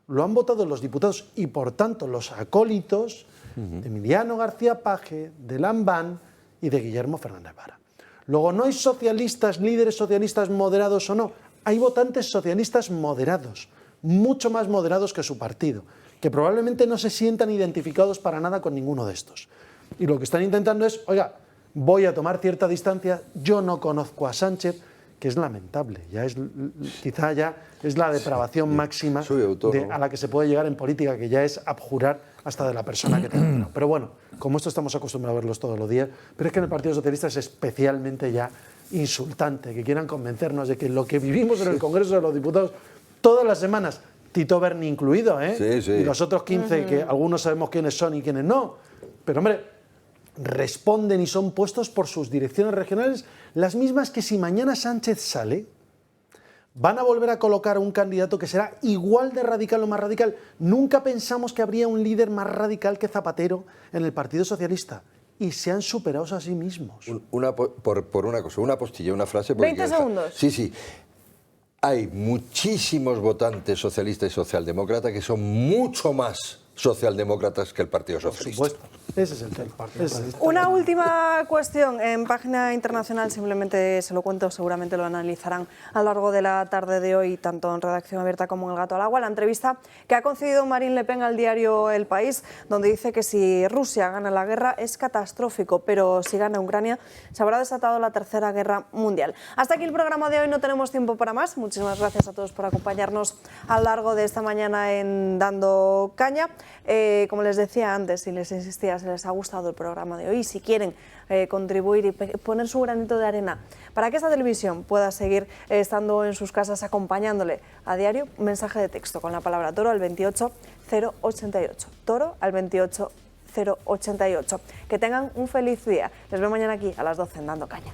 lo han votado los diputados y, por tanto, los acólitos de Emiliano García Paje, de Lambán y de Guillermo Fernández Vara. Luego, no hay socialistas, líderes socialistas moderados o no, hay votantes socialistas moderados, mucho más moderados que su partido, que probablemente no se sientan identificados para nada con ninguno de estos. Y lo que están intentando es, oiga, voy a tomar cierta distancia, yo no conozco a Sánchez, que es lamentable, quizá ya es la depravación máxima a la que se puede llegar en política, que ya es abjurar hasta de la persona que te ha. Pero bueno, como esto estamos acostumbrados a verlos todos los días, pero es que en el Partido Socialista es especialmente ya insultante que quieran convencernos de que lo que vivimos en el Congreso de los Diputados todas las semanas, Tito Berni incluido, y los otros 15 que algunos sabemos quiénes son y quiénes no, pero hombre, responden y son puestos por sus direcciones regionales, las mismas que si mañana Sánchez sale, van a volver a colocar a un candidato que será igual de radical o más radical. Nunca pensamos que habría un líder más radical que Zapatero en el Partido Socialista. Y se han superado a sí mismos. Por una cosa, una postilla, una frase. 20 segundos. Sí. Hay muchísimos votantes socialistas y socialdemócratas que son mucho más socialdemócratas que el Partido Socialista. Por supuesto. Ese es el tema. Una última cuestión. En página internacional, simplemente se lo cuento, seguramente lo analizarán a lo largo de la tarde de hoy, tanto en Redacción Abierta como en El Gato al Agua, la entrevista que ha concedido Marine Le Pen al diario El País, donde dice que si Rusia gana la guerra es catastrófico, pero si gana Ucrania se habrá desatado la Tercera Guerra Mundial. Hasta aquí el programa de hoy, no tenemos tiempo para más. Muchísimas gracias a todos por acompañarnos a lo largo de esta mañana en Dando Caña. Como les decía antes y les insistía, si les ha gustado el programa de hoy, si quieren contribuir y poner su granito de arena para que esta televisión pueda seguir estando en sus casas acompañándole a diario, un mensaje de texto con la palabra Toro al 28088. Toro al 28088. Que tengan un feliz día. Les veo mañana aquí a las 12 en Dando Caña.